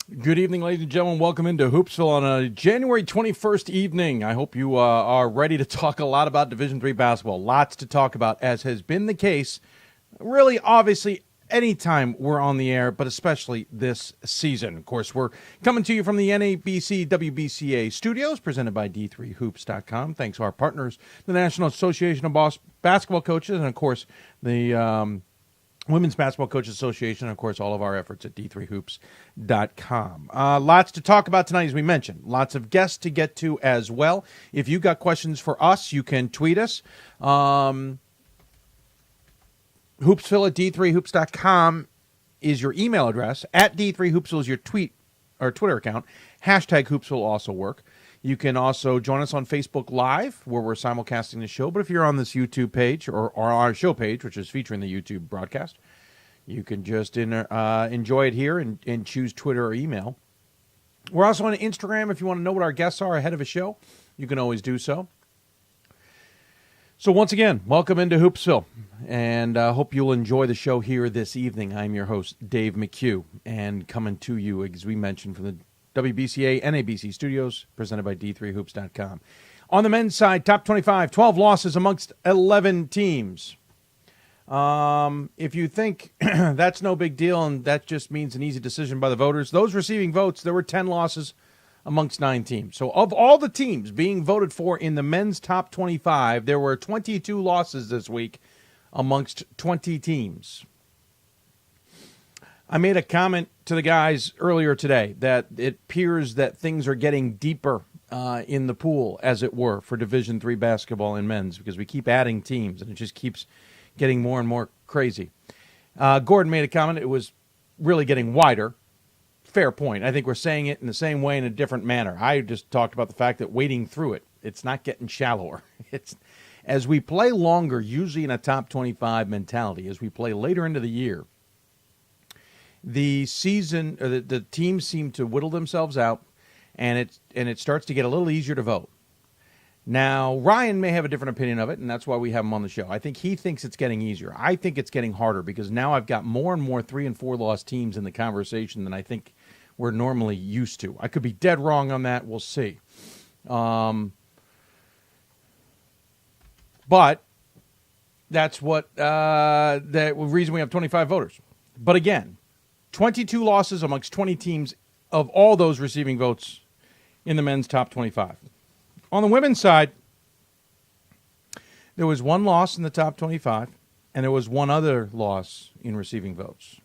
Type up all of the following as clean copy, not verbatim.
Good evening, ladies and gentlemen. Welcome into Hoopsville on a January 21st evening. I hope you are ready to talk a lot about Division III basketball. Lots to talk about, as has been the case, really, obviously, anytime we're on the air, but especially this season. Of course, we're coming to you from the NABC WBCA Studios, presented by D3Hoops.com. Thanks to our partners, the National Association of Basketball Coaches, and, of course, the Women's Basketball Coaches Association, and, of course, all of our efforts at D3Hoops.com. Lots to talk about tonight, as we mentioned. Lots of guests to get to as well. If you've got questions for us, you can tweet us. Hoopsville at D3Hoops.com is your email address. At D3Hoopsville is your tweet or Twitter account. Hashtag Hoopsville will also work. You can also join us on Facebook Live, where we're simulcasting the show. But if you're on this YouTube page or our show page, which is featuring the YouTube broadcast, you can just enjoy it here and choose Twitter or email. We're also on Instagram. If you want to know what our guests are ahead of a show, you can always do so. So once again, welcome into Hoopsville, and hope you'll enjoy the show here this evening. I'm your host, Dave McHugh, and coming to you, as we mentioned, from the WBCA NABC Studios, presented by D3Hoops.com. On the men's side, top 25, 12 losses amongst 11 teams. If you think that's no big deal and that just means an easy decision by the voters, those receiving votes, there were 10 losses amongst 9 teams. So of all the teams being voted for in the men's top 25, there were 22 losses this week amongst 20 teams. I made a comment to the guys earlier today that it appears that things are getting deeper in the pool, as it were, for Division III basketball in men's, because we keep adding teams and it just keeps getting more and more crazy. Gordon made a comment. It was really getting wider. Fair point. I think we're saying it in the same way in a different manner. I just talked about the fact that wading through it, it's not getting shallower. It's as we play longer, usually in a top 25 mentality, as we play later into the year, the season, or the teams seem to whittle themselves out, and it starts to get a little easier to vote. Now, Ryan may have a different opinion of it, and that's why we have him on the show. I think he thinks it's getting easier. I think it's getting harder, because now I've got more and more 3- and 4-loss teams in the conversation than I think we're normally used to. I could be dead wrong on that. We'll see. But that's what the reason we have 25 voters. But again, 22 losses amongst 20 teams of all those receiving votes in the men's top 25. On the women's side, there was one loss in the top 25, and there was one other loss in receiving votes.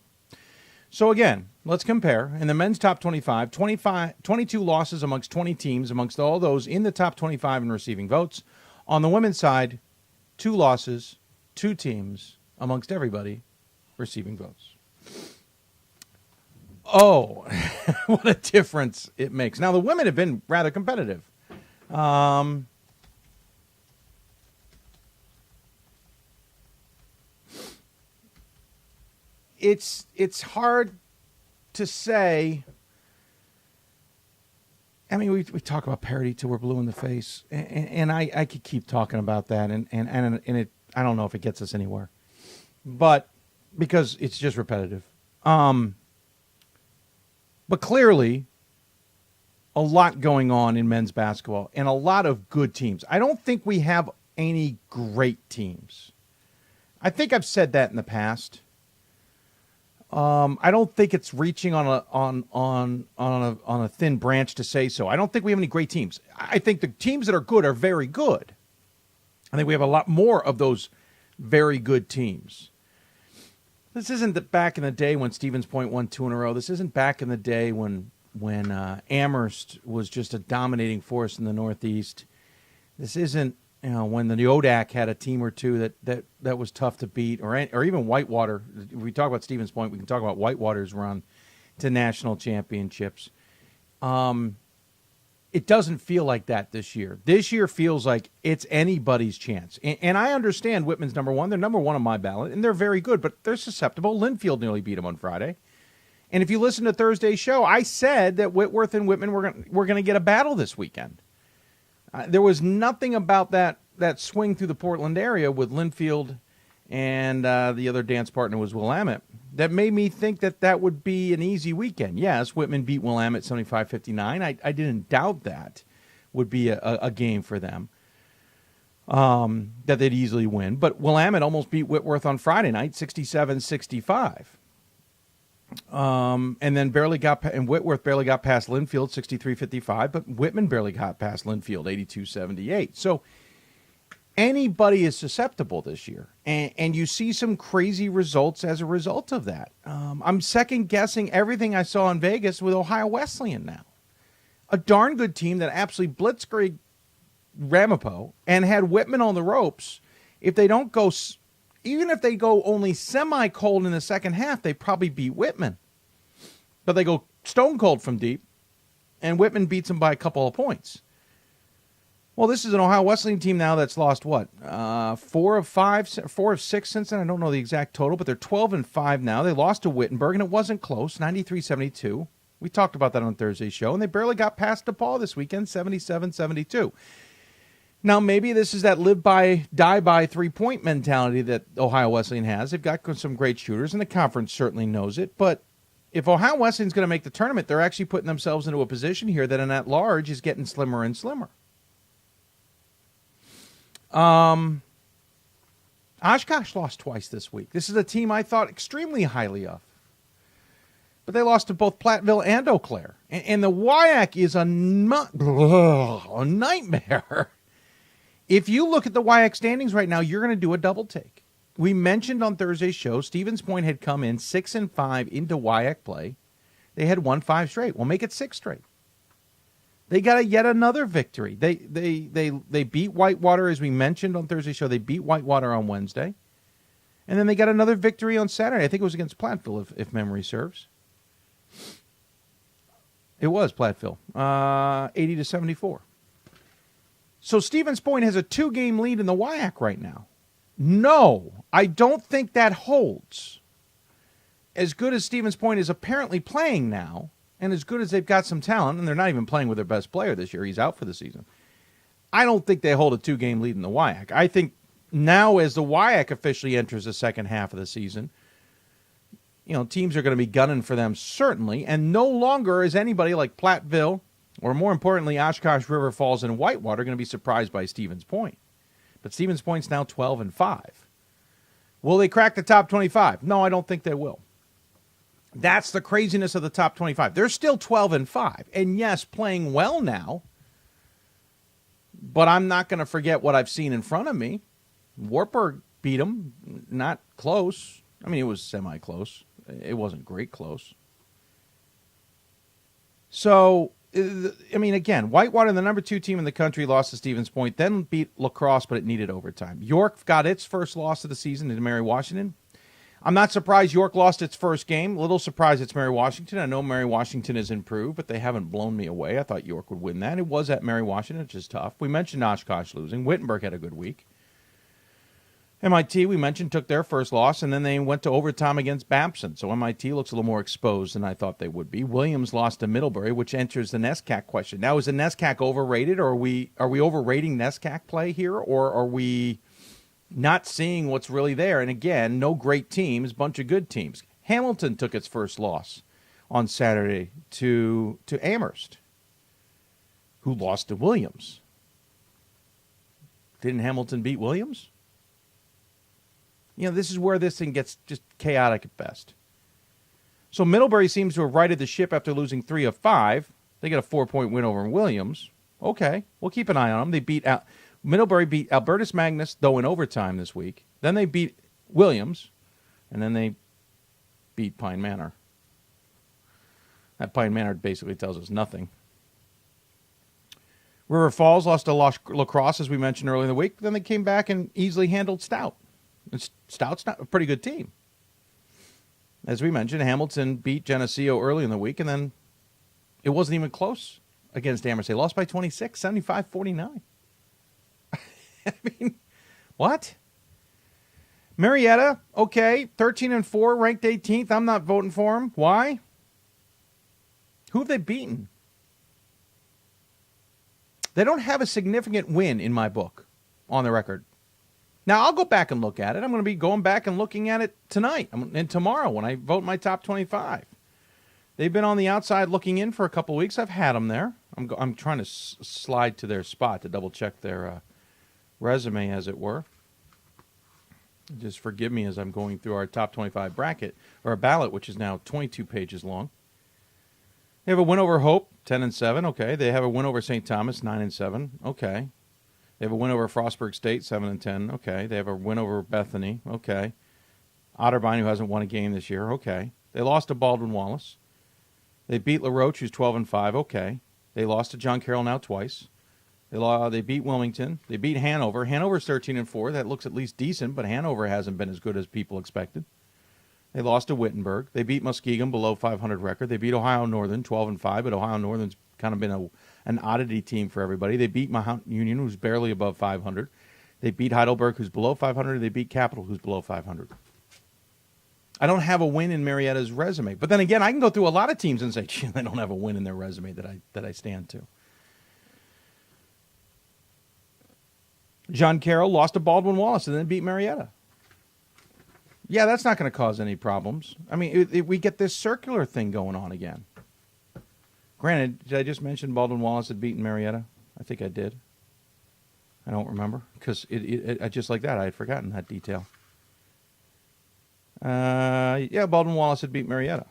So again, let's compare. In the men's top 25, 22 losses amongst 20 teams, amongst all those in the top 25 in receiving votes. On the women's side, 2 losses, 2 teams amongst everybody receiving votes. Oh, what a difference it makes. Now, the women have been rather competitive. It's hard to say. I mean, we talk about parity till we're blue in the face, and I could keep talking about that, and it, I don't know if it gets us anywhere, but because it's just repetitive. But clearly, a lot going on in men's basketball and a lot of good teams. I don't think we have any great teams. I think I've said that in the past. I don't think it's reaching on a thin branch to say so. I don't think we have any great teams. I think the teams that are good are very good. I think we have a lot more of those very good teams. This isn't back in the day when Stevens Point won 2 in a row. This isn't back in the day when Amherst was just a dominating force in the Northeast. This isn't, when the ODAC had a team or two that was tough to beat, or even Whitewater. If we talk about Stevens Point, we can talk about Whitewater's run to national championships. It doesn't feel like that this year. This year feels like it's anybody's chance. And I understand Whitman's number one. They're number one on my ballot, and they're very good, but they're susceptible. Linfield nearly beat them on Friday. And if you listen to Thursday's show, I said that Whitworth and Whitman were going to get a battle this weekend. There was nothing about that swing through the Portland area with Linfield and the other dance partner was Willamette that made me think that that would be an easy weekend. Yes, Whitman beat Willamette 75-59. I didn't doubt that would be a game for them that they'd easily win. But Willamette almost beat Whitworth on Friday night, 67-65. And then Whitworth barely got past Linfield, 63-55, but Whitman barely got past Linfield, 82-78. So anybody is susceptible this year, and you see some crazy results as a result of that. I'm second-guessing everything I saw in Vegas with Ohio Wesleyan now. A darn good team that absolutely blitzkrieg Ramapo and had Whitman on the ropes. If they don't go, even if they go only semi-cold in the second half, they probably beat Whitman. But they go stone cold from deep, and Whitman beats them by a couple of points. Well, this is an Ohio Wesleyan team now that's lost, 4 of 6 since then. I don't know the exact total, but they're 12-5 now. They lost to Wittenberg, and it wasn't close, 93-72. We talked about that on Thursday's show, and they barely got past DePaul this weekend, 77-72. Now, maybe this is that live by, die by three-point mentality that Ohio Wesleyan has. They've got some great shooters, and the conference certainly knows it. But if Ohio Wesleyan's going to make the tournament, they're actually putting themselves into a position here that an at-large is getting slimmer and slimmer. Oshkosh lost twice this week. This is a team I thought extremely highly of. But they lost to both Platteville and Eau Claire. And the WIAC is a nightmare. If you look at the WIAC standings right now, you're going to do a double take. We mentioned on Thursday's show, Stevens Point had come in 6-5 into WIAC play. They had won 5 straight. Well, make it 6 straight. They got yet another victory. They beat Whitewater, as we mentioned on Thursday's show. They beat Whitewater on Wednesday. And then they got another victory on Saturday. I think it was against Platteville, if memory serves. It was Platteville, 80-74. So Stevens Point has a 2-game lead in the WIAC right now. No, I don't think that holds. As good as Stevens Point is apparently playing now, and as good as they've got some talent, and they're not even playing with their best player this year, he's out for the season, I don't think they hold a 2-game lead in the WIAC. I think now as the WIAC officially enters the second half of the season, teams are going to be gunning for them, certainly, and no longer is anybody like Platteville, or more importantly, Oshkosh, River Falls, and Whitewater going to be surprised by Stevens Point. But Stevens Point's now 12-5. Will they crack the top 25? No, I don't think they will. That's the craziness of the top 25. They're still 12-5, and yes, playing well now, but I'm not going to forget what I've seen in front of me. Wartburg beat them, not close. I mean, it was semi-close. It wasn't great close. So, I mean, again, Whitewater, the number 2 team in the country, lost to Stevens Point, then beat La Crosse, but it needed overtime. York got its first loss of the season to Mary Washington. I'm not surprised York lost its first game. A little surprised it's Mary Washington. I know Mary Washington has improved, but they haven't blown me away. I thought York would win that. It was at Mary Washington, which is tough. We mentioned Oshkosh losing. Wittenberg had a good week. MIT, we mentioned, took their first loss, and then they went to overtime against Babson. So MIT looks a little more exposed than I thought they would be. Williams lost to Middlebury, which enters the NESCAC question. Now, is the NESCAC overrated, or are we overrating NESCAC play here, or are we not seeing what's really there? And again, no great teams, bunch of good teams. Hamilton took its first loss on Saturday to Amherst, who lost to Williams. Didn't Hamilton beat Williams? This is where this thing gets just chaotic at best. So Middlebury seems to have righted the ship after losing 3 of 5. They got a 4-point win over Williams. Okay, we'll keep an eye on them. Middlebury beat Albertus Magnus, though, in overtime this week. Then they beat Williams, and then they beat Pine Manor. That Pine Manor basically tells us nothing. River Falls lost to La Crosse, as we mentioned earlier in the week. Then they came back and easily handled Stout. Stout's not a pretty good team. As we mentioned, Hamilton beat Geneseo early in the week, and then it wasn't even close against Amherst. They lost by 26, 75-49. I mean, what? Marietta, okay, 13-4, ranked 18th. I'm not voting for them. Why? Who have they beaten? They don't have a significant win in my book on the record. Now, I'll go back and look at it. I'm going to be going back and looking at it tonight and tomorrow when I vote my top 25. They've been on the outside looking in for a couple weeks. I've had them there. I'm trying to slide to their spot to double-check their resume, as it were. Just forgive me as I'm going through our top 25 bracket, or a ballot, which is now 22 pages long. They have a win over Hope, 10-7. Okay. They have a win over St. Thomas, 9-7. Okay. They have a win over Frostburg State, 7-10. Okay. They have a win over Bethany. Okay. Otterbein, who hasn't won a game this year. Okay. They lost to Baldwin Wallace. They beat LaRoche, who's 12-5. Okay. They lost to John Carroll now twice. They beat Wilmington. They beat Hanover. Hanover's 13-4. That looks at least decent, but Hanover hasn't been as good as people expected. They lost to Wittenberg. They beat Muskegon, below 500 record. They beat Ohio Northern, 12-5, but Ohio Northern's kind of been an oddity team for everybody. They beat Mount Union, who's barely above 500. They beat Heidelberg, who's below 500. They beat Capital, who's below 500. I don't have a win in Marietta's resume. But then again, I can go through a lot of teams and say, gee, they don't have a win in their resume that I stand to. John Carroll lost to Baldwin Wallace and then beat Marietta. Yeah, that's not going to cause any problems. I mean, we get this circular thing going on again. Granted, did I just mention Baldwin Wallace had beaten Marietta? I think I did. I don't remember because I just like that. I had forgotten that detail. Yeah, Baldwin Wallace had beat Marietta.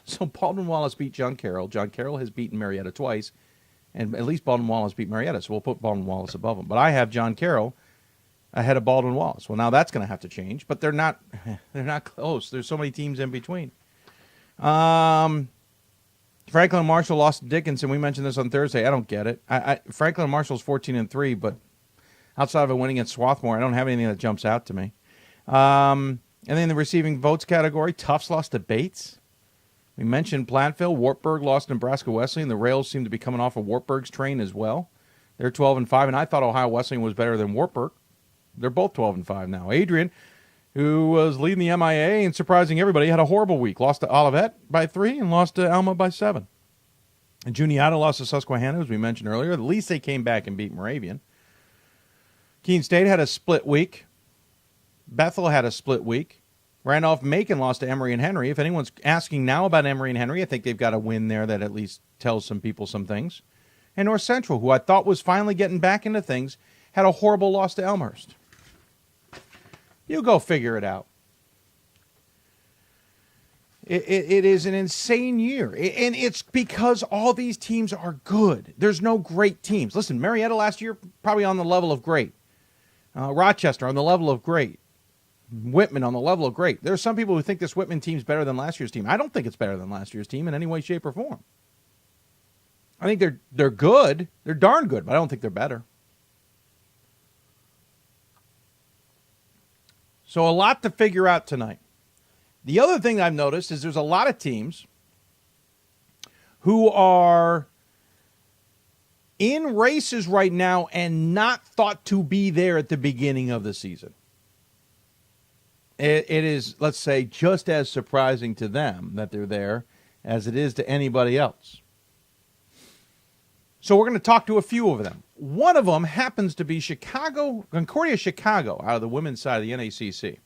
So Baldwin Wallace beat John Carroll. John Carroll has beaten Marietta twice. And at least Baldwin Wallace beat Marietta, so we'll put Baldwin Wallace above him. But I have John Carroll ahead of Baldwin Wallace. Well, now that's going to have to change, but they're not close. There's so many teams in between. Franklin and Marshall lost to Dickinson. We mentioned this on Thursday. I don't get it. Franklin and Marshall's 14-3, but outside of a win against Swarthmore, I don't have anything that jumps out to me. And then the receiving votes category, Tufts lost to Bates. We mentioned Platteville. Wartburg lost to Nebraska Wesleyan. The Rails seem to be coming off of Wartburg's train as well. They're 12-5, and I thought Ohio Wesleyan was better than Wartburg. They're both 12-5 now. Adrian, who was leading the MIA and surprising everybody, had a horrible week. Lost to Olivet by 3 and lost to Alma by 7. And Juniata lost to Susquehanna, as we mentioned earlier. At least they came back and beat Moravian. Keene State had a split week. Bethel had a split week. Randolph-Macon lost to Emory and Henry. If anyone's asking now about Emory and Henry, I think they've got a win there that at least tells some people some things. And North Central, who I thought was finally getting back into things, had a horrible loss to Elmhurst. You go figure it out. It is an insane year. And it's because all these teams are good. There's no great teams. Listen, Marietta last year, probably on the level of great. Rochester on the level of great. Whitman on the level of great. There are some people who think this Whitman team's better than last year's team. I don't think it's better than last year's team in any way, shape, or form. I think they're good. They're darn good, but I don't think they're better. So a lot to figure out tonight. The other thing I've noticed is there's a lot of teams who are in races right now and not thought to be there at the beginning of the season. It is, let's say, just as surprising to them that they're there as it is to anybody else. So we're going to talk to a few of them. One of them happens to be Concordia Chicago, out of the women's side of the NACC.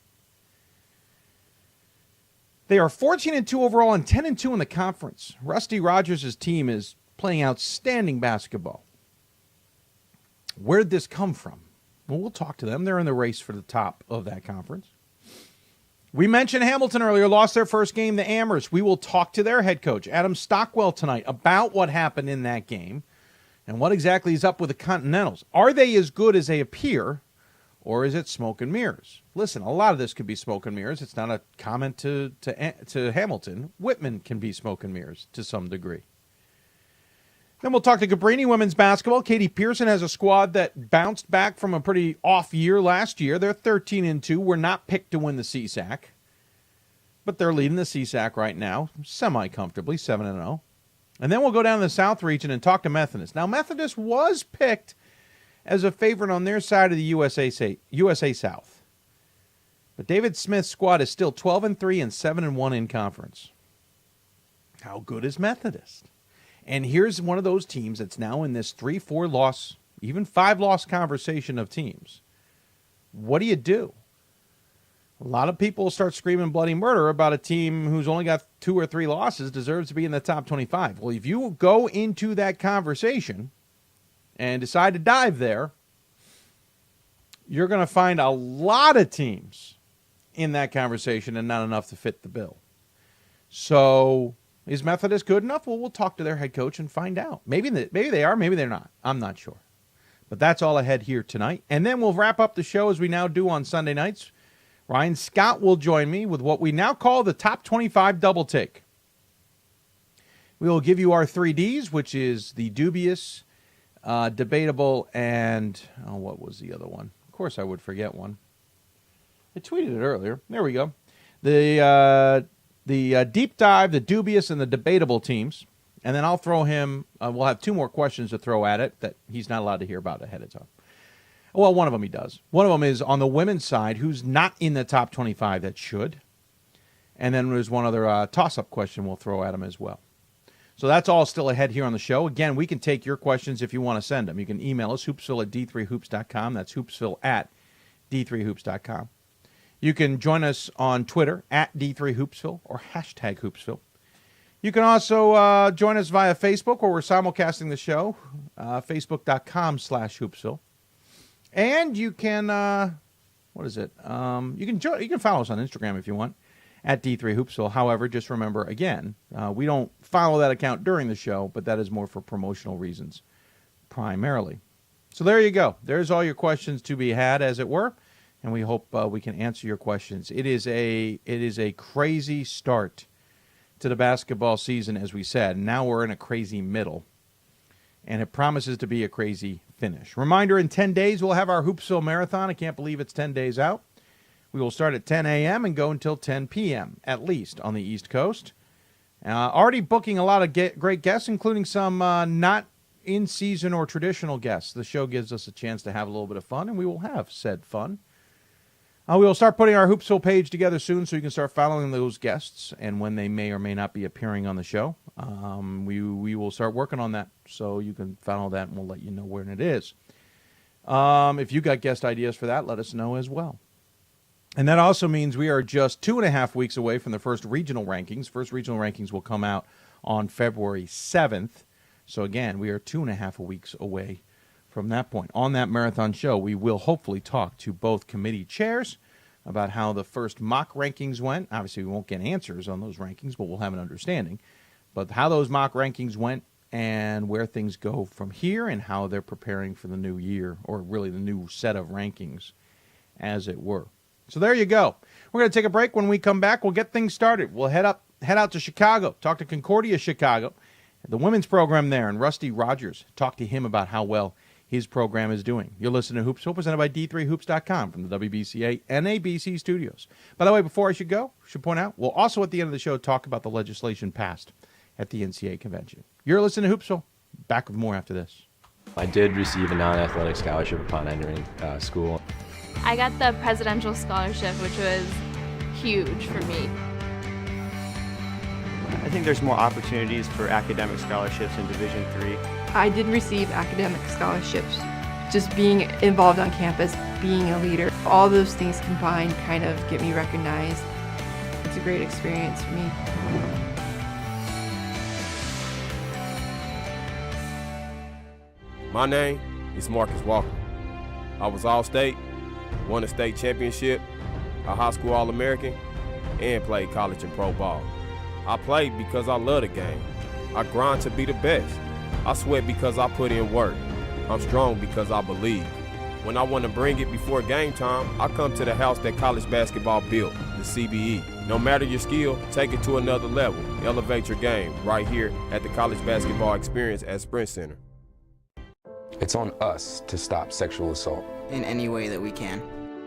They are 14-2 overall and 10-2 in the conference. Rusty Rogers' team is playing outstanding basketball. Where did this come from? Well, we'll talk to them. They're in the race for the top of that conference. We mentioned Hamilton earlier, lost their first game to Amherst. We will talk to their head coach, Adam Stockwell, tonight about what happened in that game and what exactly is up with the Continentals. Are they as good as they appear, or is it smoke and mirrors? Listen, a lot of this could be smoke and mirrors. It's not a comment to Hamilton. Whitman can be smoke and mirrors to some degree. Then we'll talk to Cabrini women's basketball. Katie Pearson has a squad that bounced back from a pretty off year last year. They're 13-2. We're not picked to win the CSAC, but they're leading the CSAC right now, semi-comfortably, 7-0. And then we'll go down to the South region and talk to Methodist. Now, Methodist was picked as a favorite on their side of the USA South. But David Smith's squad is still 12-3 and 7-1 in conference. How good is Methodist? And here's one of those teams that's now in this 3-4 loss even 5-loss conversation of teams, what do you do? A lot of people start screaming bloody murder about a team who's only got 2 or 3 losses deserves to be in the top 25. Well, if you go into that conversation and decide to dive there, you're going to find a lot of teams in that conversation and not enough to fit the bill. So is Methodist good enough? Well, we'll talk to their head coach and find out. Maybe they are, maybe they're not. I'm not sure. But that's all ahead here tonight. And then we'll wrap up the show as we now do on Sunday nights. Ryan Scott will join me with what we now call the Top 25 Double Take. We will give you our 3Ds, which is the dubious, debatable, and what was the other one? Of course I would forget one. I tweeted it earlier. There we go. The deep dive, the dubious, and the debatable teams. And then I'll throw him, we'll have 2 more questions to throw at it that he's not allowed to hear about ahead of time. Well, one of them he does. One of them is on the women's side, who's not in the top 25 that should. And then there's one other toss-up question we'll throw at him as well. So that's all still ahead here on the show. Again, we can take your questions if you want to send them. You can email us, hoopsville at d3hoops.com. That's hoopsville at d3hoops.com. You can join us on Twitter at D3Hoopsville or hashtag Hoopsville. You can also join us via Facebook, where we're simulcasting the show, facebook.com/Hoopsville. And you can, you can follow us on Instagram if you want, at D3Hoopsville. However, just remember, again, we don't follow that account during the show, but that is more for promotional reasons, primarily. So there you go. There's all your questions to be had, as it were. And we hope we can answer your questions. It is a crazy start to the basketball season, as we said. Now we're in a crazy middle, and it promises to be a crazy finish. Reminder, in 10 days, we'll have our Hoopsville Marathon. I can't believe it's 10 days out. We will start at 10 a.m. and go until 10 p.m., at least, on the East Coast. Already booking a lot of great guests, including some not in-season or traditional guests. The show gives us a chance to have a little bit of fun, and we will have said fun. We will start putting our Hoopsville page together soon, so you can start following those guests and when they may or may not be appearing on the show. We will start working on that, so you can follow that, and we'll let you know when it is. If you got guest ideas for that, let us know as well. And that also means we are just 2.5 weeks away from the first regional rankings. First regional rankings will come out on February 7th. So again, we are 2.5 weeks away from that point. On that marathon show, we will hopefully talk to both committee chairs about how the first mock rankings went. Obviously, we won't get answers on those rankings, but we'll have an understanding. But how those mock rankings went and where things go from here and how they're preparing for the new year, or really the new set of rankings, as it were. So there you go. We're going to take a break. When we come back, we'll get things started. We'll head out to Chicago, talk to Concordia Chicago, the women's program there, and Rusty Rogers, talk to him about how well his program is doing. You're listening to Hoopsville, presented by D3Hoops.com from the WBCA NABC Studios. By the way, before I should point out, we'll also at the end of the show talk about the legislation passed at the NCAA convention. You're listening to Hoopsville. Back with more after this. I did receive a non-athletic scholarship upon entering school. I got the presidential scholarship, which was huge for me. I think there's more opportunities for academic scholarships in Division III. I did receive academic scholarships. Just being involved on campus, being a leader, all those things combined kind of get me recognized. It's a great experience for me. My name is Marcus Walker. I was All-State, won a state championship, a high school All-American, and played college and pro ball. I played because I love the game. I grind to be the best. I sweat because I put in work. I'm strong because I believe. When I want to bring it before game time, I come to the house that college basketball built, the CBE. No matter your skill, take it to another level. Elevate your game right here at the College Basketball Experience at Sprint Center. It's on us to stop sexual assault. In any way that we can.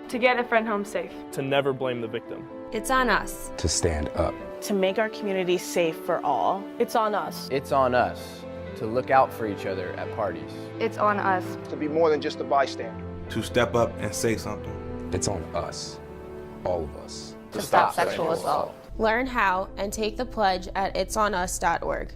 To get a friend home safe. To never blame the victim. It's on us. To stand up. To make our community safe for all. It's on us. It's on us to look out for each other at parties. It's on us. To be more than just a bystander. To step up and say something. It's on us, all of us. To stop sexual assault. Learn how and take the pledge at itsonus.org.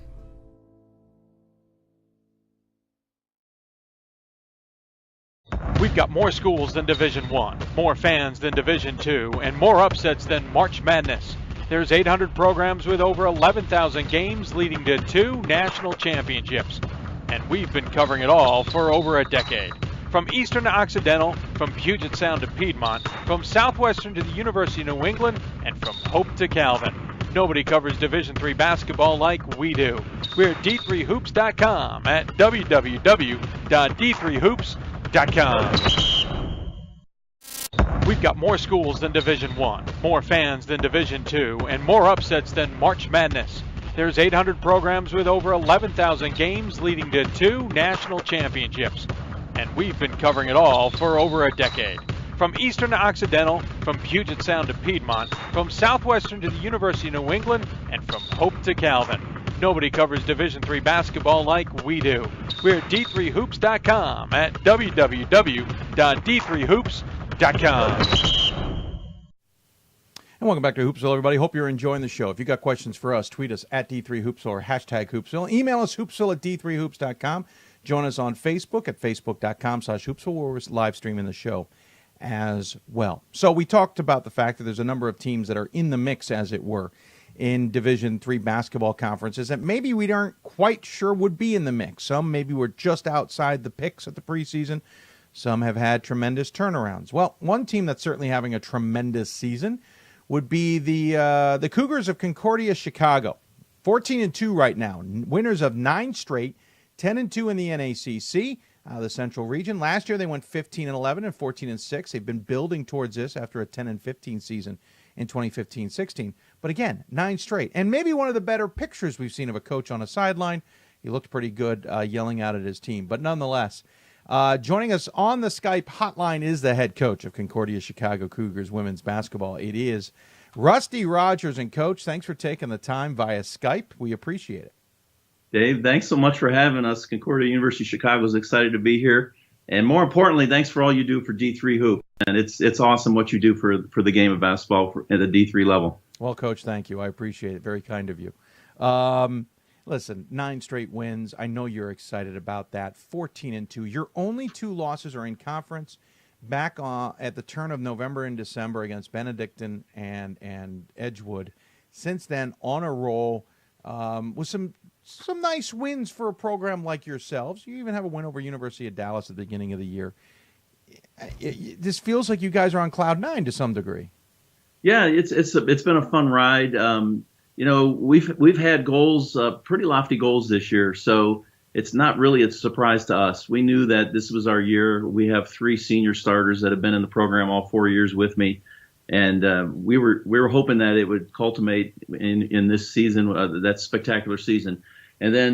We've got more schools than Division I, more fans than Division II, and more upsets than March Madness. There's 800 programs with over 11,000 games leading to 2 national championships. And we've been covering it all for over a decade. From Eastern to Occidental, from Puget Sound to Piedmont, from Southwestern to the University of New England, and from Hope to Calvin. Nobody covers Division III basketball like we do. We're at d3hoops.com at www.d3hoops.com. We've got more schools than Division I, more fans than Division II, and more upsets than March Madness. There's 800 programs with over 11,000 games leading to 2 national championships. And we've been covering it all for over a decade. From Eastern to Occidental, from Puget Sound to Piedmont, from Southwestern to the University of New England, and from Hope to Calvin. Nobody covers Division III basketball like we do. We're at d3hoops.com at www.d3hoops.com. And welcome back to Hoopsville, everybody. Hope you're enjoying the show. If you got questions for us, tweet us at D3Hoopsville or hashtag Hoopsville. Email us hoopsville at d3hoops.com. Join us on Facebook at facebook.com/Hoopsville, where we're live streaming the show as well. So we talked about the fact that there's a number of teams that are in the mix, as it were, in Division III basketball conferences that maybe we aren't quite sure would be in the mix. Some maybe were just outside the picks at the preseason. Some have had tremendous turnarounds. Well, one team that's certainly having a tremendous season would be the Cougars of Concordia, Chicago. 14-2 right now, winners of 9 straight, 10-2 in the NACC, the Central Region. Last year they went 15-11 and 14-6. They've been building towards this after a 10-15 season in 2015-16. But again, 9 straight. And maybe one of the better pictures we've seen of a coach on a sideline. He looked pretty good yelling out at his team. But nonetheless, joining us on the Skype hotline is the head coach of Concordia Chicago Cougars women's basketball. It is Rusty Rogers. And Coach, thanks for taking the time via Skype. We appreciate it. Dave, thanks so much for having us. Concordia University Chicago is excited to be here. And more importantly, thanks for all you do for D3 Hoop. And it's awesome what you do for the game of basketball at the D3 level. Well, Coach, thank you. I appreciate it. Very kind of you. Listen, 9 straight wins. I know you're excited about that. 14-2. Your only 2 losses are in conference back at the turn of November and December against Benedictine and Edgewood. Since then, on a roll with some nice wins for a program like yourselves. You even have a win over University of Dallas at the beginning of the year. This feels like you guys are on cloud 9 to some degree. Yeah, it's been a fun ride. We've had goals, pretty lofty goals this year, so it's not really a surprise to us. We knew that this was our year. We have 3 senior starters that have been in the program all 4 years with me. And we were hoping that it would culminate in this season, that spectacular season. And then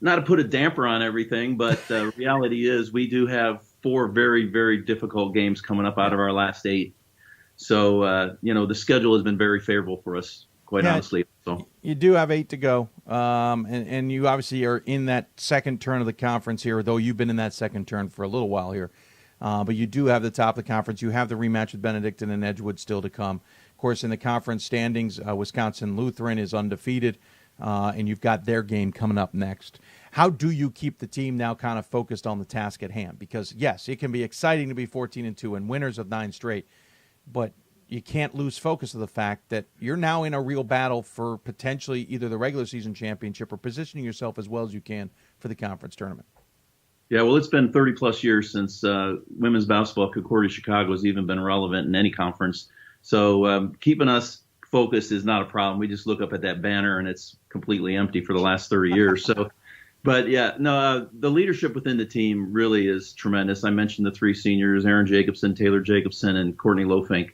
not to put a damper on everything, but the reality is we do have 4 very, very difficult games coming up out of our last 8. So, the schedule has been very favorable for us, quite honestly. So you do have 8 to go. And you obviously are in that second turn of the conference here, though you've been in that second turn for a little while here. But you do have the top of the conference. You have the rematch with Benedictine and Edgewood still to come. Of course, in the conference standings, Wisconsin Lutheran is undefeated, and you've got their game coming up next. How do you keep the team now kind of focused on the task at hand? Because, yes, it can be exciting to be 14-2 and winners of 9 straight, but you can't lose focus of the fact that you're now in a real battle for potentially either the regular season championship or positioning yourself as well as you can for the conference tournament. Yeah, well, it's been 30-plus years since women's basketball at Concordia Chicago has even been relevant in any conference. So keeping us focused is not a problem. We just look up at that banner, and it's completely empty for the last 30 years. So, but, yeah, no, the leadership within the team really is tremendous. I mentioned the 3 seniors, Aaron Jacobson, Taylor Jacobson, and Courtney Lofink.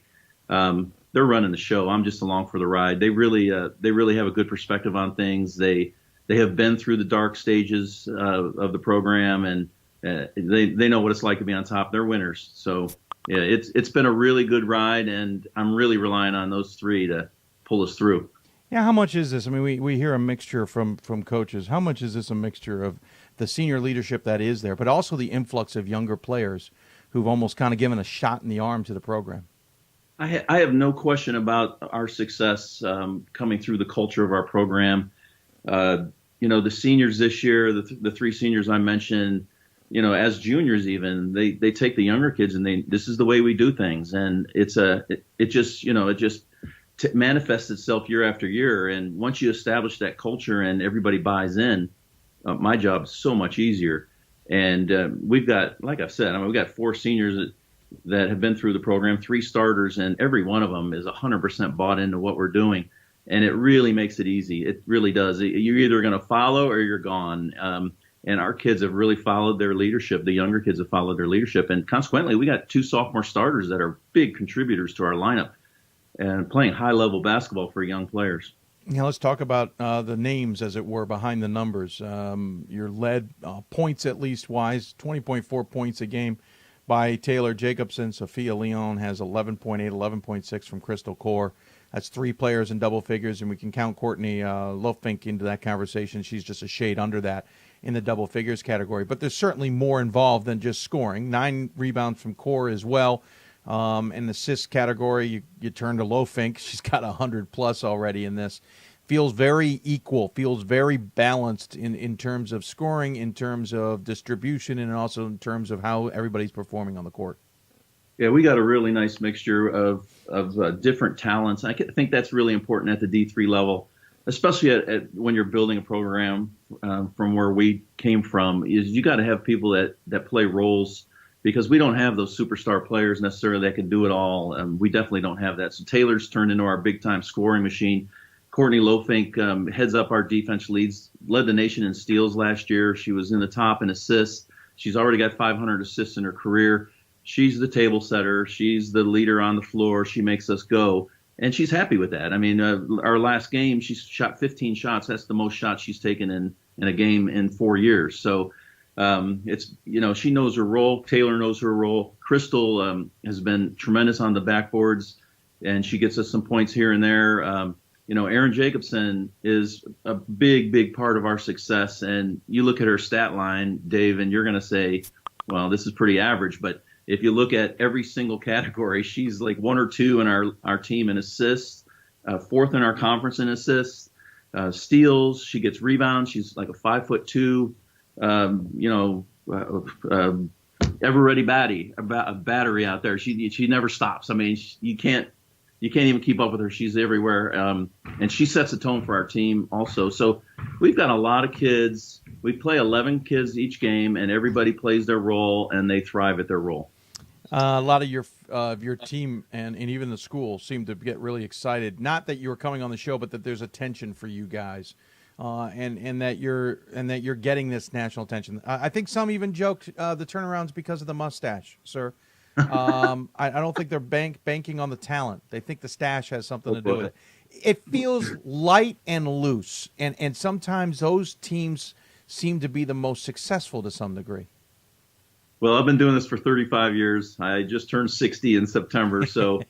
They're running the show. I'm just along for the ride. They really have a good perspective on things. They have been through the dark stages of the program, and they know what it's like to be on top. They're winners. So, yeah, it's been a really good ride, and I'm really relying on those 3 to pull us through. Yeah, how much is this? I mean, we hear a mixture from coaches. How much is this a mixture of the senior leadership that is there, but also the influx of younger players who've almost kind of given a shot in the arm to the program? I have no question about our success coming through the culture of our program. The seniors this year, the 3 seniors I mentioned, as juniors even, they take the younger kids and this is the way we do things. And it just manifests itself year after year. And once you establish that culture and everybody buys in, my job is so much easier. And we've got, like I've said, we've got 4 seniors that have been through the program, 3 starters, and every one of them is 100% bought into what we're doing. And it really makes it easy. It really does. You're either going to follow or you're gone. And our kids have really followed their leadership. The younger kids have followed their leadership. And consequently, we got 2 sophomore starters that are big contributors to our lineup and playing high-level basketball for young players. Now let's talk about the names, as it were, behind the numbers. You're led points at least wise, 20.4 points a game by Taylor Jacobson. Sophia Leon has 11.8, 11.6 from Crystal Core. That's 3 players in double figures, and we can count Courtney Lofink into that conversation. She's just a shade under that in the double figures category. But there's certainly more involved than just scoring. 9 rebounds from Core as well. In the assist category, you turn to Lofink. She's got 100+ already in this. Feels very equal, feels very balanced in terms of scoring, in terms of distribution, and also in terms of how everybody's performing on the court. Yeah, we got a really nice mixture of different talents. I think that's really important at the D3 level, especially at when you're building a program from where we came from. Is you got to have people that play roles, because we don't have those superstar players necessarily that can do it all. We definitely don't have that. So Taylor's turned into our big-time scoring machine. Courtney Lofink heads up our defense leads, led the nation in steals last year. She was in the top in assists. She's already got 500 assists in her career. She's the table setter. She's the leader on the floor. She makes us go, and she's happy with that. I mean, our last game, she shot 15 shots. That's the most shots she's taken in a game in 4 years. So it's, she knows her role. Taylor knows her role. Crystal has been tremendous on the backboards, and she gets us some points here and there. Erin Jacobson is a big part of our success. And you look at her stat line, Dave, and you're going to say, well, this is pretty average. But if you look at every single category, she's like 1 or 2 in our team in assists, 4th in our conference in assists, steals. She gets rebounds. She's like a 5'2", ever-ready battery out there. She never stops. I mean, you can't even keep up with her. She's everywhere. And she sets the tone for our team also. So we've got a lot of kids. We play 11 kids each game, and everybody plays their role, and they thrive at their role. A lot of your team and even the school seem to get really excited. Not that you were coming on the show, but that there's attention for you guys, and that you're getting this national attention. I think some even joked the turnaround's because of the mustache, sir. I don't think they're banking on the talent. They think the stash has something to do with it. It feels light and loose, and sometimes those teams seem to be the most successful to some degree. Well, I've been doing this for 35 years. I just turned 60 in September, so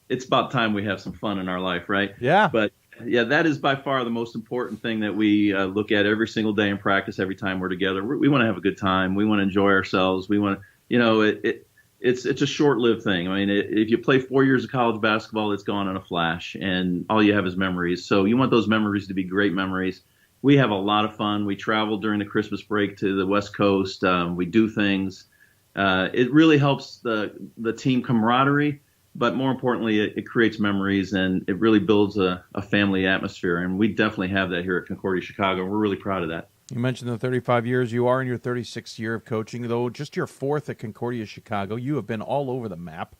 it's about time we have some fun in our life, right? Yeah. But yeah, that is by far the most important thing that we look at every single day in practice. Every time we're together, we want to have a good time. We want to enjoy ourselves. We want to, It's a short-lived thing. I mean, if you play 4 years of college basketball, it's gone in a flash, and all you have is memories. So you want those memories to be great memories. We have a lot of fun. We travel during the Christmas break to the West Coast. We do things. It really helps the team camaraderie, but more importantly, it creates memories, and it really builds a family atmosphere. And we definitely have that here at Concordia Chicago. We're really proud of that. You mentioned the 35 years. You are in your 36th year of coaching, though just your 4th at Concordia Chicago. You have been all over the map.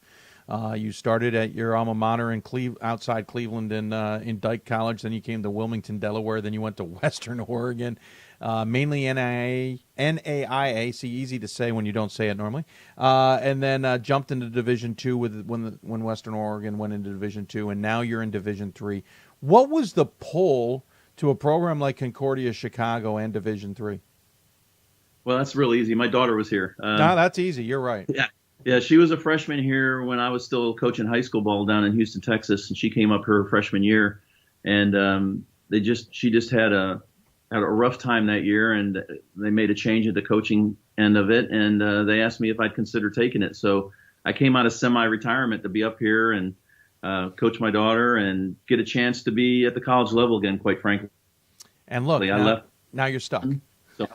You started at your alma mater in outside Cleveland in Dyke College. Then you came to Wilmington, Delaware. Then you went to Western Oregon, mainly NAIA. See, easy to say when you don't say it normally. And then jumped into Division II when Western Oregon went into Division II, and now you're in Division III. What was the pull to a program like Concordia Chicago and Division III? Well, that's real easy. My daughter was here. No, that's easy. You're right. Yeah, she was a freshman here when I was still coaching high school ball down in Houston, Texas, and she came up her freshman year, and she just had a rough time that year, and they made a change at the coaching end of it, and they asked me if I'd consider taking it. So I came out of semi-retirement to be up here and coach my daughter and get a chance to be at the college level again, quite frankly. And look, I left. Now you're stuck. So,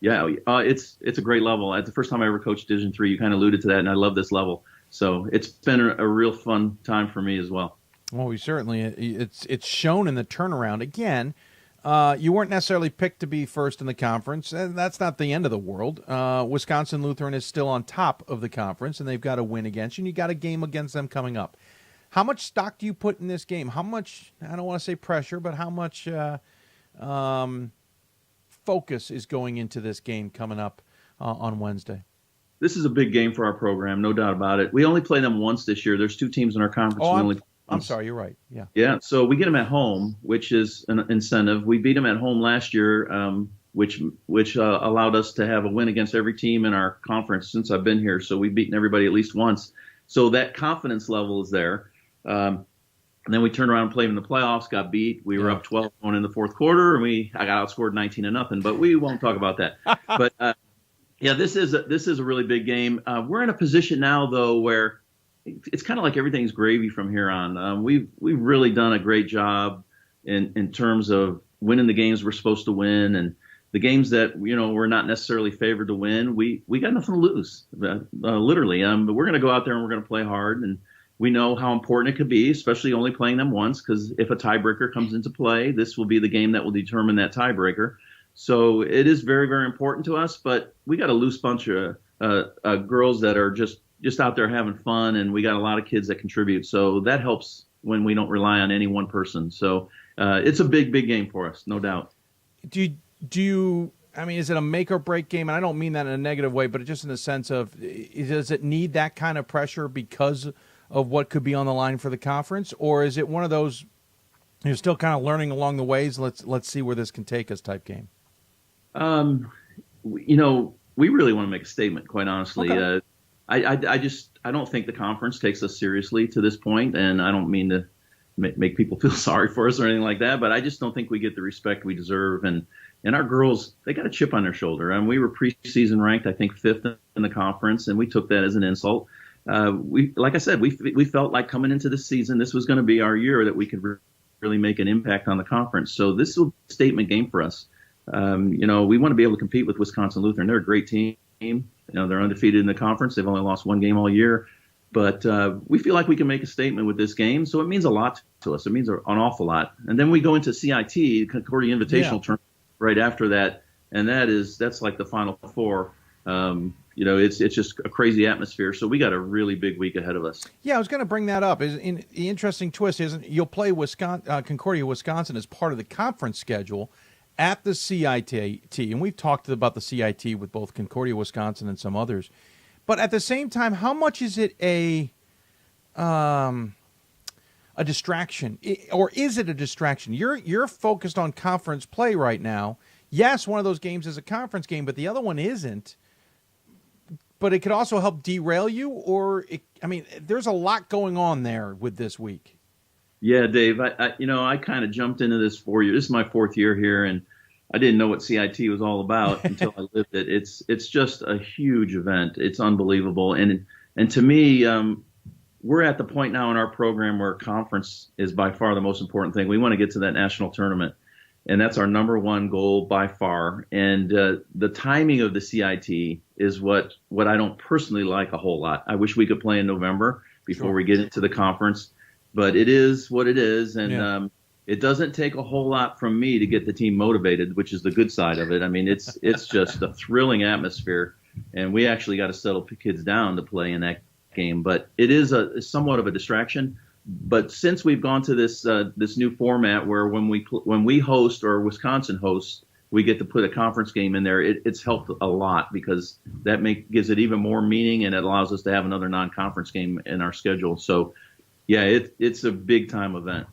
Yeah, it's a great level. It's the first time I ever coached Division III. You kind of alluded to that, and I love this level. So it's been a real fun time for me as well. Well, we certainly it's shown in the turnaround again. You weren't necessarily picked to be first in the conference, and that's not the end of the world. Wisconsin Lutheran is still on top of the conference, and they've got a win against you, and you got a game against them coming up. How much stock do you put in this game? How much, I don't want to say pressure, but how much focus is going into this game coming up on Wednesday? This is a big game for our program, no doubt about it. We only play them once this year. There's 2 teams in our conference. I'm sorry, you're right. Yeah. Yeah, so we get them at home, which is an incentive. We beat them at home last year, which allowed us to have a win against every team in our conference since I've been here. So we've beaten everybody at least once. So that confidence level is there. And then we turned around and played in the playoffs, got beat. We were up 12 going in the fourth quarter, and I got outscored 19-0. But we won't talk about that. But yeah, this is a really big game. We're in a position now, though, where it's kind of like everything's gravy from here on. We've really done a great job in terms of winning the games we're supposed to win, and the games that we're not necessarily favored to win. We got nothing to lose, literally. But we're going to go out there and we're going to play hard, and we know how important it could be, especially only playing them once, because if a tiebreaker comes into play, this will be the game that will determine that tiebreaker. So it is very, very important to us. But we got a loose bunch of girls that are just out there having fun, and we got a lot of kids that contribute. So that helps when we don't rely on any one person. So it's a big, big game for us, no doubt. Do you, I mean, is it a make or break game? And I don't mean that in a negative way, but just in the sense of, does it need that kind of pressure because of what could be on the line for the conference? Or is it one of those, you're still kind of learning along the ways, let's see where this can take us type game? We really want to make a statement, quite honestly. Okay. I don't think the conference takes us seriously to this point, and I don't mean to make people feel sorry for us or anything like that, but I just don't think we get the respect we deserve. And our girls, they got a chip on their shoulder. And we were preseason ranked, I think, 5th in the conference, and we took that as an insult. Like I said, we felt like coming into this season, this was going to be our year that we could really make an impact on the conference. So this is a statement game for us. We want to be able to compete with Wisconsin Lutheran. They're a great team. They're undefeated in the conference. They've only lost 1 game all year. But we feel like we can make a statement with this game. So it means a lot to us. It means an awful lot. And then we go into CIT, Concordia Invitational Tournament, right after that. And that's like the Final Four. It's just a crazy atmosphere. So we got a really big week ahead of us. Yeah, I was going to bring that up. The interesting twist is you'll play Concordia, Wisconsin as part of the conference schedule at the CIT, and we've talked about the CIT with both Concordia, Wisconsin, and some others. But at the same time, how much is it a distraction, or is it a distraction? You're focused on conference play right now. Yes, one of those games is a conference game, but the other one isn't. But it could also help derail you, there's a lot going on there with this week. Yeah, Dave, I kind of jumped into this 4 years. This is my 4th year here, and I didn't know what CIT was all about until I lived it. It's just a huge event. It's unbelievable. And to me, we're at the point now in our program where conference is by far the most important thing. We want to get to that national tournament, and that's our number one goal by far. And the timing of the CIT is what I don't personally like a whole lot. I wish we could play in November before we get into the conference. But it is what it is, and it doesn't take a whole lot from me to get the team motivated, which is the good side of it. I mean, it's just a thrilling atmosphere, and we actually got to settle kids down to play in that game. But it is somewhat of a distraction. But since we've gone to this new format where when we host or Wisconsin hosts, we get to put a conference game in there, it's helped a lot because that gives it even more meaning, and it allows us to have another non-conference game in our schedule. So. Yeah, it's a big-time event.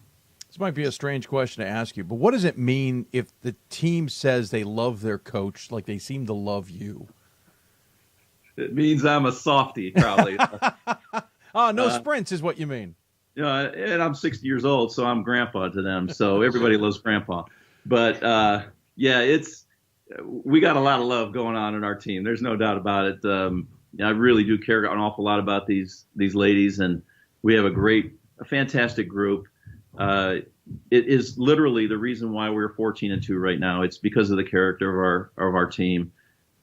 This might be a strange question to ask you, but what does it mean if the team says they love their coach like they seem to love you? It means I'm a softie, probably. No sprints is what you mean. And I'm 60 years old, so I'm grandpa to them. So everybody loves grandpa. But, we got a lot of love going on in our team. There's no doubt about it. I really do care an awful lot about these ladies, and we have a fantastic group. It is literally the reason why we're 14-2 right now. It's because of the character of our team.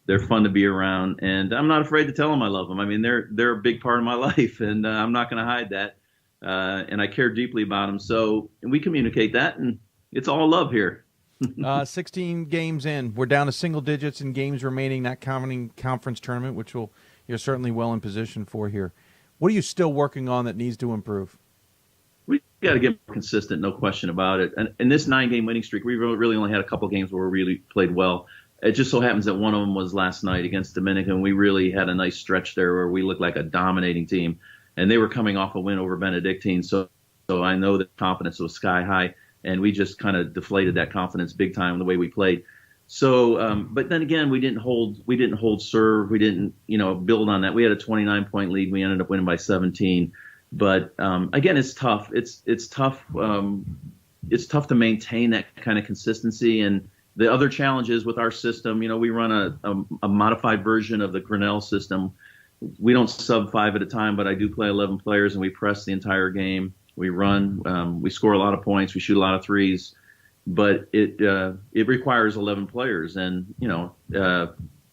They're fun to be around, and I'm not afraid to tell them I love them. I mean, they're a big part of my life, and I'm not going to hide that. And I care deeply about them. So we communicate that, and it's all love here. 16 games in. We're down to single digits in games remaining, not counting conference tournament, which you're certainly well in position for here. What are you still working on that needs to improve? We got to get more consistent, no question about it. And in this 9-game winning streak, we really only had a couple games where we really played well. It just so happens that one of them was last night against Dominican. We really had a nice stretch there where we looked like a dominating team, and they were coming off a win over Benedictine. So I know that confidence was sky high, and we just kind of deflated that confidence big time the way we played. So, but then again, we didn't hold serve. We didn't, build on that. We had a 29-point lead. We ended up winning by 17. But again, it's tough. It's tough. It's tough to maintain that kind of consistency. And the other challenges with our system, we run a modified version of the Grinnell system. We don't sub 5 at a time, but I do play 11 players, and we press the entire game. We run. We score a lot of points. We shoot a lot of threes. But it requires 11 players, and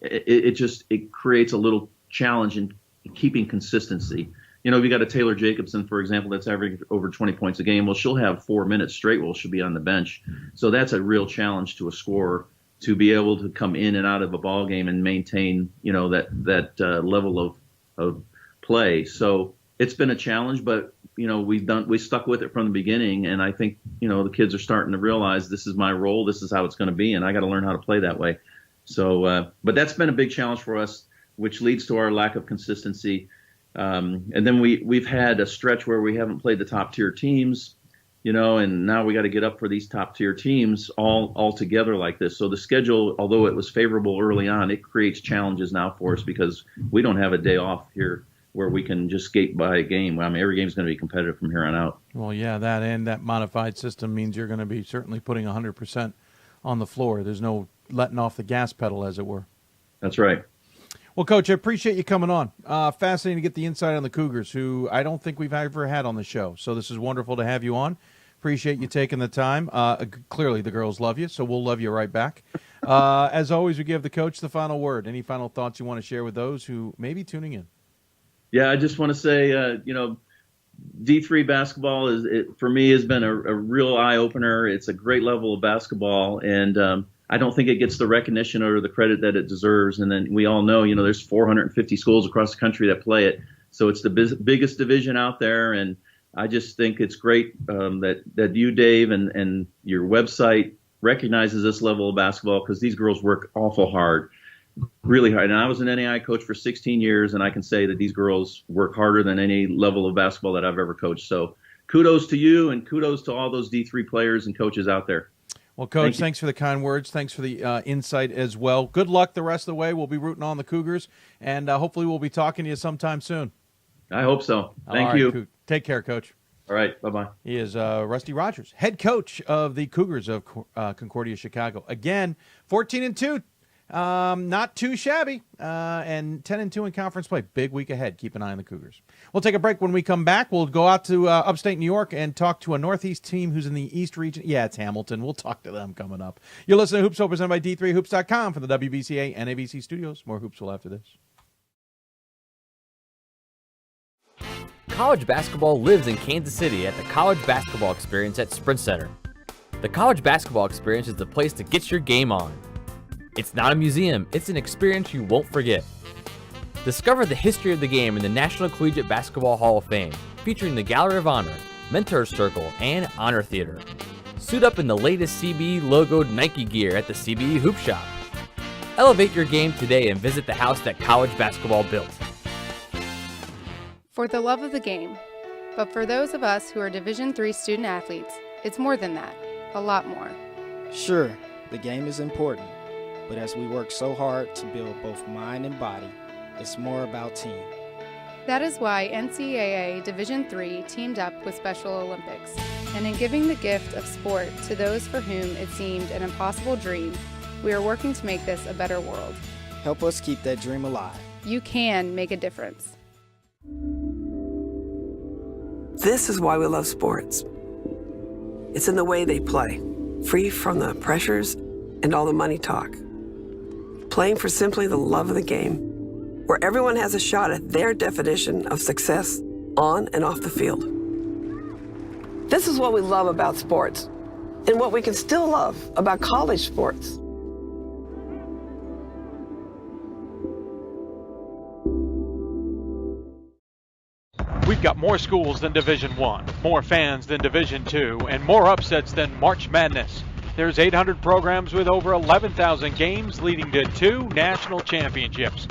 it creates a little challenge in keeping consistency. We got a Taylor Jacobson, for example, that's averaging over 20 points a game. Well, she'll have 4 minutes straight while she'll be on the bench. So that's a real challenge to a scorer to be able to come in and out of a ball game and maintain, that level of play. So it's been a challenge, but we stuck with it from the beginning, and I think the kids are starting to realize this is my role, this is how it's going to be, and I got to learn how to play that way. So, but that's been a big challenge for us, which leads to our lack of consistency. And then we've had a stretch where we haven't played the top tier teams, and now we got to get up for these top tier teams all together like this. So the schedule, although it was favorable early on, it creates challenges now for us because we don't have a day off here where we can just skate by a game. I mean, every game is going to be competitive from here on out. Well, yeah, that modified system means you're going to be certainly putting 100% on the floor. There's no letting off the gas pedal, as it were. That's right. Well, Coach, I appreciate you coming on. Fascinating to get the insight on the Cougars, who I don't think we've ever had on the show. So this is wonderful to have you on. Appreciate you taking the time. Clearly, the girls love you, so we'll love you right back. As always, we give the coach the final word. Any final thoughts you want to share with those who may be tuning in? Yeah, I just want to say, D3 basketball for me has been a real eye opener. It's a great level of basketball, and I don't think it gets the recognition or the credit that it deserves. And then we all know, there's 450 schools across the country that play it, so it's the biggest division out there. And I just think it's great that you, Dave, and your website recognizes this level of basketball, because these girls work awful hard. Really hard. And I was an NAI coach for 16 years, and I can say that these girls work harder than any level of basketball that I've ever coached. So kudos to you, and kudos to all those D3 players and coaches out there. Well, Coach, thanks for the kind words. Thanks for the insight as well. Good luck the rest of the way. We'll be rooting on the Cougars, and hopefully we'll be talking to you sometime soon. I hope so. Thank you. Take care, Coach. All right. Bye-bye. He is Rusty Rogers, head coach of the Cougars of Concordia, Chicago. Again, 14-2. Not too shabby, and 10-2 in conference play. Big week ahead. Keep an eye on the Cougars. We'll take a break. When we come back, we'll go out to upstate New York and talk to a Northeast team who's in the East region. Yeah, it's Hamilton. We'll talk to them coming up. You're listening to Hoopsville, presented by D3Hoops.com from the WBCA NABC Studios. More Hoopsville after this. College basketball lives in Kansas City at the College Basketball Experience at Sprint Center. The College Basketball Experience is the place to get your game on. It's not a museum, it's an experience you won't forget. Discover the history of the game in the National Collegiate Basketball Hall of Fame, featuring the Gallery of Honor, Mentor Circle, and Honor Theater. Suit up in the latest CBE logoed Nike gear at the CBE Hoop Shop. Elevate your game today and visit the house that college basketball built. For the love of the game. But for those of us who are Division III student athletes, it's more than that, a lot more. Sure, the game is important. But as we work so hard to build both mind and body, it's more about team. That is why NCAA Division III teamed up with Special Olympics. And in giving the gift of sport to those for whom it seemed an impossible dream, we are working to make this a better world. Help us keep that dream alive. You can make a difference. This is why we love sports. It's in the way they play, free from the pressures and all the money talk. playing for simply the love of the game, where everyone has a shot at their definition of success on and off the field. This is what we love about sports, and what we can still love about college sports. We've got more schools than Division I, more fans than Division II, and more upsets than March Madness. There's 800 programs with over 11,000 games leading to 2 national championships.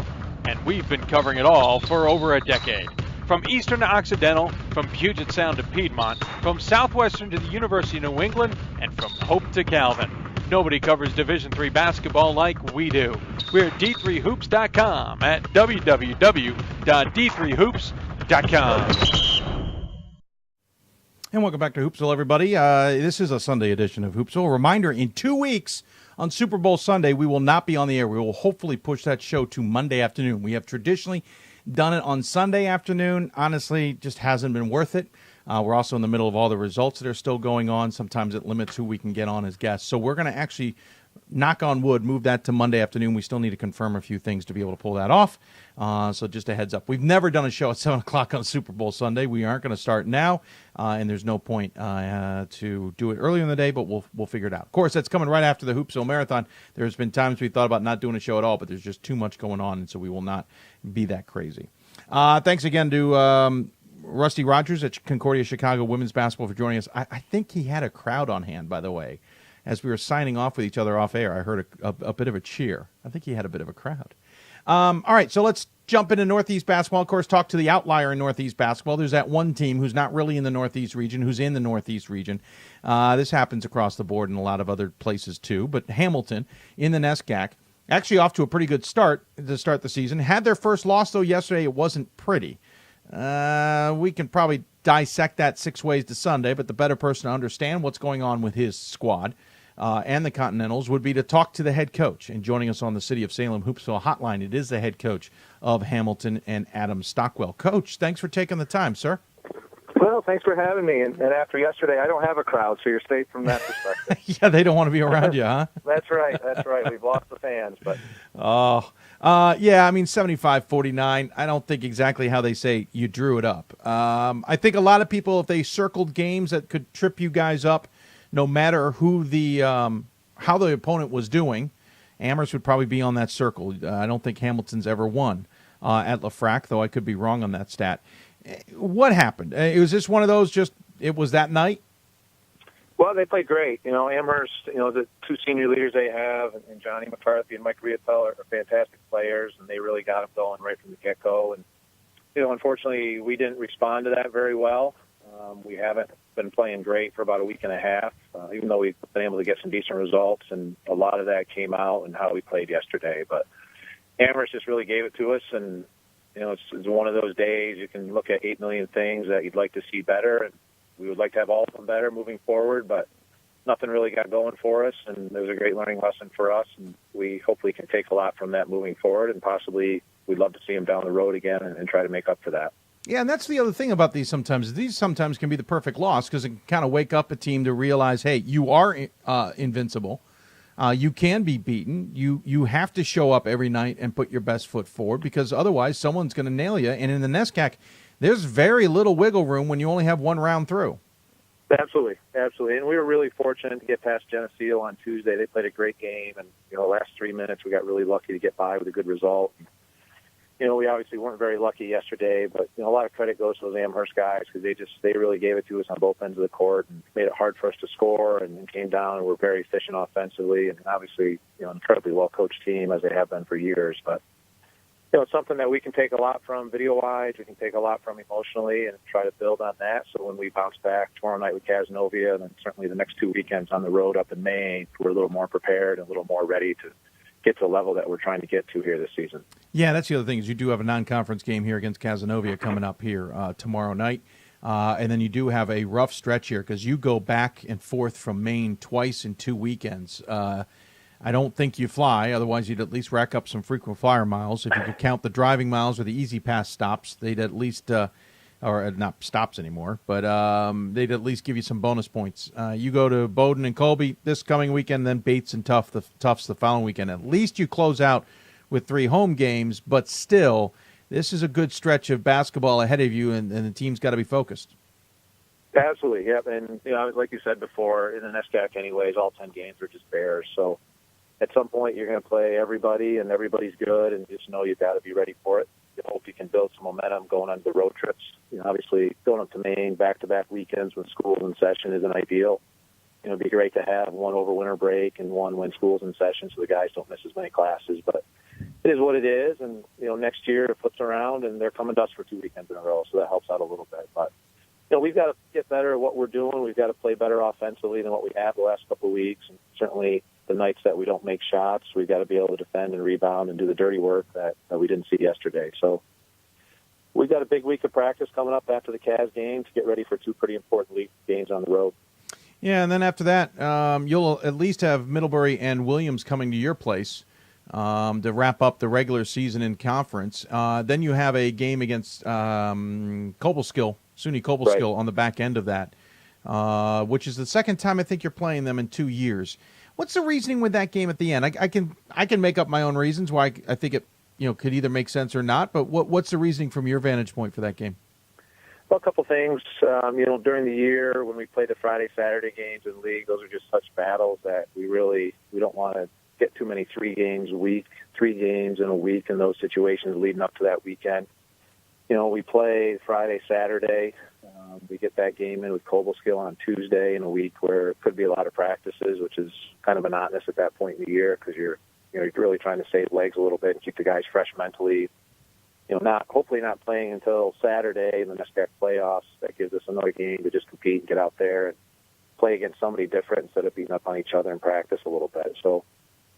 And we've been covering it all for over a decade. From Eastern to Occidental, from Puget Sound to Piedmont, from Southwestern to the University of New England, and from Hope to Calvin. Nobody covers Division III basketball like we do. We're at d3hoops.com at www.d3hoops.com. And welcome back to Hoopsville, everybody. This is a Sunday edition of Hoopsville. Reminder, in 2 weeks on Super Bowl Sunday, we will not be on the air. We will hopefully push that show to Monday afternoon. We have traditionally done it on Sunday afternoon. Honestly, just hasn't been worth it. We're also in the middle of all the results that are still going on. Sometimes it limits who we can get on as guests. So we're going to actually, knock on wood, move that to Monday afternoon. We still need to confirm a few things to be able to pull that off. So just a heads up. We've never done a show at 7 o'clock on Super Bowl Sunday. We aren't going to start now, and there's no point to do it earlier in the day, but we'll figure it out. Of course, that's coming right after the Hoopsville Marathon. There's been times we thought about not doing a show at all, but there's just too much going on, and so we will not be that crazy. Thanks again to Rusty Rogers at Concordia Chicago Women's Basketball for joining us. I think he had a crowd on hand, by the way. As we were signing off with each other off air, I heard a bit of a cheer. I think he had a bit of a crowd. All right, so let's jump into Northeast basketball. Of course, talk to the outlier in Northeast basketball. There's that one team who's not really in the Northeast region, who's in the Northeast region. This happens across the board in a lot of other places too. But Hamilton in the NESCAC, actually off to a pretty good start to start the season. Had their first loss, though, yesterday. It wasn't pretty. We can probably dissect that 6 ways to Sunday, but the better person to understand what's going on with his squad and the Continentals would be to talk to the head coach. And joining us on the City of Salem Hoopsville hotline, it is the head coach of Hamilton and Adam Stockwell. Coach, thanks for taking the time, sir. Well, thanks for having me. And after yesterday, I don't have a crowd, so you're safe from that perspective. Yeah, they don't want to be around you, huh? That's right. We've lost the fans, but... yeah, I mean, 75-49, I don't think exactly how they say you drew it up. I think a lot of people, if they circled games that could trip you guys up, no matter who how the opponent was doing, Amherst would probably be on that circle. I don't think Hamilton's ever won at LaFrac, though I could be wrong on that stat. What happened? Was this one of those it was that night? Well, they played great. Amherst, the 2 senior leaders they have, and Johnny McCarthy and Mike Rietel are fantastic players, and they really got them going right from the get-go. And, unfortunately, we didn't respond to that very well. We haven't been playing great for about a week and a half, even though we've been able to get some decent results, and a lot of that came out in how we played yesterday. But Amherst just really gave it to us, and it's one of those days you can look at 8 million things that you'd like to see better, and we would like to have all of them better moving forward, but nothing really got going for us, and it was a great learning lesson for us, and we hopefully can take a lot from that moving forward, and possibly we'd love to see them down the road again and try to make up for that. Yeah, and that's the other thing about these sometimes. These sometimes can be the perfect loss because it can kind of wake up a team to realize, hey, you are invincible. You can be beaten. You have to show up every night and put your best foot forward because otherwise someone's going to nail you. And in the NESCAC, there's very little wiggle room when you only have one round through. Absolutely. And we were really fortunate to get past Geneseo on Tuesday. They played a great game, and the last 3 minutes we got really lucky to get by with a good result. We obviously weren't very lucky yesterday, but a lot of credit goes to those Amherst guys because they really gave it to us on both ends of the court and made it hard for us to score and came down and were very efficient offensively and obviously an incredibly well coached team as they have been for years. But it's something that we can take a lot from video-wise, we can take a lot from emotionally and try to build on that. So when we bounce back tomorrow night with Cazenovia and then certainly the next 2 weekends on the road up in Maine, we're a little more prepared and a little more ready to get to the level that we're trying to get to here this season. Yeah, that's the other thing is you do have a non-conference game here against Cazenovia coming up here tomorrow night. And then you do have a rough stretch here because you go back and forth from Maine twice in 2 weekends. I don't think you fly. Otherwise, you'd at least rack up some frequent flyer miles. If you could count the driving miles or the easy pass stops, they'd at least or not stops anymore, but they'd at least give you some bonus points. You go to Bowdoin and Colby this coming weekend, then Bates and Tufts the following weekend. At least you close out with 3 home games, but still, this is a good stretch of basketball ahead of you, and the team's got to be focused. Absolutely, yep. And like you said before, in the NESCAC anyways, all 10 games are just bears. So at some point, you're going to play everybody, and everybody's good, and just know you've got to be ready for it. I hope you can build some momentum going on the road trips. Obviously, going up to Maine back-to-back weekends when school's in session isn't ideal. It'd be great to have one over winter break and one when school's in session so the guys don't miss as many classes. But it is what it is, and next year it flips around, and they're coming to us for 2 weekends in a row, so that helps out a little bit. But we've got to get better at what we're doing. We've got to play better offensively than what we have the last couple of weeks, and certainly the nights that we don't make shots, we've got to be able to defend and rebound and do the dirty work that we didn't see yesterday. So we've got a big week of practice coming up after the Cavs game to get ready for 2 pretty important league games on the road. Yeah, and then after that, you'll at least have Middlebury and Williams coming to your place to wrap up the regular season in conference. Then you have a game against SUNY Cobleskill on the back end of that, which is the second time I think you're playing them in 2 years. What's the reasoning with that game at the end? I can make up my own reasons why I think it could either make sense or not. But what's the reasoning from your vantage point for that game? Well, a couple things. During the year when we play the Friday, Saturday games in the league, those are just such battles that we don't want to get too many 3 games in a week in those situations leading up to that weekend. We play Friday, Saturday. We get that game in with Cobleskill on Tuesday in a week where it could be a lot of practices, which is kind of monotonous at that point in the year because you're really trying to save legs a little bit and keep the guys fresh mentally. Hopefully not playing until Saturday in the NESCAC playoffs. That gives us another game to just compete and get out there and play against somebody different instead of beating up on each other in practice a little bit. So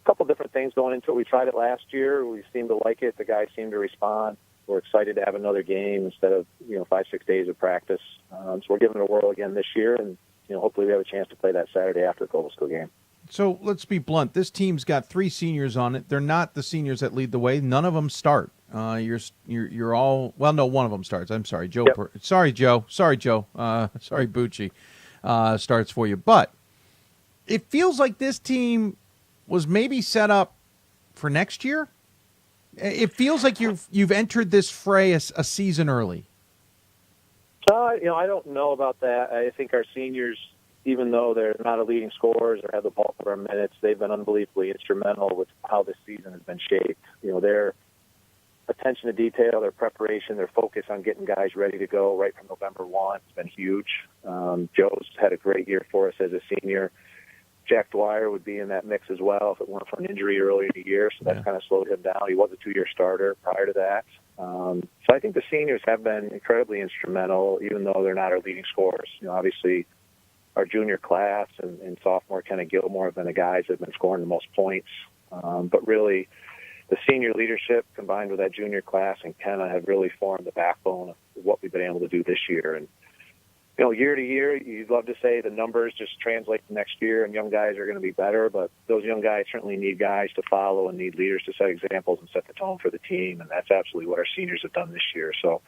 a couple different things going into it. We tried it last year. We seemed to like it. The guys seemed to respond. We're excited to have another game instead of 5-6 days of practice. So we're giving it a whirl again this year, and hopefully we have a chance to play that Saturday after the Cobleskill game. So let's be blunt. This team's got 3 seniors on it. They're not the seniors that lead the way. None of them start. You're all no. One of them starts. I'm sorry, Joe. Yep. Sorry, Joe. Sorry, Bucci starts for you. But it feels like this team was maybe set up for next year. It feels like you've entered this fray a season early. I don't know about that. I think our seniors, even though they're not a leading scorers or have the bulk of our minutes, they've been unbelievably instrumental with how this season has been shaped. Their attention to detail, their preparation, their focus on getting guys ready to go right from November 1 has been huge. Joe's had a great year for us as a senior. Jack Dwyer would be in that mix as well if it weren't for an injury earlier in the year, so that's kind of slowed him down. He was a 2-year starter prior to that. So I think the seniors have been incredibly instrumental, even though they're not our leading scorers. Obviously, our junior class and sophomore Kenna Gilmore have been the guys that have been scoring the most points. But really, the senior leadership combined with that junior class and Kenna have really formed the backbone of what we've been able to do this year. And year to year, you'd love to say the numbers just translate to next year and young guys are going to be better, but those young guys certainly need guys to follow and need leaders to set examples and set the tone for the team, and that's absolutely what our seniors have done this year. So,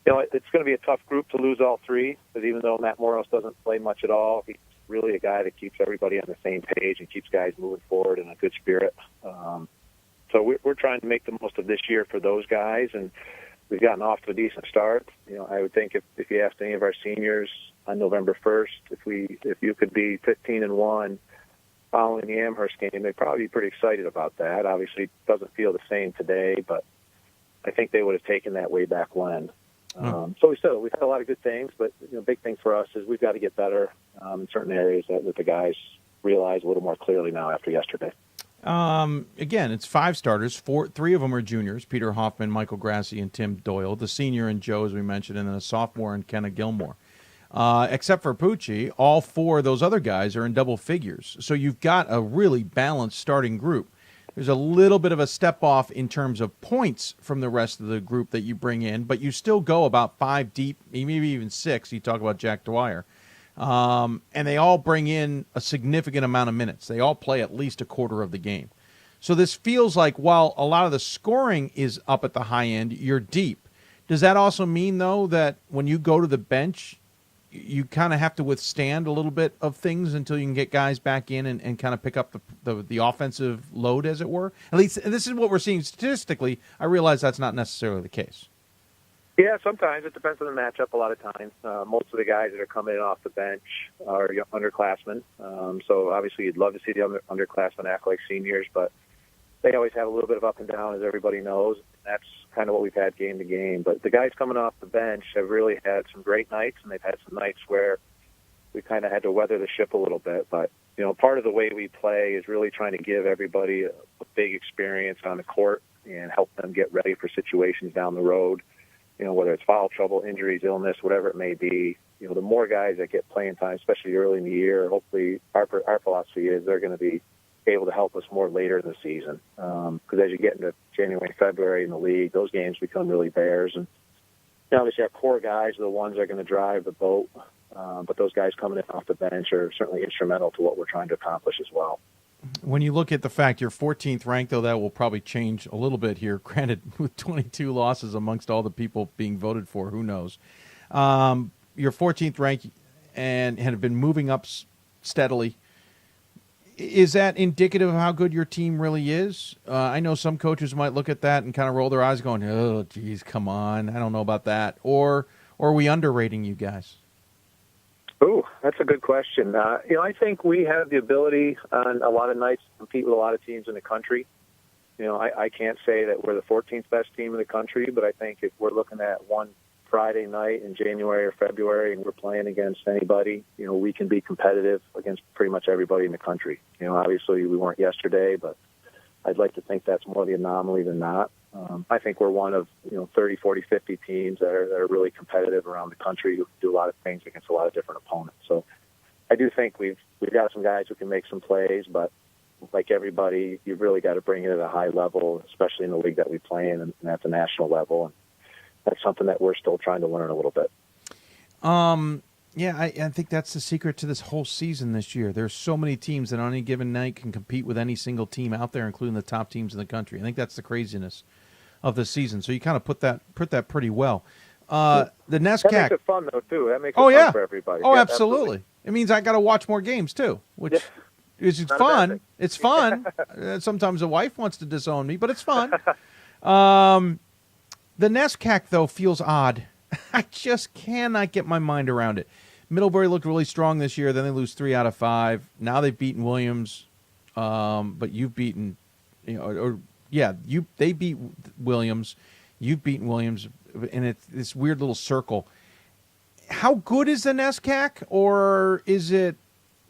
it's going to be a tough group to lose all 3, because even though Matt Moros doesn't play much at all, he's really a guy that keeps everybody on the same page and keeps guys moving forward in a good spirit. So we're trying to make the most of this year for those guys, and we've gotten off to a decent start. I would think if you asked any of our seniors on November 1st, if you could be 15-1 following the Amherst game, they'd probably be pretty excited about that. Obviously, it doesn't feel the same today, but I think they would have taken that way back when. So we've had a lot of good things, but big thing for us is we've got to get better in certain areas that the guys realize a little more clearly now after yesterday. Again, it's 5 starters. 3 of them are juniors: Peter Hoffman, Michael Grassi, and Tim Doyle. The senior and Joe, as we mentioned, and then a sophomore and Kenna Gilmore. Except for Pucci, all 4 of those other guys are in double figures. So you've got a really balanced starting group. There's a little bit of a step off in terms of points from the rest of the group that you bring in, but you still go about 5 deep, maybe even 6. You talk about Jack Dwyer. And they all bring in a significant amount of minutes. They all play at least a quarter of the game. So this feels like while a lot of the scoring is up at the high end, you're deep. Does that also mean, though, that when you go to the bench, you kind of have to withstand a little bit of things until you can get guys back in and kind of pick up the offensive load, as it were? At least this is what we're seeing statistically. I realize that's not necessarily the case. Yeah, sometimes. It depends on the matchup a lot of times. Most of the guys that are coming in off the bench are underclassmen. So obviously you'd love to see the underclassmen act like seniors, but they always have a little bit of up and down, as everybody knows. That's kind of what we've had game to game. But the guys coming off the bench have really had some great nights, and they've had some nights where we kind of had to weather the ship a little bit. But, you know, part of the way we play is really trying to give everybody a big experience on the court and help them get ready for situations down the road. You know, whether it's foul trouble, injuries, illness, whatever it may be. You know, the more guys that get playing time, especially early in the year, hopefully our philosophy is they're going to be able to help us more later in the season. Because as you get into January and February in the league, those games become really bears. And you know, obviously our core guys are the ones that are going to drive the boat. But those guys coming in off the bench are certainly instrumental to what we're trying to accomplish as well. When you look at the fact you're 14th ranked, though, that will probably change a little bit here. Granted, with 22 losses amongst all the people being voted for, who knows? You're 14th ranked and have been moving up steadily. Is that indicative of how good your team really is? I know some coaches might look at that and kind of roll their eyes going, oh, geez, come on. I don't know about that. Or are we underrating you guys? Ooh, that's a good question. You know, I think we have the ability on a lot of nights to compete with a lot of teams in the country. You know, I can't say that we're the 14th best team in the country, but I think if we're looking at one Friday night in January or February and we're playing against anybody, you know, we can be competitive against pretty much everybody in the country. You know, obviously we weren't yesterday, but I'd like to think that's more the anomaly than not. I think we're one of, 30, 40, 50 teams that are really competitive around the country who do a lot of things against a lot of different opponents. So I do think we've got some guys who can make some plays, but like everybody, you've really got to bring it at a high level, especially in the league that we play in and at the national level. And that's something that we're still trying to learn a little bit. Yeah, I think that's the secret to this whole season this year. There's so many teams that on any given night can compete with any single team out there, including the top teams in the country. I think that's the craziness of the season. So you kind of put that pretty well. The NESCAC. That makes it fun, though, too. That makes it fun for everybody. Oh, yeah, absolutely. It means I got to watch more games, too, which is fun. It's fun. Sometimes a wife wants to disown me, but it's fun. The NESCAC, though, feels odd. I just cannot get my mind around it. Middlebury looked really strong this year. Then they lose 3 out of 5. Now they've beaten Williams, but you've beaten, they beat Williams. You've beaten Williams, and it's this weird little circle. How good is the NESCAC, or is it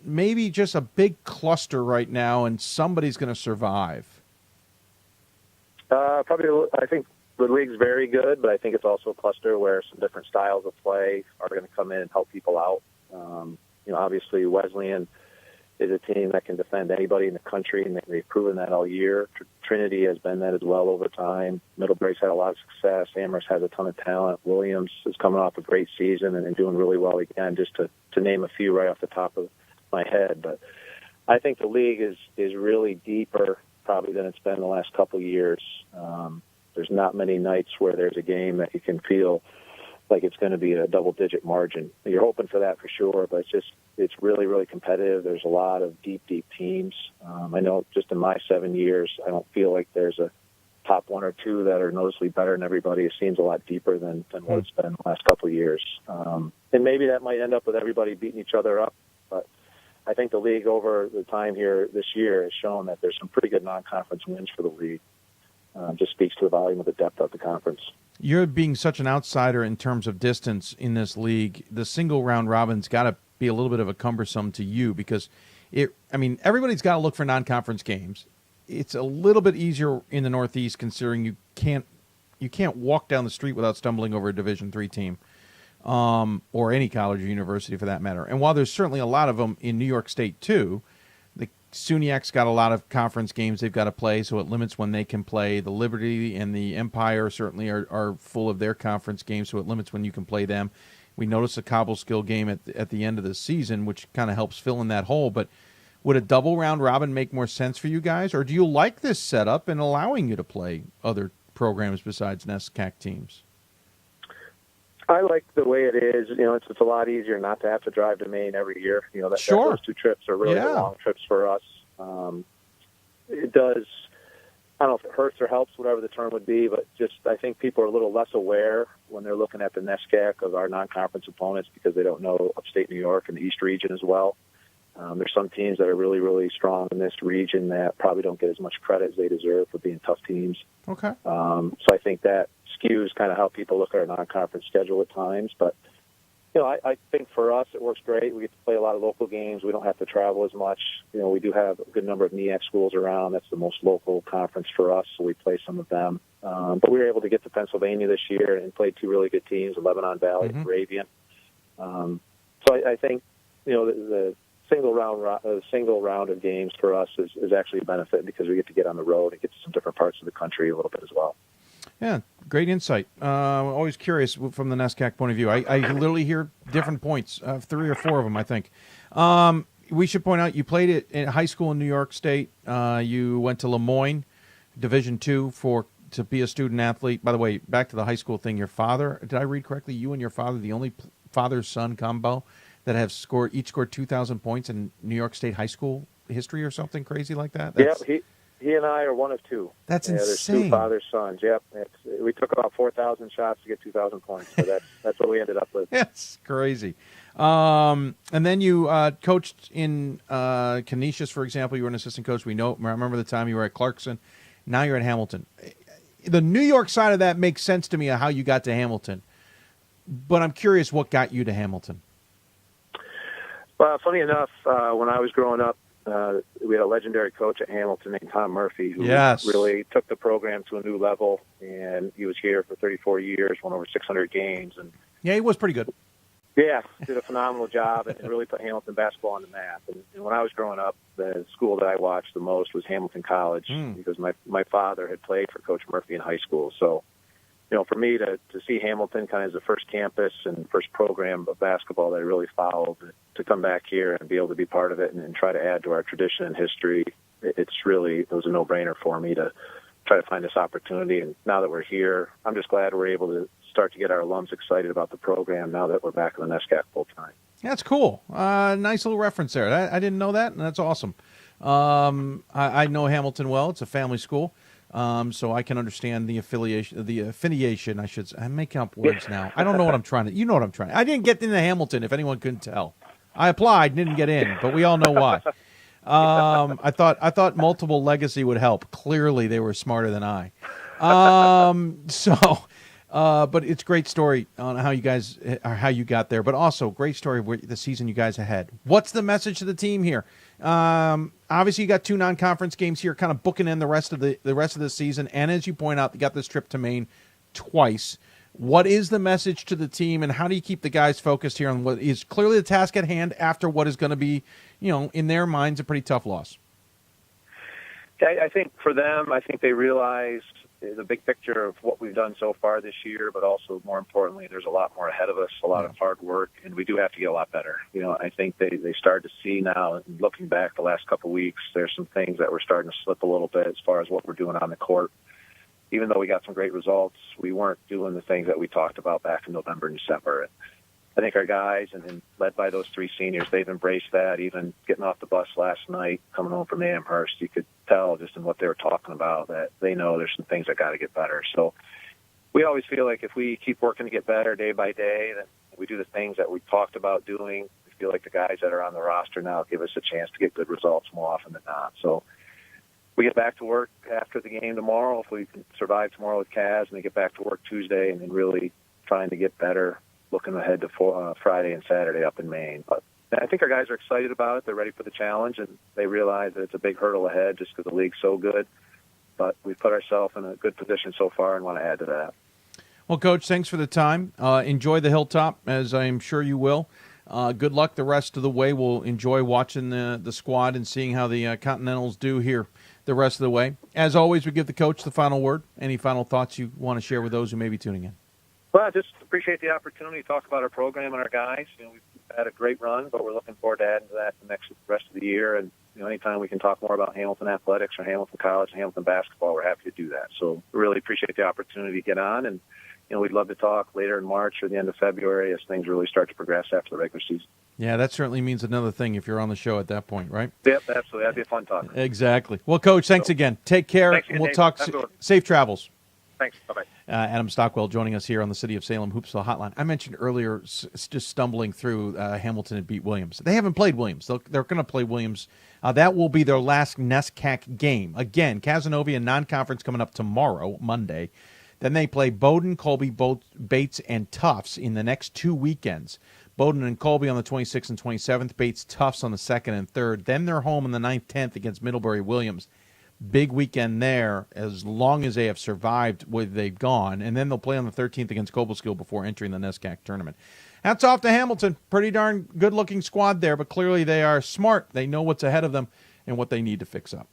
maybe just a big cluster right now, and somebody's going to survive? Probably, I think. The league's very good, but I think it's also a cluster where some different styles of play are going to come in and help people out. Obviously Wesleyan is a team that can defend anybody in the country, and they've proven that all year. Trinity has been that as well over time. Middlebury's had a lot of success. Amherst has a ton of talent. Williams is coming off a great season and doing really well again, just to name a few right off the top of my head. But I think the league is really deeper probably than it's been the last couple of years. There's not many nights where there's a game that you can feel like it's going to be a double-digit margin. You're hoping for that for sure, but it's really, really competitive. There's a lot of deep teams. I know just in my 7 years, I don't feel like there's a top 1 or 2 that are noticeably better than everybody. It seems a lot deeper than what it's been the last couple of years. And maybe that might end up with everybody beating each other up, but I think the league over the time here this year has shown that there's some pretty good non-conference wins for the league. Just speaks to the volume of the depth of the conference. You're being such an outsider in terms of distance in this league. The single round robin's got to be a little bit of a cumbersome to you because everybody's got to look for non-conference games. It's a little bit easier in the Northeast considering you can't walk down the street without stumbling over a Division III team, or any college or university for that matter. And while there's certainly a lot of them in New York State too, the SUNYAC's got a lot of conference games they've got to play, so it limits when they can play. The Liberty and the Empire certainly are full of their conference games, so it limits when you can play them. We noticed a Cobleskill game at the end of the season, which kind of helps fill in that hole. But would a double round robin make more sense for you guys, or do you like this setup and allowing you to play other programs besides NESCAC teams? I like the way it is. It's a lot easier not to have to drive to Maine every year. Sure. Those 2 trips are really long trips for us. It does. I don't know if it hurts or helps, whatever the term would be, but just I think people are a little less aware when they're looking at the NESCAC of our non-conference opponents because they don't know upstate New York and the East region as well. There's some teams that are really, really strong in this region that probably don't get as much credit as they deserve for being tough teams. Okay. So I think that skews kind of how people look at our non-conference schedule at times. But, I think for us it works great. We get to play a lot of local games. We don't have to travel as much. We do have a good number of NEAC schools around. That's the most local conference for us, so we play some of them. But we were able to get to Pennsylvania this year and play 2 really good teams, Lebanon Valley and Moravian. So I think, the single round of games for us is actually a benefit because we get to get on the road and get to some different parts of the country a little bit as well. Yeah, great insight. Always curious from the NESCAC point of view. I literally hear different points, 3 or 4 of them, I think. We should point out you played it in high school in New York State. You went to Lemoyne, Division II, to be a student athlete. By the way, back to the high school thing, your father, did I read correctly? You and your father, the only father-son combo that have each scored 2,000 points in New York State high school history or something crazy like that? He and I are one of 2. That's insane. There's 2 father sons. Yep. We took about 4,000 shots to get 2,000 points. So that's what we ended up with. That's crazy. And then you coached in Canisius, for example. You were an assistant coach. Remember the time you were at Clarkson. Now you're at Hamilton. The New York side of that makes sense to me of how you got to Hamilton. But I'm curious what got you to Hamilton. Well, funny enough, when I was growing up, we had a legendary coach at Hamilton named Tom Murphy who really took the program to a new level, and he was here for 34 years, won over 600 games. And yeah, he was pretty good. Yeah, did a phenomenal job and really put Hamilton basketball on the map. And when I was growing up, the school that I watched the most was Hamilton College because my father had played for Coach Murphy in high school. So, for me to see Hamilton kind of as the first campus and first program of basketball that I really followed, to come back here and be able to be part of it and try to add to our tradition and history, it was a no-brainer for me to try to find this opportunity. And now that we're here, I'm just glad we're able to start to get our alums excited about the program now that we're back in the NESCAC full time. That's cool. Nice little reference there. I didn't know that, and that's awesome. I know Hamilton well. It's a family school. So I can understand the affiliation, I should say. I'm making up words now. I don't know what I'm trying to. You know what I'm trying. I didn't get into Hamilton, if anyone couldn't tell. I applied, didn't get in, but we all know why. I thought multiple legacy would help. Clearly, they were smarter than I. But it's a great story on how you got there, but also great story of the season you guys had. What's the message to the team here? Obviously, you got 2 non-conference games here, kind of booking in the rest of the season. And as you point out, you got this trip to Maine twice. What is the message to the team, and how do you keep the guys focused here on what is clearly the task at hand after what is going to be, in their minds, a pretty tough loss? I think for them, I think they realize the big picture of what we've done so far this year, but also more importantly, there's a lot more ahead of us, a lot of hard work, and we do have to get a lot better. I think they start to see now, and looking back the last couple of weeks, there's some things that we're starting to slip a little bit as far as what we're doing on the court. Even though we got some great results, we weren't doing the things that we talked about back in November and December. And I think our guys, and led by those 3 seniors, they've embraced that. Even getting off the bus last night, coming home from Amherst, you could tell just in what they were talking about that they know there's some things that got to get better. So we always feel like if we keep working to get better day by day, then we do the things that we talked about doing. We feel like the guys that are on the roster now give us a chance to get good results more often than not. So we get back to work after the game tomorrow. If we can survive tomorrow with Kaz, and they get back to work Tuesday, and then really trying to get better, looking ahead to Friday and Saturday up in Maine. But I think our guys are excited about it. They're ready for the challenge, and they realize that it's a big hurdle ahead just because the league's so good. But we've put ourselves in a good position so far and want to add to that. Well, Coach, thanks for the time. Enjoy the Hilltop, as I'm sure you will. Good luck the rest of the way. We'll enjoy watching the squad and seeing how the Continentals do here the rest of the way. As always, we give the coach the final word. Any final thoughts you want to share with those who may be tuning in? Well, I just appreciate the opportunity to talk about our program and our guys. We've had a great run, but we're looking forward to adding to that the rest of the year. And anytime we can talk more about Hamilton athletics or Hamilton College and Hamilton basketball, we're happy to do that. So really appreciate the opportunity to get on and we'd love to talk later in March or the end of February as things really start to progress after the regular season. Yeah, that certainly means another thing if you're on the show at that point, right? Yep, absolutely. That'd be a fun talk. Exactly. Well, Coach, thanks again. Take care. Thanks again, We'll Dave. talk. Have a good one. Safe travels. Thanks. Bye-bye. Adam Stockwell joining us here on the City of Salem Hoopsville Hotline. I mentioned earlier, just stumbling through, Hamilton had beat Williams. They haven't played Williams. They're going to play Williams. That will be their last NESCAC game. Again, Casanova non-conference coming up tomorrow, Monday. Then they play Bowdoin, Colby, Bates, and Tufts in the next 2 weekends. Bowdoin and Colby on the 26th and 27th. Bates, Tufts on the 2nd and 3rd. Then they're home on the 9th, 10th against Middlebury Williams. Big weekend there, as long as they have survived where they've gone. And then they'll play on the 13th against Cobleskill before entering the NESCAC tournament. Hats off to Hamilton. Pretty darn good-looking squad there, but clearly they are smart. They know what's ahead of them and what they need to fix up.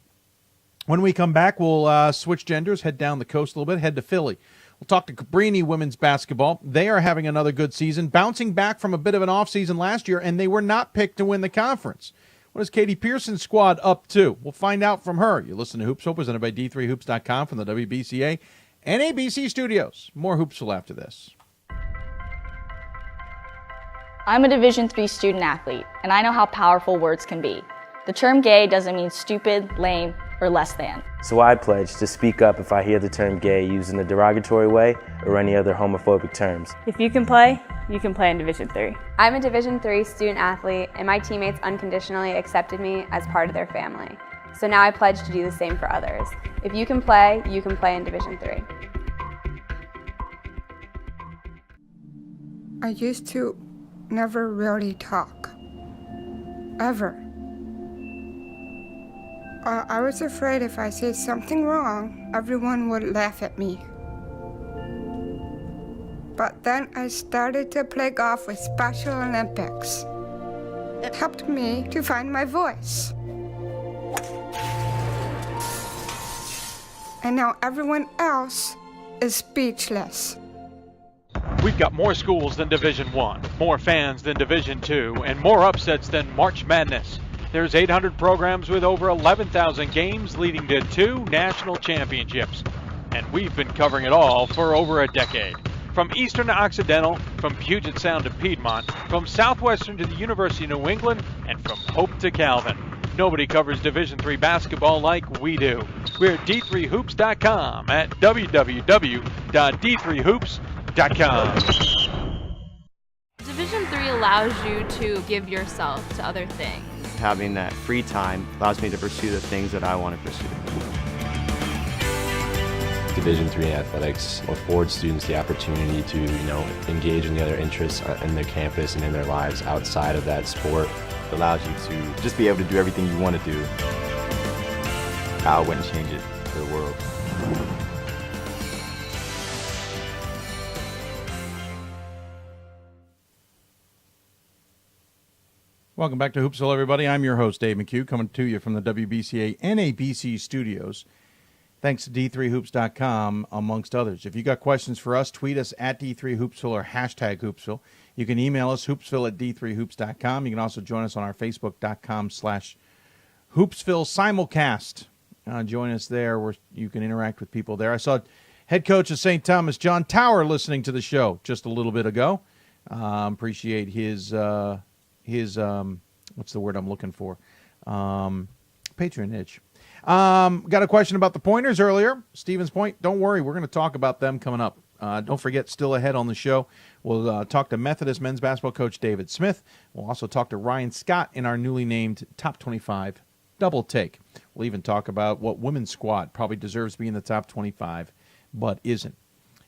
When we come back, we'll switch genders, head down the coast a little bit, head to Philly. We'll talk to Cabrini women's basketball. They are having another good season, bouncing back from a bit of an off-season last year, and they were not picked to win the conference. What is Katie Pearson's squad up to? We'll find out from her. You listen to Hoopsville, presented by D3Hoops.com from the WBCA and NABC Studios. More Hoopsville after this. I'm a Division III student athlete, and I know how powerful words can be. The term gay doesn't mean stupid, lame, or less than. So I pledge to speak up if I hear the term gay used in a derogatory way or any other homophobic terms. If you can play in Division III. I'm a Division III student athlete, and my teammates unconditionally accepted me as part of their family. So now I pledge to do the same for others. If you can play in Division III. I used to never really talk. Ever. I was afraid if I said something wrong, everyone would laugh at me. But then I started to play golf with Special Olympics. It helped me to find my voice. And now everyone else is speechless. We've got more schools than Division I, more fans than Division II, and more upsets than March Madness. There's 800 programs with over 11,000 games leading to 2 national championships. And we've been covering it all for over a decade. From Eastern to Occidental, from Puget Sound to Piedmont, from Southwestern to the University of New England, and from Hope to Calvin. Nobody covers Division III basketball like we do. We're at D3Hoops.com at www.d3hoops.com. Division III allows you to give yourself to other things. Having that free time allows me to pursue the things that I want to pursue. Division III athletics affords students the opportunity to, engage in the other interests in their campus and in their lives outside of that sport. It allows you to just be able to do everything you want to do. I wouldn't change it for the world. Welcome back to Hoopsville, everybody. I'm your host, Dave McHugh, coming to you from the WBCA NABC Studios. Thanks to D3Hoops.com, amongst others. If you got questions for us, tweet us at D3Hoopsville or hashtag Hoopsville. You can email us, hoopsville at D3Hoops.com. You can also join us on our Facebook.com/Hoopsville simulcast. Join us there where you can interact with people there. I saw head coach of St. Thomas, John Tower, listening to the show just a little bit ago. Appreciate his what's the word I'm looking for? Patronage. Got a question about the Pointers earlier. Stevens Point, don't worry. We're going to talk about them coming up. Don't forget, still ahead on the show, we'll talk to Methodist men's basketball coach David Smith. We'll also talk to Ryan Scott in our newly named Top 25 Double Take. We'll even talk about what women's squad probably deserves to be in the top 25, but isn't.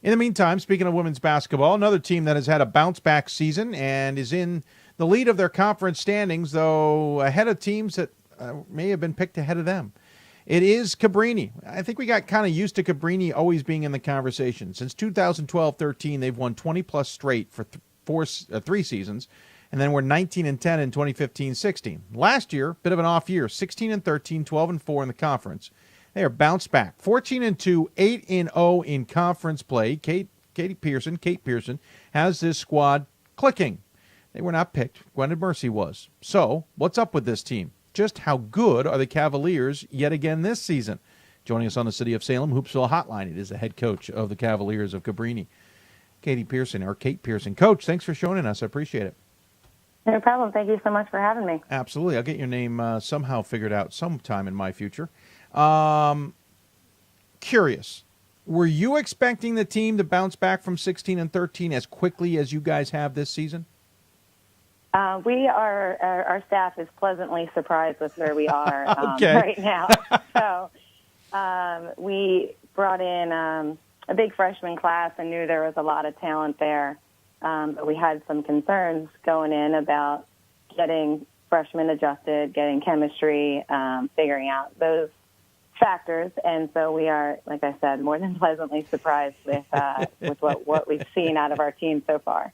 In the meantime, speaking of women's basketball, another team that has had a bounce-back season and is in the lead of their conference standings, though ahead of teams that may have been picked ahead of them. It is Cabrini. I think we got kind of used to Cabrini always being in the conversation. Since 2012-13, they've won 20-plus straight for 3 seasons, and then we're 19-10 in 2015-16. Last year, bit of an off year, 16-13, 12-4 in the conference. They are bounced back, 14-2, 8-0 in conference play. Kate Pearson has this squad clicking. They were not picked. Gwendolyn Mercy was. So, what's up with this team? Just how good are the Cavaliers yet again this season? Joining us on the City of Salem Hoopsville Hotline, it is the head coach of the Cavaliers of Cabrini. Katie Pearson, or Kate Pearson. Coach, thanks for joining us. I appreciate it. No problem. Thank you so much for having me. Absolutely. I'll get your name somehow figured out sometime in my future. Curious, were you expecting the team to bounce back from 16-13 as quickly as you guys have this season? Our staff is pleasantly surprised with where we are Okay. right now. So we brought in a big freshman class and knew there was a lot of talent there. But we had some concerns going in about getting freshmen adjusted, getting chemistry, figuring out those factors. And so we are, like I said, more than pleasantly surprised with what we've seen out of our team so far.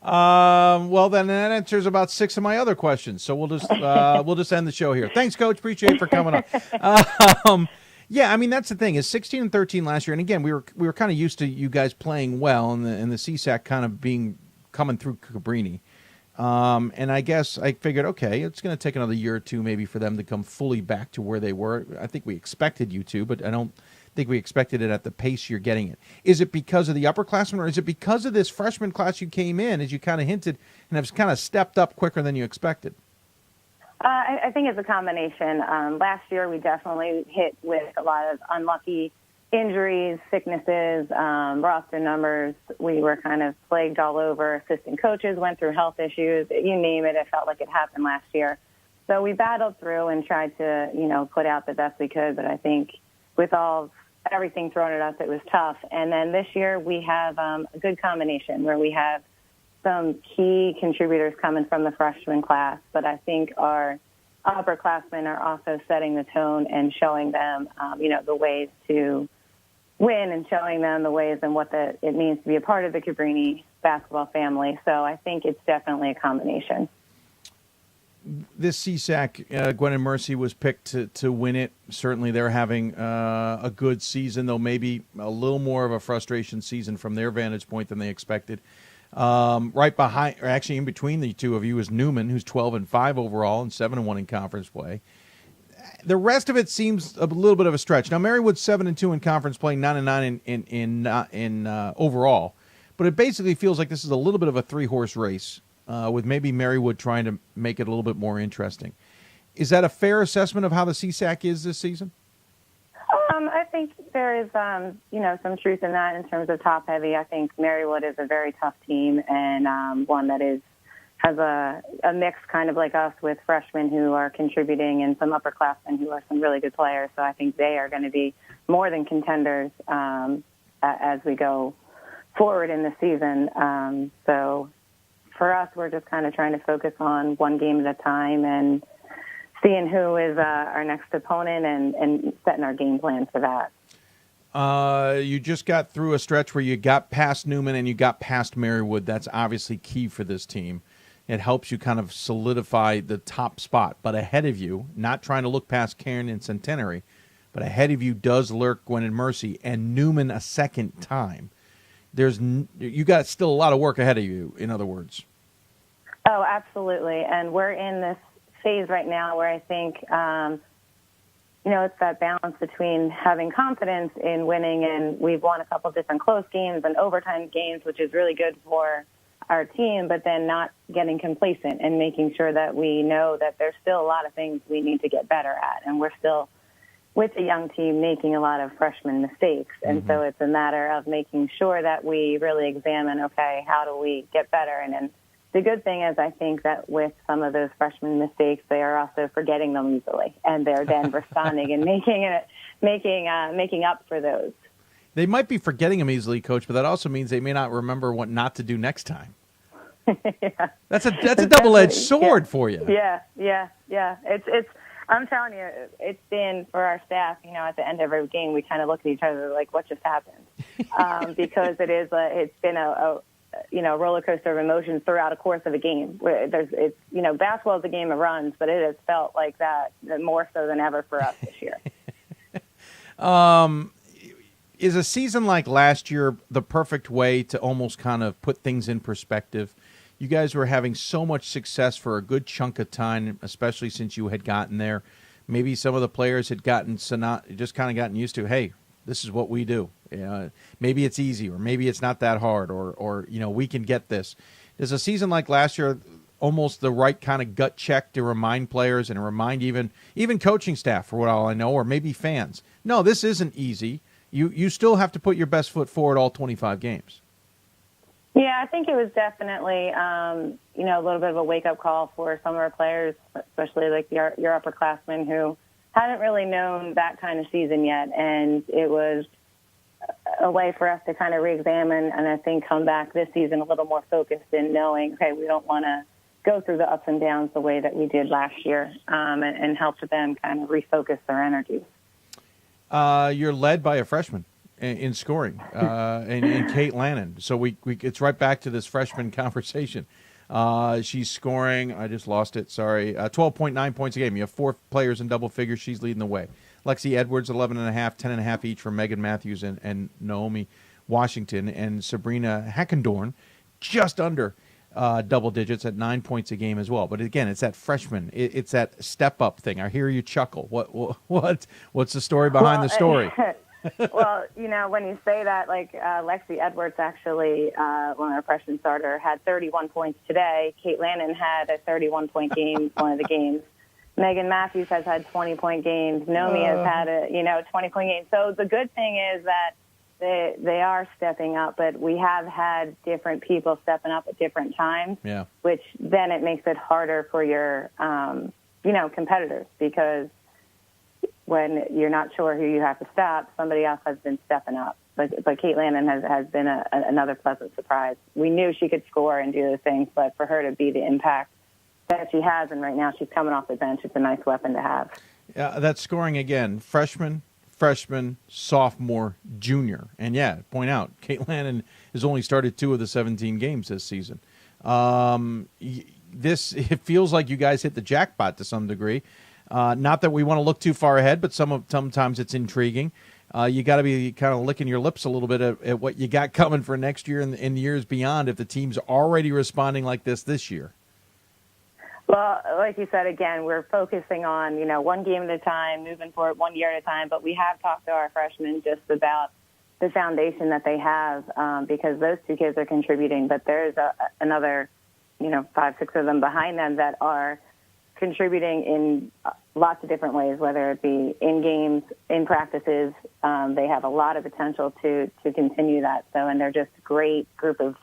Well, then that answers about 6 of my other questions. So we'll just end the show here. Thanks, Coach. Appreciate it for coming on. Yeah, I mean, that's the thing, is 16-13 last year, and again, we were kind of used to you guys playing well and the CSAC kind of coming through Cabrini. And I guess I figured, okay, it's going to take another year or two maybe for them to come fully back to where they were. I think we expected you to, but I don't think we expected it at the pace you're getting it. Is it because of the upperclassmen, or is it because of this freshman class you came in, as you kind of hinted, and have kind of stepped up quicker than you expected? I think it's a combination. Last year, we definitely hit with a lot of unlucky injuries, sicknesses, roster numbers. We were kind of plagued all over. Assistant coaches went through health issues. You name it, it felt like it happened last year. So we battled through and tried to, put out the best we could. But I think with everything thrown at us, it was tough. And then this year, we have a good combination where we have some key contributors coming from the freshman class, but I think our upperclassmen are also setting the tone and showing them, the ways to win and showing them the ways and what it means to be a part of the Cabrini basketball family. So I think it's definitely a combination. This CSAC, Gwen and Mercy was picked to win it. Certainly they're having a good season, though maybe a little more of a frustration season from their vantage point than they expected. Right behind, or actually in between the two of you, is Newman, who's 12-5 overall and 7-1 in conference play. The rest of it seems a little bit of a stretch. Now, Marywood's 7-2 in conference play, 9-9 in overall, but it basically feels like this is a little bit of a three-horse race, with maybe Marywood trying to make it a little bit more interesting. Is that a fair assessment of how the CSAC is this season? I think there is, some truth in that in terms of top heavy. I think Marywood is a very tough team and one that has a mix kind of like us with freshmen who are contributing and some upperclassmen who are some really good players. So I think they are going to be more than contenders as we go forward in the season. So for us, we're just kind of trying to focus on one game at a time and seeing who is our next opponent and setting our game plan for that. You just got through a stretch where you got past Newman and you got past Marywood. That's obviously key for this team. It helps you kind of solidify the top spot. But ahead of you, not trying to look past Cairn and Centenary, but ahead of you does lurk Gwen and Mercy and Newman a second time. You got still a lot of work ahead of you, in other words. Oh, absolutely. And we're in this phase right now where I think, it's that balance between having confidence in winning, and we've won a couple different close games and overtime games, which is really good for our team, but then not getting complacent and making sure that we know that there's still a lot of things we need to get better at. And we're still, with a young team, making a lot of freshman mistakes. And so it's a matter of making sure that we really examine, okay, how do we get better? And then the good thing is I think that with some of those freshman mistakes, they are also forgetting them easily, and they're then responding and making up for those. They might be forgetting them easily, Coach, but that also means they may not remember what not to do next time. Yeah. That's a double-edged sword for you. Yeah. It's. I'm telling you, it's been for our staff. At the end of every game, we kind of look at each other like, "What just happened?" Because it's been a roller coaster of emotions throughout a course of a game. Basketball is a game of runs, but it has felt like that more so than ever for us this year. Is a season like last year the perfect way to almost kind of put things in perspective? You guys were having so much success for a good chunk of time, especially since you had gotten there. Maybe some of the players had just kind of gotten used to, hey, This is what we do. Maybe it's easy, or maybe it's not that hard, or we can get this. Is a season like last year almost the right kind of gut check to remind players and remind even coaching staff, for what all I know, or maybe fans? No, this isn't easy. You still have to put your best foot forward all 25 games. Yeah, I think it was definitely, a little bit of a wake-up call for some of our players, especially like your upperclassmen who hadn't really known that kind of season yet. And it was a way for us to kind of reexamine and I think come back this season a little more focused in knowing, okay, we don't want to go through the ups and downs the way that we did last year, and help them kind of refocus their energies. You're led by a freshman in scoring, in Kate Lannon. So it's right back to this freshman conversation. She's scoring, I just lost it, sorry, 12.9 points a game. You have 4 players in double figures. She's leading the way. Lexi Edwards, 11.5, 10.5 each for Megan Matthews and Naomi Washington. And Sabrina Hackendorn, just under double digits at 9 points a game as well. But again, it's that freshman. It's that step-up thing. I hear you chuckle. What's the story behind the story? Well, when you say that, like Lexi Edwards actually, one of our freshman starter, had 31 points today. Kate Lannon had a 31-point game one of the games. Megan Matthews has had 20-point games. Naomi has had a 20-point game. So the good thing is that they are stepping up, but we have had different people stepping up at different times, which then it makes it harder for your, competitors, because when you're not sure who you have to stop, somebody else has been stepping up. But Kate Lannon has been another pleasant surprise. We knew she could score and do the things, but for her to be the impact that she has, and right now she's coming off the bench, it's a nice weapon to have. Yeah, that's scoring again. Freshman, sophomore, junior. And point out, Kate Lannon has only started 2 of the 17 games this season. It feels like you guys hit the jackpot to some degree. Not that we want to look too far ahead, but sometimes it's intriguing. You got to be kind of licking your lips a little bit at what you got coming for next year and in years beyond if the team's already responding like this year. Well, like you said, again, we're focusing on, one game at a time, moving forward 1 year at a time. But we have talked to our freshmen just about the foundation that they have, because those 2 kids are contributing. But there's another, 5, 6 of them behind them that are contributing in lots of different ways, whether it be in games, in practices. They have a lot of potential to continue that. So, and they're just a great group of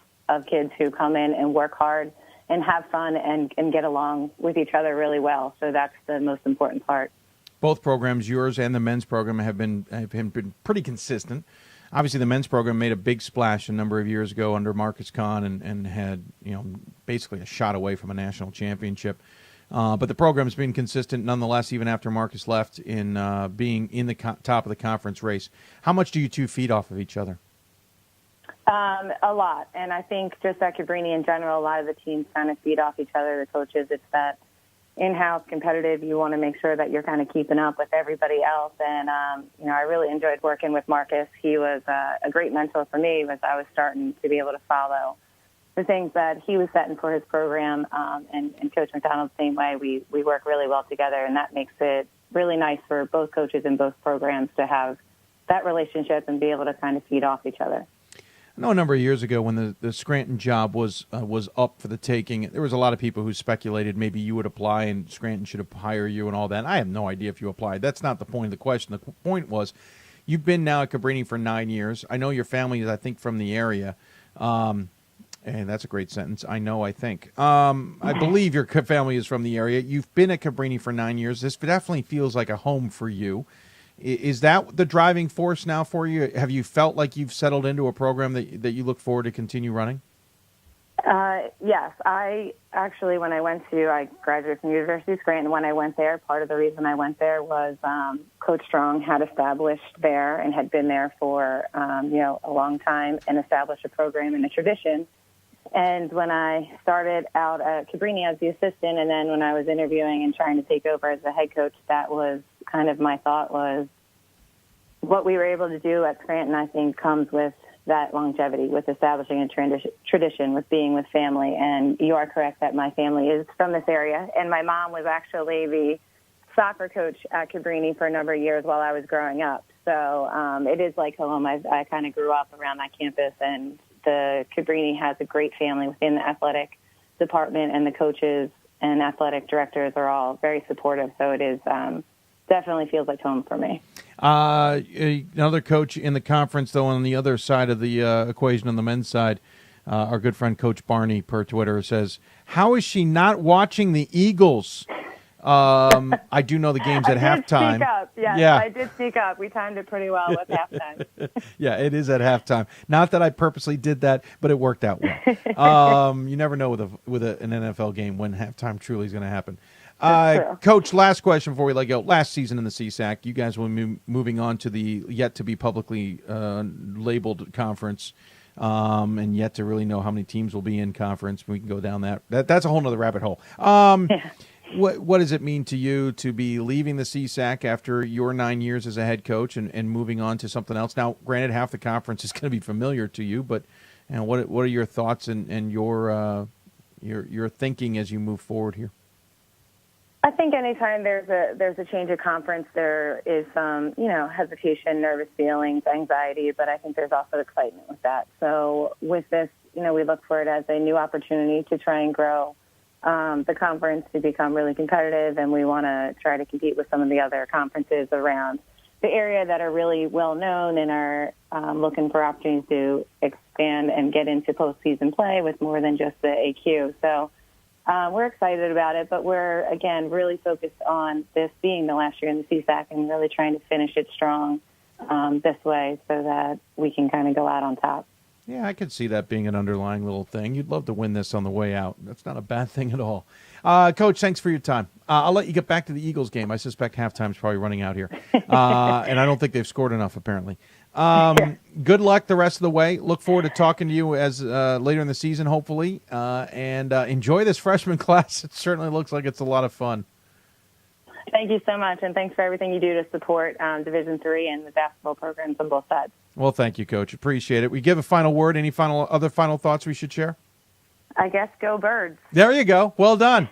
kids who come in and work hard and have fun and get along with each other really well. So that's the most important part. Both programs, yours and the men's program, have been pretty consistent. Obviously, the men's program made a big splash a number of years ago under Marcus Kahn and had basically a shot away from a national championship. But the program's been consistent nonetheless, even after Marcus left, in being in the top of the conference race. How much do you 2 feed off of each other? A lot. And I think just at Cabrini in general, a lot of the teams kind of feed off each other, the coaches. It's that in-house competitive. You want to make sure that you're kind of keeping up with everybody else. And, I really enjoyed working with Marcus. He was a great mentor for me as I was starting to be able to follow the things that he was setting for his program. And Coach McDonald, the same way. We work really well together, and that makes it really nice for both coaches in both programs to have that relationship and be able to kind of feed off each other. I know a number of years ago when the Scranton job was up for the taking, there was a lot of people who speculated maybe you would apply and Scranton should hire you and all that. I have no idea if you applied. That's not the point of the question. The point was you've been now at Cabrini for 9 years. I know your family is, I think, from the area. And that's a great sentence. I think. I believe your family is from the area. You've been at Cabrini for 9 years. This definitely feels like a home for you. Is that the driving force now for you? Have you felt like you've settled into a program that you look forward to continue running? Yes. I actually, when I graduated from the University of Scranton. When I went there, part of the reason I went there was Coach Strong had established there and had been there for, a long time and established a program and a tradition. And when I started out at Cabrini as the assistant, and then when I was interviewing and trying to take over as the head coach, that was kind of my thought was what we were able to do at Scranton, I think, comes with that longevity, with establishing a tradition, with being with family. And you are correct that my family is from this area. And my mom was actually the soccer coach at Cabrini for a number of years while I was growing up. So it is like home. I kind of grew up around that campus, and the Cabrini has a great family within the athletic department, and the coaches and athletic directors are all very supportive. So it is definitely feels like home for me. Another coach in the conference, though, on the other side of the equation, on the men's side, our good friend Coach Barney per Twitter says, "How is she not watching the Eagles?" I do know the games at halftime. Sneak up. Yes, yeah, I did sneak up. We timed it pretty well with halftime. Yeah, it is at halftime. Not that I purposely did that, but it worked out well. You never know with an NFL game when halftime truly is going to happen. Coach, last question before we let go. Last season in the CSAC, you guys will be moving on to the yet to be publicly labeled conference, and yet to really know how many teams will be in conference. We can go down that's a whole nother rabbit hole. What does it mean to you to be leaving the CSAC after your 9 years as a head coach and moving on to something else? Now, granted, half the conference is going to be familiar to you, but what are your thoughts and your thinking as you move forward here? I think anytime there's a change of conference, there is some, hesitation, nervous feelings, anxiety, but I think there's also excitement with that. So with this, we look for it as a new opportunity to try and grow the conference to become really competitive, and we want to try to compete with some of the other conferences around the area that are really well known and are looking for opportunities to expand and get into postseason play with more than just the AQ. So we're excited about it, but we're, again, really focused on this being the last year in the CSAC and really trying to finish it strong this way so that we can kind of go out on top. Yeah, I could see that being an underlying little thing. You'd love to win this on the way out. That's not a bad thing at all. Coach, thanks for your time. I'll let you get back to the Eagles game. I suspect halftime's probably running out here. And I don't think they've scored enough, apparently. Good luck the rest of the way. Look forward to talking to you as later in the season, hopefully. And enjoy this freshman class. It certainly looks like it's a lot of fun. Thank you so much, and thanks for everything you do to support Division III and the basketball programs on both sides. Well, thank you, Coach. Appreciate it. We give a final word. Any other final thoughts we should share? I guess go Birds. There you go. Well done.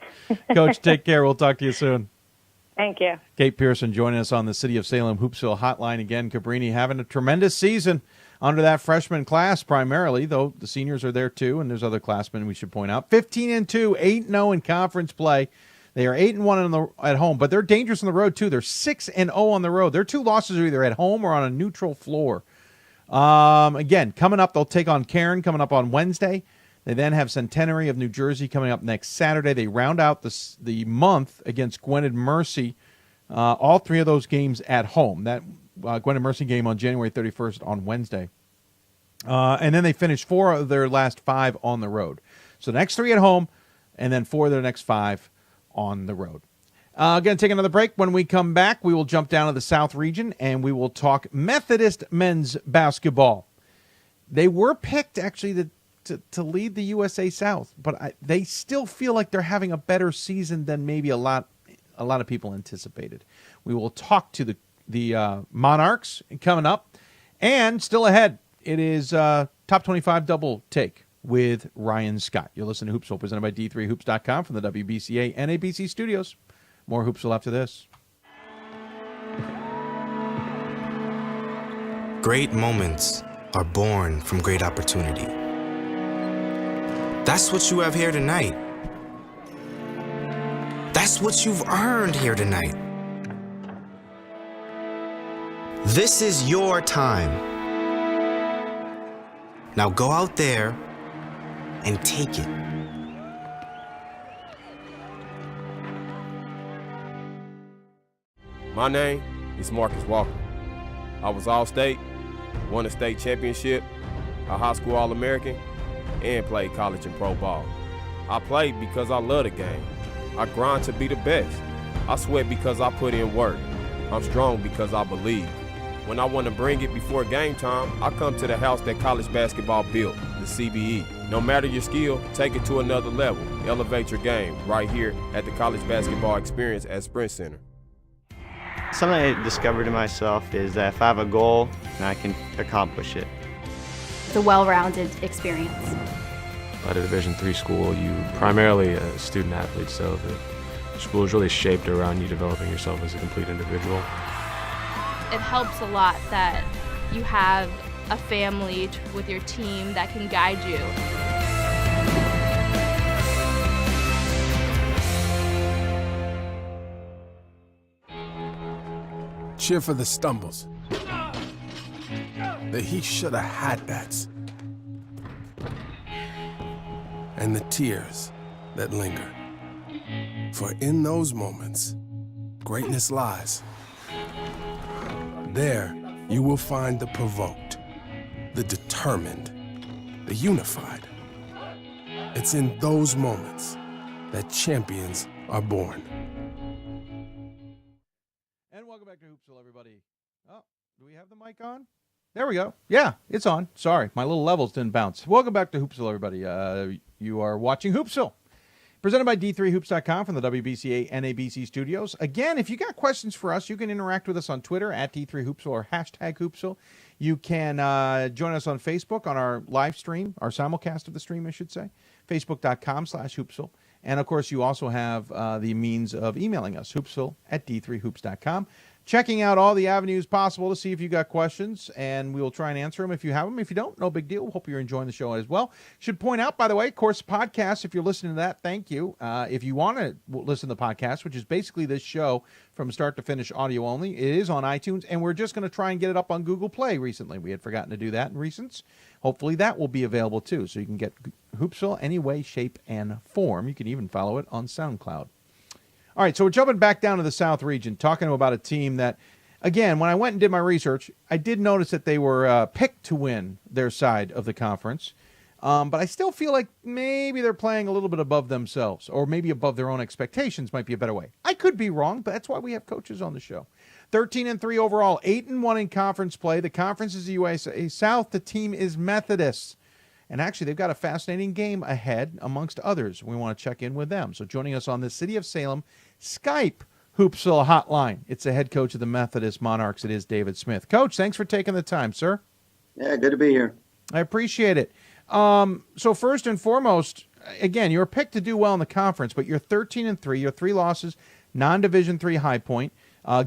Coach, take care. We'll talk to you soon. Thank you. Kate Pearson joining us on the City of Salem Hoopsville hotline again. Cabrini having a tremendous season under that freshman class primarily, though the seniors are there too, and there's other classmen we should point out. 15-2, 8-0 in conference play. They are 8-1 at home, but they're dangerous on the road too. They're 6-0 on the road. Their two losses are either at home or on a neutral floor. Again, coming up, they'll take on Cairn coming up on Wednesday. They then have Centenary of New Jersey coming up next Saturday. They round out the month against Gwinnett Mercy. All three of those games at home. That Gwinnett Mercy game on January 31st on Wednesday. And then they finish 4 of their last 5 on the road. So the next 3 at home, and then 4 of their next 5 on the road. Going to take another break. When we come back, we will jump down to the South region, and we will talk Methodist men's basketball. They were picked, actually, to lead the USA South, but they still feel like they're having a better season than maybe a lot of people anticipated. We will talk to the Monarchs coming up, and still ahead, it is Top 25 Double Take with Ryan Scott. You'll listen to Hoopsville, presented by D3Hoops.com from the WBCA NABC Studios. More Hoopsville after this. Great moments are born from great opportunity. That's what you have here tonight. That's what you've earned here tonight. This is your time. Now go out there and take it. My name is Marcus Walker. I was All-State, won a state championship, a high school All-American, and played college and pro ball. I played because I love the game. I grind to be the best. I sweat because I put in work. I'm strong because I believe. When I want to bring it before game time, I come to the house that college basketball built, the CBE. No matter your skill, take it to another level. Elevate your game right here at the College Basketball Experience at Sprint Center. Something I discovered in myself is that if I have a goal, I can accomplish it. It's a well-rounded experience. At a Division III school, you primarily a student athlete, so School is really shaped around you developing yourself as a complete individual. It helps a lot that you have a family with your team that can guide you. Cheer for the stumbles. The he shoulda had that's. And the tears that linger. For in those moments, greatness lies. There, you will find the provoked, the determined, the unified. It's in those moments that champions are born. And welcome back to Hoopsville, everybody. Oh, do we have the mic on? There we go. Yeah, it's on. Sorry, my little levels didn't bounce. Welcome back to Hoopsville, everybody. You are watching Hoopsville, presented by D3Hoops.com from the WBCA NABC Studios. Again, if you got questions for us, you can interact with us on Twitter at D3Hoopsville or hashtag Hoopsville. You can join us on Facebook on our live stream, our simulcast of the stream, I should say, facebook.com/Hoopsville. And, of course, you also have the means of emailing us, hoopsville at D3Hoops.com. Checking out all the avenues possible to see if you got questions, and we will try and answer them if you have them. If you don't, no big deal. Hope you're enjoying the show as well. Should point out, by the way, of course, podcast, if you're listening to that, thank you. If you want to listen to the podcast, which is basically this show from start to finish audio only, it is on iTunes, and we're just going to try and get it up on Google Play recently. We had forgotten to do that in recent. Hopefully that will be available, too, so you can get Hoopsville any way, shape, and form. You can even follow it on SoundCloud. All right, so we're jumping back down to the South region, talking about a team that, again, when I went and did my research, I did notice that they were picked to win their side of the conference. But I still feel like maybe they're playing a little bit above themselves, or maybe above their own expectations might be a better way. I could be wrong, but that's why we have coaches on the show. 13-3 overall, 8-1 in conference play. The conference is the USA South. The team is Methodist. And actually, they've got a fascinating game ahead amongst others. We want to check in with them. So joining us on the City of Salem Skype Hoopsville hotline, it's the head coach of the Methodist Monarchs. It is David Smith. Coach, thanks for taking the time, sir. Yeah, good to be here. I appreciate it. So first and foremost, again, you were picked to do well in the conference, but you're 13-3. You're 3 losses, non-Division III High Point.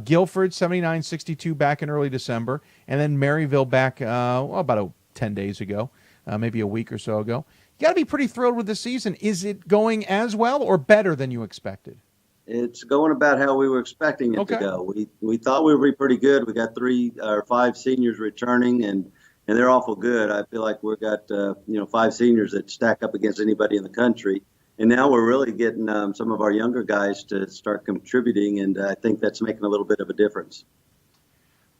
Guilford, 79-62 back in early December. And then Maryville back about 10 days ago. Maybe a week or so ago. You got to be pretty thrilled with the season. Is it going as well or better than you expected? It's going about how we were expecting it to go. We thought we would be pretty good. We got 3 or 5 seniors returning, and they're awful good. I feel like we've got 5 seniors that stack up against anybody in the country. And now we're really getting some of our younger guys to start contributing, and I think that's making a little bit of a difference.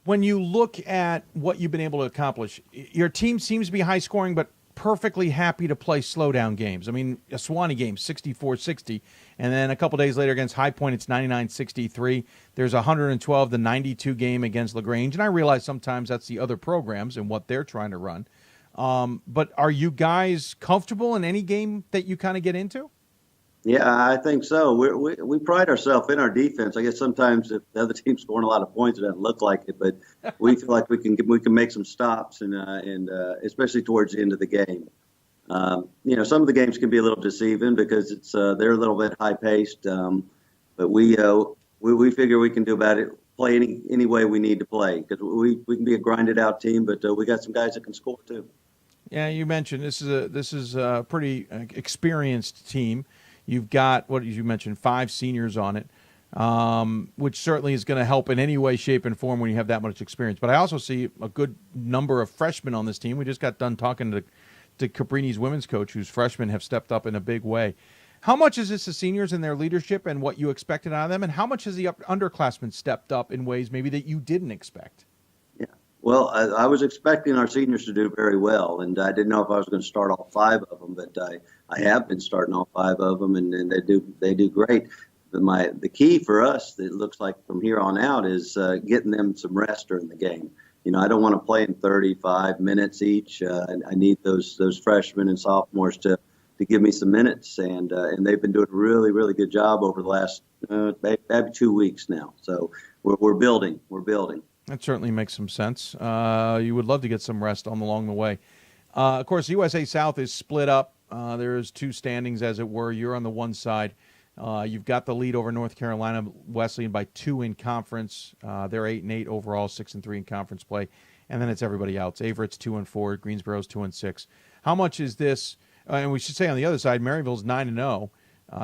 When you look at what you've been able to accomplish, your team seems to be high scoring, but perfectly happy to play slowdown games. I mean, a Swanee game, 64-60, and then a couple days later against High Point, it's 99-63. There's a 112-92 game against LaGrange, and I realize sometimes that's the other programs and what they're trying to run. But are you guys comfortable in any game that you kind of get into? Yeah, I think so. We pride ourselves in our defense. I guess sometimes if the other team's scoring a lot of points, it doesn't look like it, but we feel like we can make some stops, and especially towards the end of the game. Some of the games can be a little deceiving because it's they're a little bit high paced, but we figure we can do about it. Play any way we need to play because we can be a grinded out team, but we got some guys that can score too. Yeah, you mentioned this is a pretty experienced team. You've got, what did you mention, 5 seniors on it, which certainly is going to help in any way, shape, and form when you have that much experience. But I also see a good number of freshmen on this team. We just got done talking to Caprini's women's coach, whose freshmen have stepped up in a big way. How much is this the seniors and their leadership and what you expected out of them, and how much has the underclassmen stepped up in ways maybe that you didn't expect? Yeah, well, I was expecting our seniors to do very well, and I didn't know if I was going to start all 5 of them, but I have been starting all 5 of them, and they do great. But the key for us, it looks like from here on out, is getting them some rest during the game. I don't want to play in 35 minutes each. I need those freshmen and sophomores to give me some minutes, and they've been doing a really, really good job over the last maybe 2 weeks now. So we're building. That certainly makes some sense. You would love to get some rest along the way. Of course, USA South is split up. There's 2 standings, as it were. You're on the one side. You've got the lead over North Carolina Wesleyan by 2 in conference. They're 8-8 overall, 6-3 in conference play, and then it's everybody else. Averett's 2-4, Greensboro's 2-6. How much is this? And we should say on the other side, Maryville's 9-0,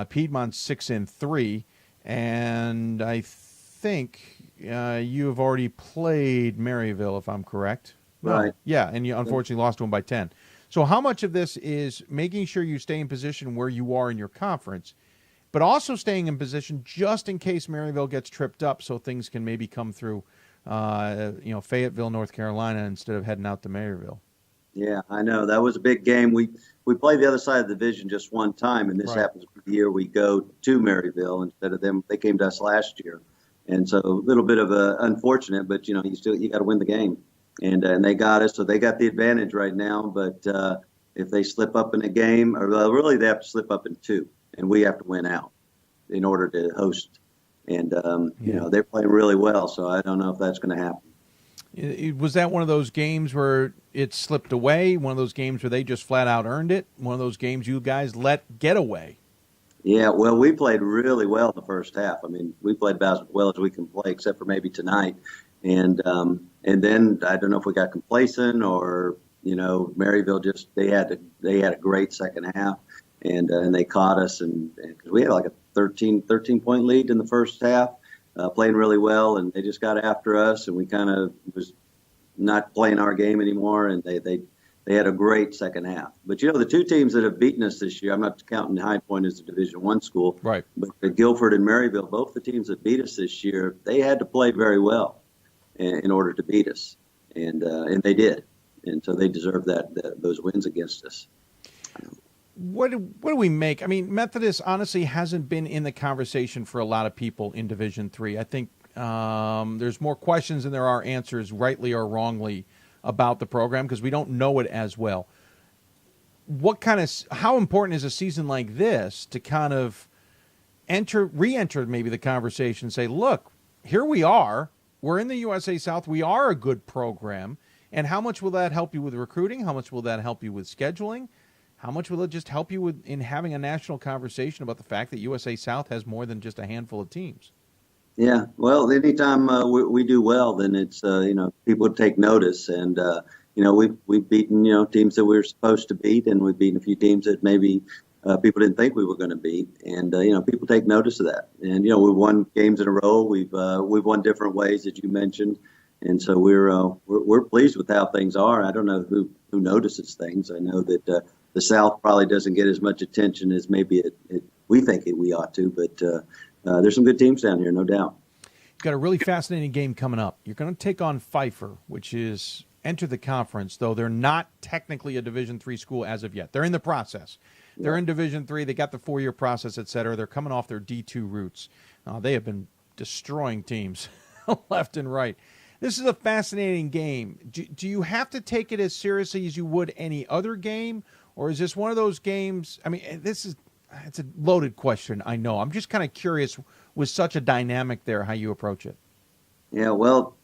Piedmont's 6-3, and I think you have already played Maryville, if I'm correct. Right. Yeah, and you unfortunately lost to them by 10. So how much of this is making sure you stay in position where you are in your conference, but also staying in position just in case Maryville gets tripped up so things can maybe come through, Fayetteville, North Carolina, instead of heading out to Maryville? Yeah, I know. That was a big game. We played the other side of the division just one time, and this happens to be the year we go to Maryville instead of them. They came to us last year. And so a little bit of a unfortunate, but, you got to win the game. And they got us, so they got the advantage right now. But if they slip up in a game, or really they have to slip up in 2, and we have to win out in order to host. And, they're playing really well, so I don't know if that's going to happen. Was that one of those games where it slipped away, one of those games where they just flat out earned it, one of those games you guys let get away? Yeah, well, we played really well in the first half. I mean, we played about as well as we can play, except for maybe tonight. And then I don't know if we got complacent or, Maryville just they had a great second half, and they caught us, and because we had like a 13 point lead in the first half, playing really well, and they just got after us, and we kind of was not playing our game anymore, and they had a great second half. But, the 2 teams that have beaten us this year, I'm not counting High Point as a Division I school, right? But Guilford and Maryville, both the teams that beat us this year, they had to play very well in order to beat us, and they did, and so they deserve those wins against us. What do we make? I mean, Methodist honestly hasn't been in the conversation for a lot of people in Division III. I think there's more questions than there are answers, rightly or wrongly, about the program because we don't know it as well. How important is a season like this to kind of re-enter maybe the conversation and say, look, here we are. We're in the USA South. We are a good program. And how much will that help you with recruiting? How much will that help you with scheduling? How much will it just help you in having a national conversation about the fact that USA South has more than just a handful of teams? Yeah, well, anytime we do well, then it's, people take notice. And, we've beaten, teams that we were supposed to beat, and we've beaten a few teams that maybe people didn't think we were going to beat. And, people take notice of that. And, we've won games in a row. We've won different ways, as you mentioned. And so we're pleased with how things are. I don't know who notices things. I know that the South probably doesn't get as much attention as maybe we think we ought to, but there's some good teams down here, no doubt. You've got a really fascinating game coming up. You're going to take on Pfeiffer, which is enter the conference, though they're not technically a Division III school as of yet. They're in the process. They're in Division III. They got the 4-year process, et cetera. They're coming off their D2 roots. They have been destroying teams left and right. This is a fascinating game. Do you have to take it as seriously as you would any other game, or is this one of those games? I mean, it's a loaded question, I know. I'm just kind of curious with such a dynamic there how you approach it. Yeah, well,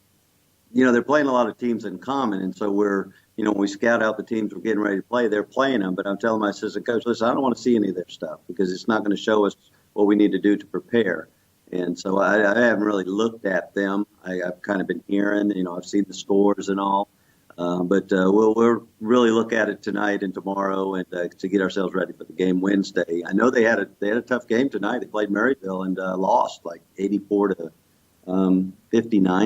they're playing a lot of teams in common, and so we're, when we scout out the teams we're getting ready to play, they're playing them. But I'm telling my assistant coach, listen, I don't want to see any of their stuff because it's not going to show us what we need to do to prepare. And so I haven't really looked at them. I've kind of been hearing, I've seen the scores and all. But we'll really look at it tonight and tomorrow and to get ourselves ready for the game Wednesday. I know they had a tough game tonight. They played Maryville and lost like 84-59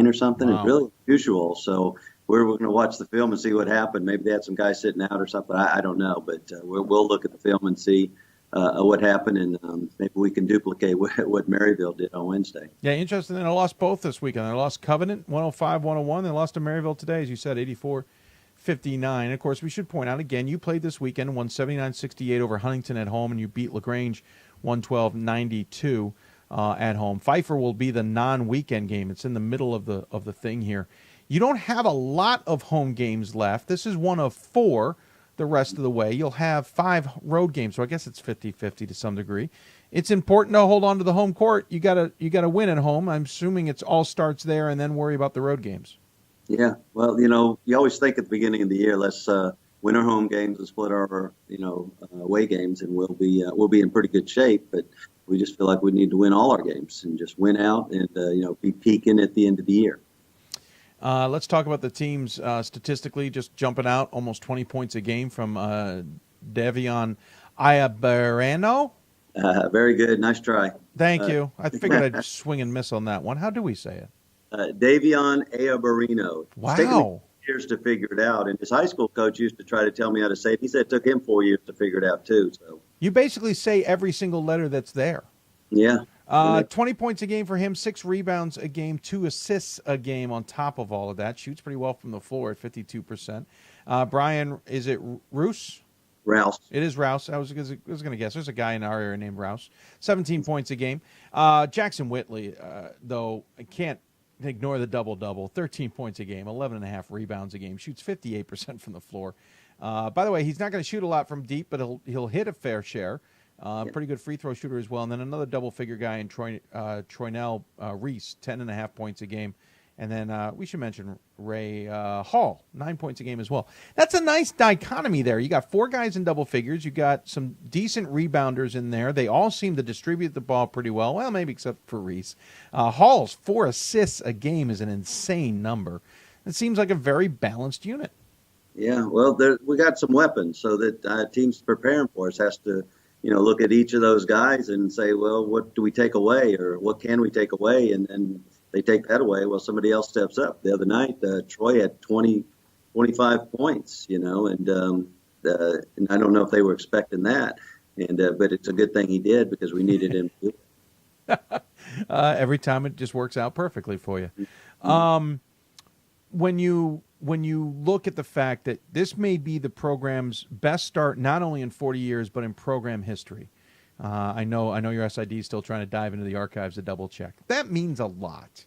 or something. Wow. It's really unusual. So we're going to watch the film and see what happened. Maybe they had some guys sitting out or something. I don't know. But we'll look at the film and see what happened, and maybe we can duplicate what Maryville did on Wednesday. Yeah, interesting. And they lost both this weekend. They lost Covenant 105-101. They lost to Maryville today, as you said, 84-59. Of course, we should point out again, you played this weekend, won 79-68 over Huntington at home, and you beat LaGrange 112-92 at home. Pfeiffer will be the non-weekend game. It's in the middle of the thing here. You don't have a lot of home games left. This is one of 4. The rest of the way, you'll have 5 road games, so I guess it's 50-50 to some degree. It's important to hold on to the home court. You gotta win at home. I'm assuming it's all starts there, and then worry about the road games. Yeah, well, you always think at the beginning of the year, let's win our home games and split our away games, and we'll be in pretty good shape. But we just feel like we need to win all our games and just win out and be peaking at the end of the year. Let's talk about the teams statistically, just jumping out almost 20 points a game from Davion Ayabarano. Very good. Nice try. Thank you. I figured I'd swing and miss on that one. How do we say it? Davion Ayabarino. Wow. It's taken me years to figure it out. And his high school coach used to try to tell me how to say it. He said it took him 4 years to figure it out, too. So you basically say every single letter that's there. Yeah. 20 points a game for him, 6 rebounds a game, 2 assists a game on top of all of that. Shoots pretty well from the floor at 52%. Brian, is it Rouse? Rouse. It is Rouse. I was going to guess. There's a guy in our area named Rouse. 17 points a game. Jackson Whitley, though, I can't ignore the double-double. 13 points a game, 11.5 rebounds a game. Shoots 58% from the floor. By the way, he's not going to shoot a lot from deep, but he'll hit a fair share. Pretty good free throw shooter as well. And then another double-figure guy in Troynell Reese, 10.5 points a game. And then we should mention Ray Hall, 9 points a game as well. That's a nice dichotomy there. You got 4 guys in double figures. You got some decent rebounders in there. They all seem to distribute the ball pretty well. Well, maybe except for Reese. Hall's 4 assists a game is an insane number. It seems like a very balanced unit. Yeah, well, we got some weapons, so that teams preparing for us has to, look at each of those guys and say, well, what do we take away, or what can we take away, and they take that away. Well, somebody else steps up. The other night, Troy had 25 points, and I don't know if they were expecting that, but it's a good thing he did because we needed him to do it. Every time it just works out perfectly for you. When you look at the fact that this may be the program's best start, not only in 40 years, but in program history. I know your SID is still trying to dive into the archives to double check. That means a lot.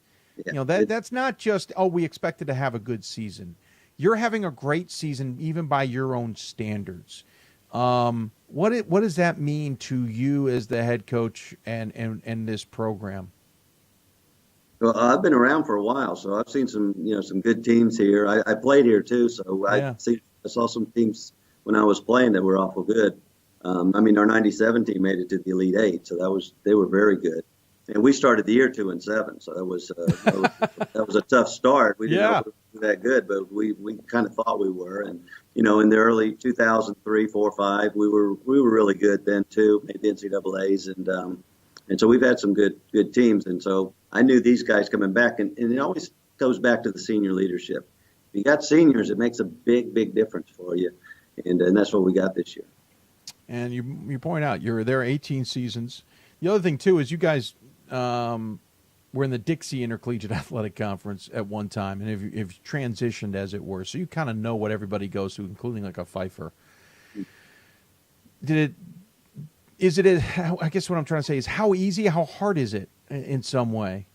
Yeah. That's not just, we expected to have a good season. You're having a great season even by your own standards. What does that mean to you as the head coach and this program? Well, I've been around for a while, so I've seen some good teams here. I played here too, so I saw some teams when I was playing that were awful good. Our 97 team made it to the Elite Eight, so they were very good. And we started the year 2-7, so that was a tough start. We didn't know we were that good, but we kind of thought we were. And in the early 2003, 4, 5, we were really good then too. Made the NCAA's, and so we've had some good teams. And so I knew these guys coming back, and it always goes back to the senior leadership. If you got seniors, it makes a big difference for you, and that's what we got this year. And you point out you're there 18 seasons. The other thing, too, is you guys were in the Dixie Intercollegiate Athletic Conference at one time, and have transitioned, as it were. So you kind of know what everybody goes through, including like a Pfeiffer. I guess what I'm trying to say is how easy, how hard is it in some way?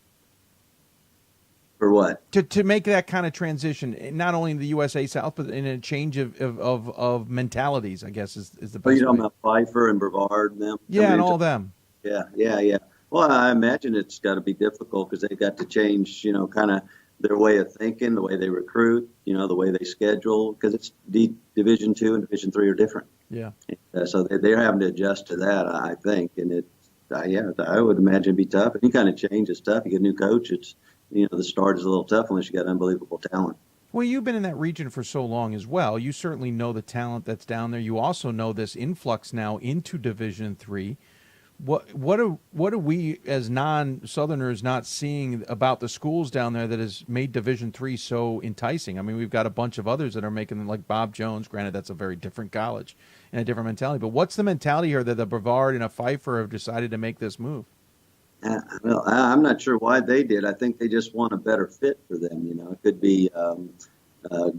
For what? To make that kind of transition, not only in the USA South, but in a change of mentalities, I guess, is the best way. You're talking about Pfeiffer and Brevard and them? Yeah, and all them. Yeah. Well, I imagine it's got to be difficult because they've got to change, kind of their way of thinking, the way they recruit, the way they schedule, because it's Division II and Division III are different. Yeah. So they're having to adjust to that, I think, and I would imagine it'd be tough. Any kind of change is tough. You get a new coach, it's the start is a little tough unless you got unbelievable talent. Well, you've been in that region for so long as well. You certainly know the talent that's down there. You also know this influx now into Division III. What are we as non-Southerners not seeing about the schools down there that has made Division III so enticing? I mean, we've got a bunch of others that are making them, like Bob Jones. Granted, that's a very different college and a different mentality. But what's the mentality here that the Brevard and a Pfeiffer have decided to make this move? Well, I'm not sure why they did. I think they just want a better fit for them. It could be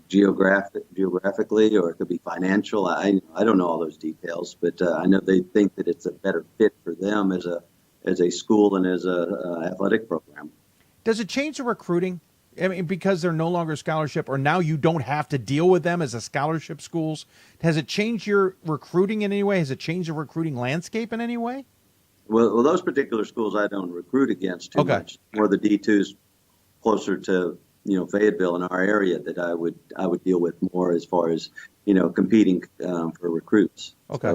geographically, or it could be financial. I don't know all those details, but I know they think that it's a better fit for them as a school and as a athletic program. Does it change the recruiting? I mean, because they're no longer scholarship, or now you don't have to deal with them as a scholarship schools. Has it changed your recruiting in any way? Has it changed the recruiting landscape in any way? Well, those particular schools I don't recruit against too much. More the D2s closer to Fayetteville in our area that I would deal with more as far as competing for recruits. Okay.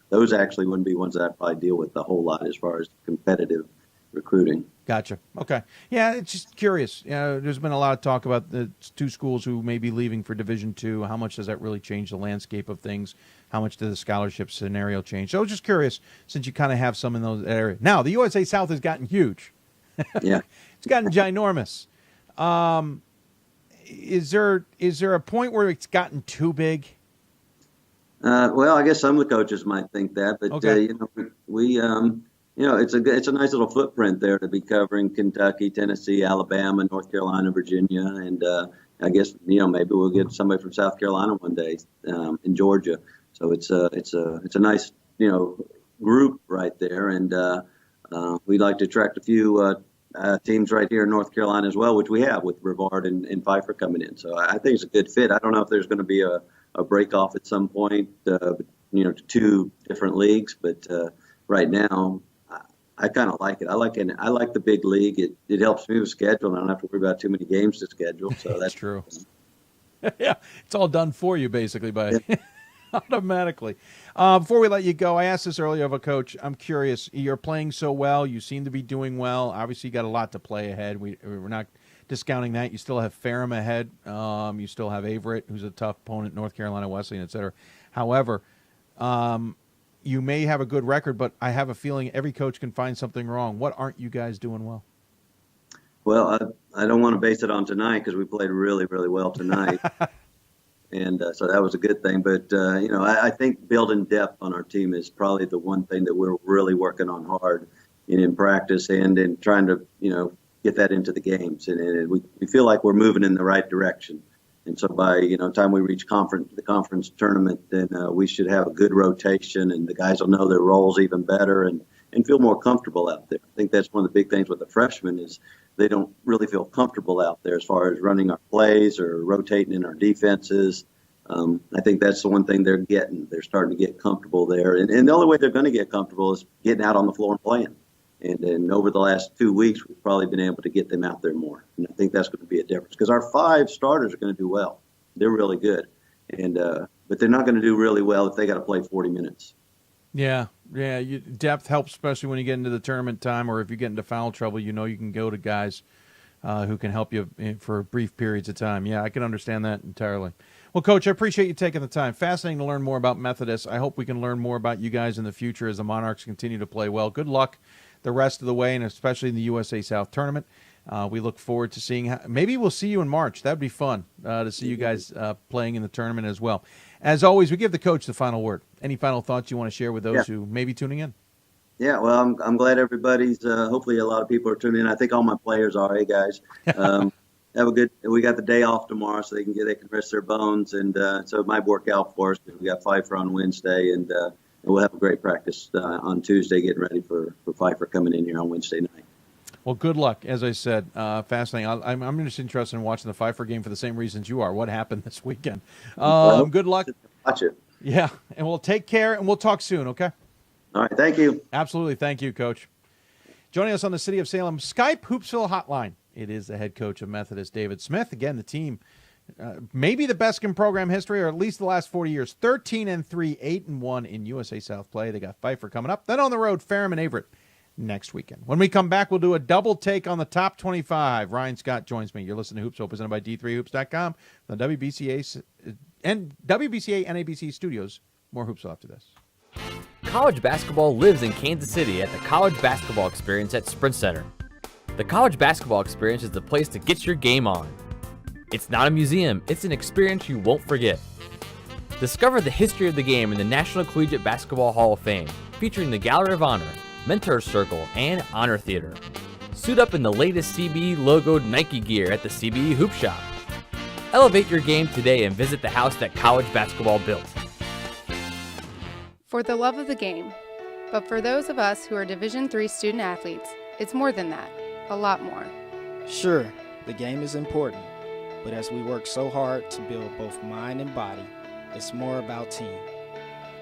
So those actually wouldn't be ones that I'd probably deal with a whole lot as far as competitive recruiting. Gotcha. Okay. Yeah, it's just curious. There's been a lot of talk about the two schools who may be leaving for Division II. How much does that really change the landscape of things? How much does the scholarship scenario change? So I was just curious, since you kind of have some in those areas. Now, the USA South has gotten huge. Yeah. It's gotten ginormous. Is there a point where it's gotten too big? Well, I guess some of the coaches might think that, but Okay. it's a nice little footprint there to be covering Kentucky, Tennessee, Alabama, North Carolina, Virginia, and I guess maybe we'll get somebody from South Carolina one day, in Georgia. So it's a nice group right there, and we'd like to attract a few teams right here in North Carolina as well, which we have with Brevard and Pfeiffer coming in. So I think it's a good fit. I don't know if there's going to be a break off at some point, to two different leagues, but right now, I kind of like it. I like the big league. It helps me with scheduling. I don't have to worry about too many games to schedule. So that's true. Yeah, it's all done for you basically by automatically. Before we let you go, I asked this earlier of a coach. I'm curious. You're playing so well. You seem to be doing well. Obviously, you got a lot to play ahead. We're not discounting that. You still have Ferrum ahead. You still have Averett, who's a tough opponent, North Carolina Wesleyan, et cetera. However, you may have a good record, but I have a feeling every coach can find something wrong. What aren't you guys doing well? Well, I don't want to base it on tonight because we played really, really well tonight. And so that was a good thing. But, I think building depth on our team is probably the one thing that we're really working on hard in practice and in trying to, get that into the games. And we feel like we're moving in the right direction. And so by, time we reach the conference tournament, then we should have a good rotation and the guys will know their roles even better and feel more comfortable out there. I think that's one of the big things with the freshmen is they don't really feel comfortable out there as far as running our plays or rotating in our defenses. I think that's the one thing they're getting. They're starting to get comfortable there. And the only way they're going to get comfortable is getting out on the floor and playing. And over the last 2 weeks, we've probably been able to get them out there more. And I think that's going to be a difference because our 5 starters are going to do well. They're really good. And but they're not going to do really well if they got to play 40 minutes. Yeah. Depth helps, especially when you get into the tournament time or if you get into foul trouble, you can go to guys who can help you for brief periods of time. Yeah, I can understand that entirely. Well, Coach, I appreciate you taking the time. Fascinating to learn more about Methodist. I hope we can learn more about you guys in the future as the Monarchs continue to play well. Good luck the rest of the way, and especially in the USA South tournament. We look forward to seeing maybe we'll see you in March. That would be fun to see you guys playing in the tournament as well. As always, we give the coach the final word. Any final thoughts you want to share with those who may be tuning in? Yeah, well, I'm glad everybody's hopefully a lot of people are tuning in. I think all my players are. Hey, guys. Have a good. We got the day off tomorrow, so they can rest their bones, and so it might work out for us. We got Pfeiffer on Wednesday, and we'll have a great practice on Tuesday, getting ready for Pfeiffer coming in here on Wednesday night. Well, good luck. As I said, fascinating. I'm just interested in watching the Pfeiffer game for the same reasons you are. What happened this weekend? Good luck. Watch it. Yeah, and we'll take care, and we'll talk soon. Okay. All right. Thank you. Absolutely. Thank you, Coach. Joining us on the City of Salem Skype Hoopsville hotline. It is the head coach of Methodist, David Smith. Again, the team, maybe the best in program history, or at least the last 40 years. 13-3, 8-1 in USA South play. They got Pfeiffer coming up. Then on the road, Ferrum and Averett next weekend. When we come back, we'll do a double take on the top 25. Ryan Scott joins me. You're listening to Hoopsville, presented by D3Hoops.com, the WBCA and WBCA NABC Studios. More Hoopsville after this. College basketball lives in Kansas City at the College Basketball Experience at Sprint Center. The College Basketball Experience is the place to get your game on. It's not a museum, it's an experience you won't forget. Discover the history of the game in the National Collegiate Basketball Hall of Fame, featuring the Gallery of Honor, Mentor's Circle, and Honor Theater. Suit up in the latest CBE logoed Nike gear at the CBE Hoop Shop. Elevate your game today and visit the house that college basketball built. For the love of the game. But for those of us who are Division III student athletes, it's more than that. A lot more. Sure, the game is important, but as we work so hard to build both mind and body, it's more about team.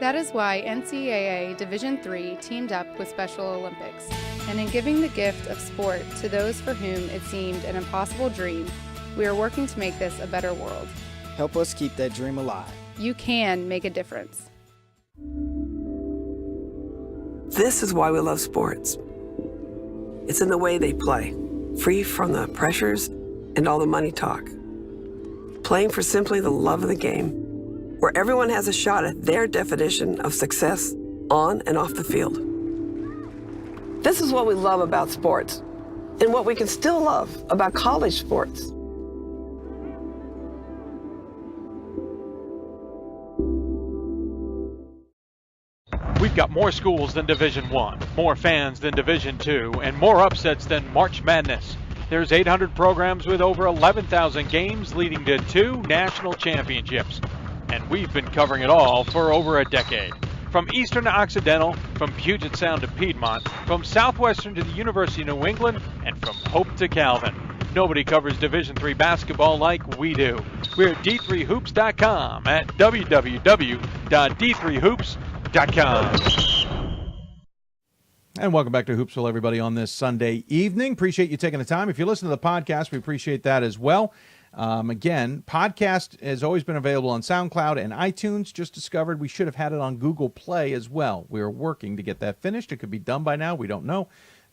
That is why NCAA Division III teamed up with Special Olympics, and in giving the gift of sport to those for whom it seemed an impossible dream, we are working to make this a better world. Help us keep that dream alive. You can make a difference. This is why we love sports. It's in the way they play, free from the pressures and all the money talk. Playing for simply the love of the game, where everyone has a shot at their definition of success on and off the field. This is what we love about sports, and what we can still love about college sports. We've got more schools than Division I, more fans than Division II, and more upsets than March Madness. There's 800 programs with over 11,000 games leading to 2 national championships. And we've been covering it all for over a decade. From Eastern to Occidental, from Puget Sound to Piedmont, from Southwestern to the University of New England, and from Hope to Calvin. Nobody covers Division III basketball like we do. We're at d3hoops.com at www.d3hoops.com. And welcome back to Hoopsville, everybody, on this Sunday evening. Appreciate you taking the time. If you listen to the podcast, we appreciate that as well. Again, podcast has always been available on SoundCloud and iTunes. Just discovered we should have had it on Google Play as well. We are working to get that finished. It could be done by now. We don't know.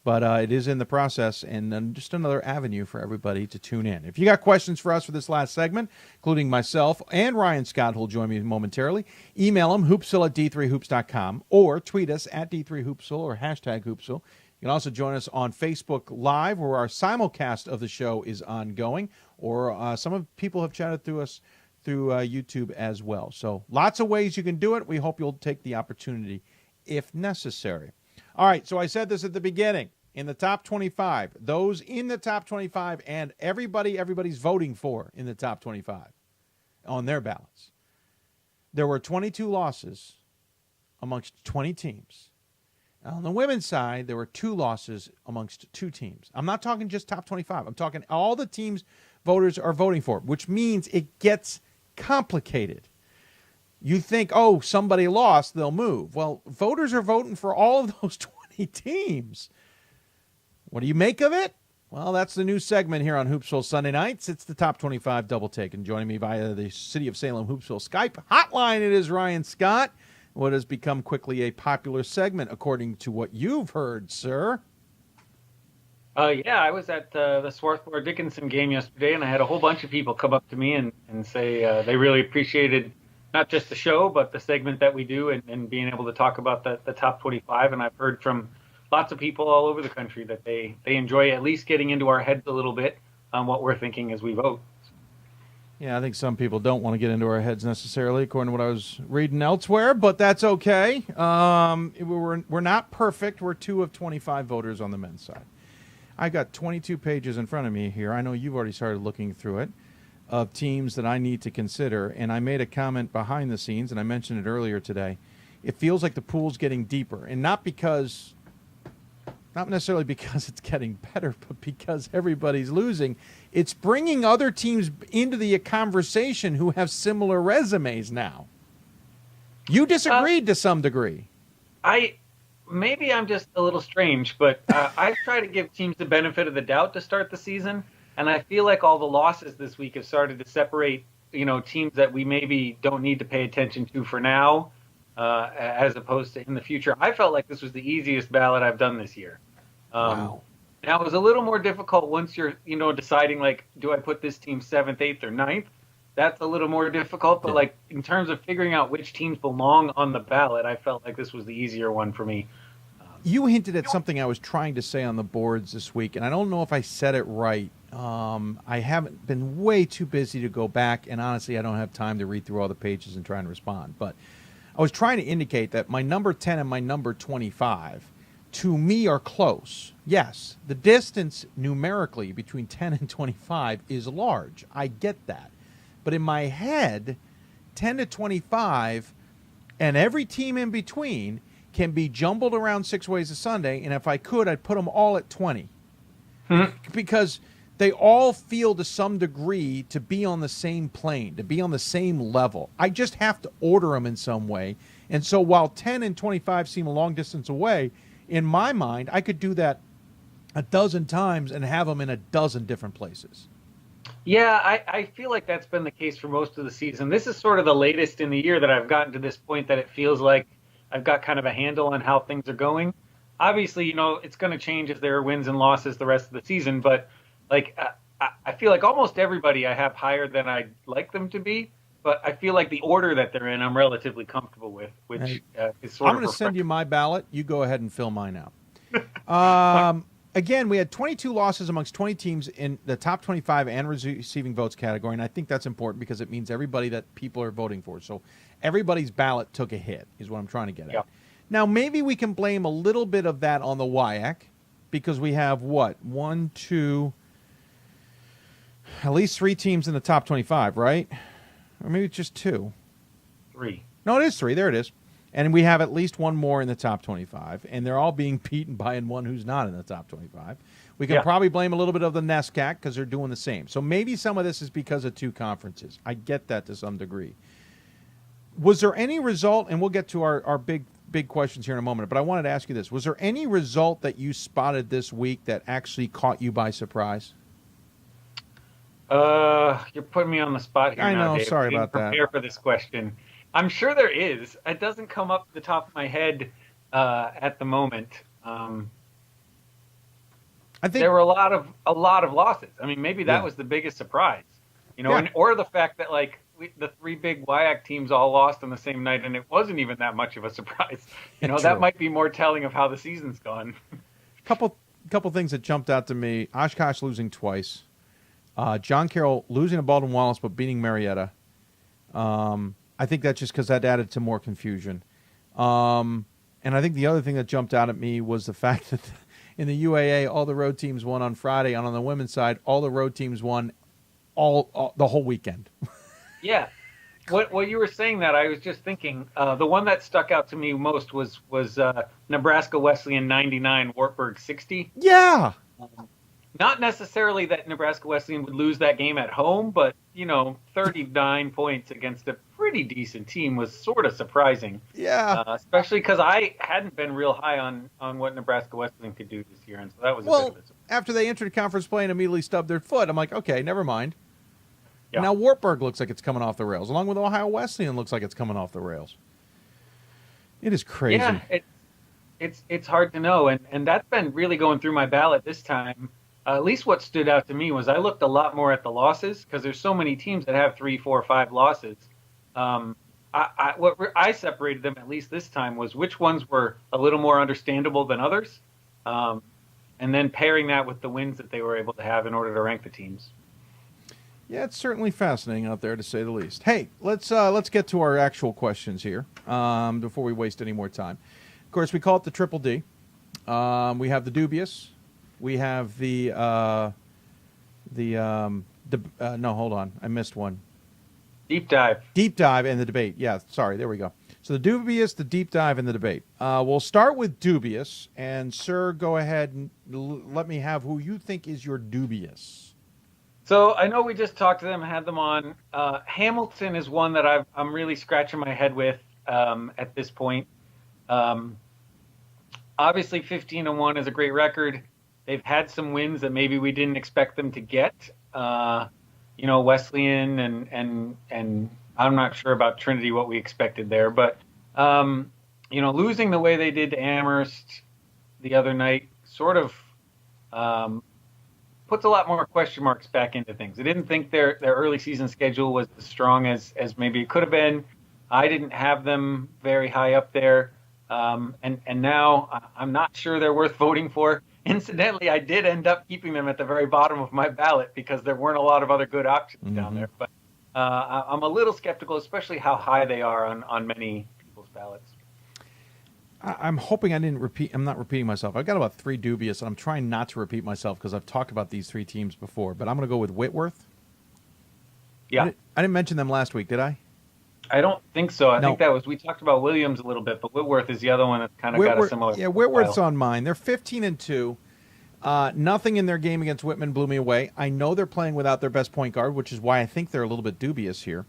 But it is in the process, and just another avenue for everybody to tune in. If you got questions for us for this last segment, including myself and Ryan Scott, who will join me momentarily, email them, hoopsville at d3hoops.com, or tweet us at d3hoopsville or hashtag Hoopsville. You can also join us on Facebook Live, where our simulcast of the show is ongoing, or some of people have chatted through us through YouTube as well. So lots of ways you can do it. We hope you'll take the opportunity if necessary. All right, so I said this at the beginning. In the top 25, those in the top 25 and everybody's voting for in the top 25 on their ballots, there were 22 losses amongst 20 teams. On the women's side, there were 2 losses amongst 2 teams. I'm not talking just top 25. I'm talking all the teams voters are voting for, which means it gets complicated. You think, oh, somebody lost, they'll move. Well, voters are voting for all of those 20 teams. What do you make of it? Well, that's the new segment here on Hoopsville Sunday nights. It's the Top 25 Double Take. And joining me via the City of Salem Hoopsville Skype hotline, it is Ryan Scott. What has become quickly a popular segment, according to what you've heard, sir. Yeah, I was at the Swarthmore Dickinson game yesterday, and I had a whole bunch of people come up to me and say they really appreciated not just the show, but the segment that we do and being able to talk about the top 25. And I've heard from lots of people all over the country that they enjoy at least getting into our heads a little bit on what we're thinking as we vote. Yeah, I think some people don't want to get into our heads necessarily, according to what I was reading elsewhere, but that's okay. We're not perfect. We're 2 of 25 voters on the men's side. I got 22 pages in front of me here. I know you've already started looking through it, of teams that I need to consider, and I made a comment behind the scenes, and I mentioned it earlier today. It feels like the pool's getting deeper, and not necessarily because it's getting better, but because everybody's losing. It's bringing other teams into the conversation who have similar resumes now. You disagreed to some degree. Maybe I'm just a little strange, but I try to give teams the benefit of the doubt to start the season, and I feel like all the losses this week have started to separate, teams that we maybe don't need to pay attention to for now, as opposed to in the future. I felt like this was the easiest ballot I've done this year. Wow. Now, it was a little more difficult once you're, deciding, do I put this team 7th, 8th, or 9th? That's a little more difficult, but, in terms of figuring out which teams belong on the ballot, I felt like this was the easier one for me. You hinted at something I was trying to say on the boards this week, and I don't know if I said it right. I haven't been way too busy to go back, and honestly, I don't have time to read through all the pages and try and respond. But I was trying to indicate that my number 10 and my number 25, to me, are close. Yes, the distance numerically between 10 and 25 is large. I get that. But in my head, 10 to 25 and every team in between can be jumbled around 6 ways a Sunday, and if I could, I'd put them all at 20. Because they all feel to some degree to be on the same plane, to be on the same level. I just have to order them in some way. And so while 10 and 25 seem a long distance away, in my mind, I could do that a dozen times and have them in a dozen different places. Yeah, I feel like that's been the case for most of the season. This is sort of the latest in the year that I've gotten to this point that it feels like I've got kind of a handle on how things are going. Obviously, you know, it's going to change if there are wins and losses the rest of the season, but like I feel like almost everybody I have higher than I'd like them to be, but I feel like the order that they're in, I'm relatively comfortable with, which is sort of. I'm going to send you my ballot. You go ahead and fill mine out. Again, we had 22 losses amongst 20 teams in the top 25 and receiving votes category, and I think that's important because it means everybody that people are voting for. So everybody's ballot took a hit, is what I'm trying to get at. Now, maybe we can blame a little bit of that on the WIAC because we have, what, at least 3 teams in the top 25, right? Or maybe it's just 2. 3. No, it is 3. There it is. And we have at least one more in the top 25, and they're all being beaten by one who's not in the top 25. We can probably blame a little bit of the NESCAC because they're doing the same. So maybe some of this is because of 2 conferences. I get that to some degree. Was there any result, and we'll get to our big questions here in a moment, but I wanted to ask you this. Was there any result that you spotted this week that actually caught you by surprise? You're putting me on the spot here. I now, know. Dave. Sorry I didn't about that. prepare for this question. I'm sure there is. It doesn't come up at the top of my head at the moment. I think there were a lot of losses. I mean, maybe that was the biggest surprise, you know, or the fact that like the 3 big WIAC teams all lost on the same night, and it wasn't even that much of a surprise. You know, that might be more telling of how the season's gone. Couple things that jumped out to me: Oshkosh losing twice, John Carroll losing to Baldwin Wallace but beating Marietta. I think that's just because that added to more confusion. And I think the other thing that jumped out at me was the fact that in the UAA, all the road teams won on Friday, and on the women's side, all the road teams won all the whole weekend. Yeah. What you were saying that, I was just thinking, the one that stuck out to me most was Nebraska Wesleyan 99, Wartburg 60. Yeah. Not necessarily that Nebraska Wesleyan would lose that game at home, but, you know, 39 points against a pretty decent team was sort of surprising. Yeah. Especially because I hadn't been real high on what Nebraska Wesleyan could do this year, and so that was a bit of a surprise. After they entered conference play and immediately stubbed their foot, I'm like, okay, never mind. Yeah. Now Wartburg looks like it's coming off the rails, along with Ohio Wesleyan looks like it's coming off the rails. It is crazy. Yeah, it's hard to know, and that's been really going through my ballot this time. At least what stood out to me was I looked a lot more at the losses because there's so many teams that have 3, 4, 5 losses. What I separated them, at least this time, was which ones were a little more understandable than others, and then pairing that with the wins that they were able to have in order to rank the teams. Yeah, it's certainly fascinating out there, to say the least. Hey, let's get to our actual questions here before we waste any more time. Of course, we call it the Triple D. We have the dubious. We have no, hold on. I missed one. Deep dive. Deep dive and the debate. Yeah, sorry. There we go. So the dubious, the deep dive, and the debate. We'll start with dubious. And, sir, go ahead and let me have who you think is your dubious. So I know we just talked to them, had them on. Hamilton is one that I'm really scratching my head with at this point. Obviously, 15-1 is a great record. They've had some wins that maybe we didn't expect them to get. You know, Wesleyan and I'm not sure about Trinity what we expected there, but you know, losing the way they did to Amherst the other night sort of puts a lot more question marks back into things. I didn't think their early season schedule was as strong as maybe it could have been. I didn't have them very high up there, and now I'm not sure they're worth voting for. Incidentally, I did end up keeping them at the very bottom of my ballot because there weren't a lot of other good options down there. But I'm a little skeptical, especially how high they are on many people's ballots. I'm hoping I'm not repeating myself. I've got about 3 dubious, and I'm trying not to repeat myself because I've talked about these 3 teams before. But I'm going to go with Whitworth. Yeah. I didn't mention them last week, did I? I don't think so. I think we talked about Williams a little bit, but Whitworth is the other one that's kind of got a similar. Yeah, Whitworth's on mine. They're 15-2. Nothing in their game against Whitman blew me away. I know they're playing without their best point guard, which is why I think they're a little bit dubious here.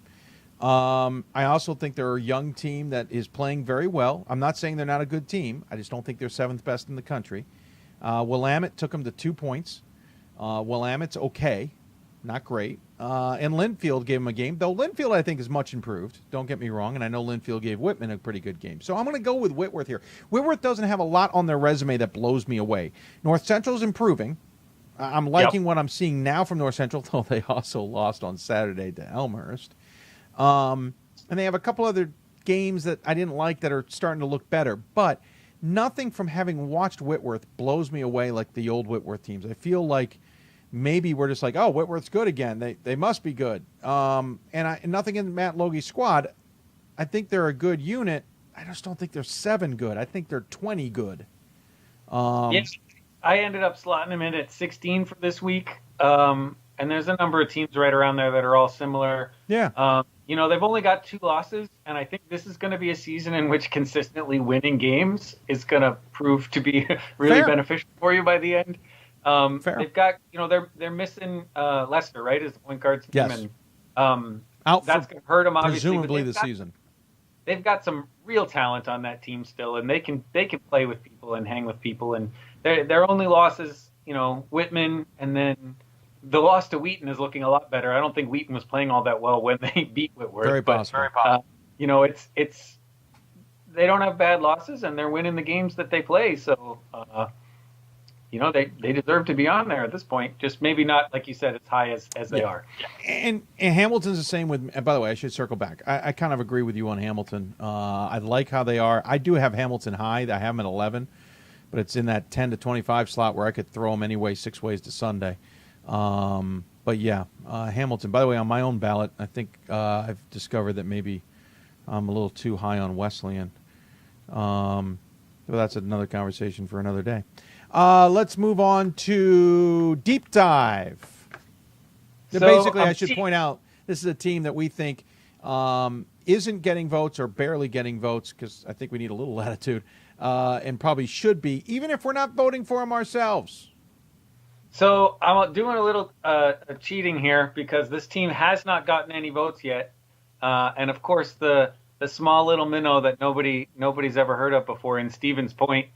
I also think they're a young team that is playing very well. I'm not saying they're not a good team. I just don't think they're 7th best in the country. Willamette took them to 2 points. Willamette's okay, not great. And Linfield gave them a game, though Linfield, I think, is much improved. Don't get me wrong, and I know Linfield gave Whitman a pretty good game. So I'm going to go with Whitworth here. Whitworth doesn't have a lot on their resume that blows me away. North Central's improving. I'm liking what I'm seeing now from North Central, though they also lost on Saturday to Elmhurst. And they have a couple other games that I didn't like that are starting to look better. But nothing from having watched Whitworth blows me away like the old Whitworth teams. I feel like maybe we're just like, oh, Whitworth's good again. They must be good. And nothing in Matt Logie's squad. I think they're a good unit. I just don't think they're 7 good. I think they're 20 good. Yes, I ended up slotting them in at 16 for this week. And there's a number of teams right around there that are all similar. Yeah. They've only got 2 losses, and I think this is going to be a season in which consistently winning games is going to prove to be really beneficial for you by the end. They've got, they're missing Lester, right, as the point guard team. Yes. And out that's going to hurt them, obviously. Presumably the season. They've got some real talent on that team still, and they can play with people and hang with people. And their only losses, Whitman, and then the loss to Wheaton is looking a lot better. I don't think Wheaton was playing all that well when they beat Whitworth. Very possible. It's they don't have bad losses, and they're winning the games that they play. So, they deserve to be on there at this point. Just maybe not, like you said, as high as they are. And Hamilton's the same with. And by the way, I should circle back. I kind of agree with you on Hamilton. I like how they are. I do have Hamilton high. I have them at 11, but it's in that 10 to 25 slot where I could throw them anyway 6 ways to Sunday. But yeah, Hamilton. By the way, on my own ballot, I think I've discovered that maybe I'm a little too high on Wesleyan. But that's another conversation for another day. Let's move on to Deep Dive. Basically, I should point out, this is a team that we think isn't getting votes or barely getting votes, because I think we need a little latitude, and probably should be, even if we're not voting for them ourselves. So I'm doing a little cheating here because this team has not gotten any votes yet. And, of course, the small little minnow that nobody's ever heard of before in Stevens Point,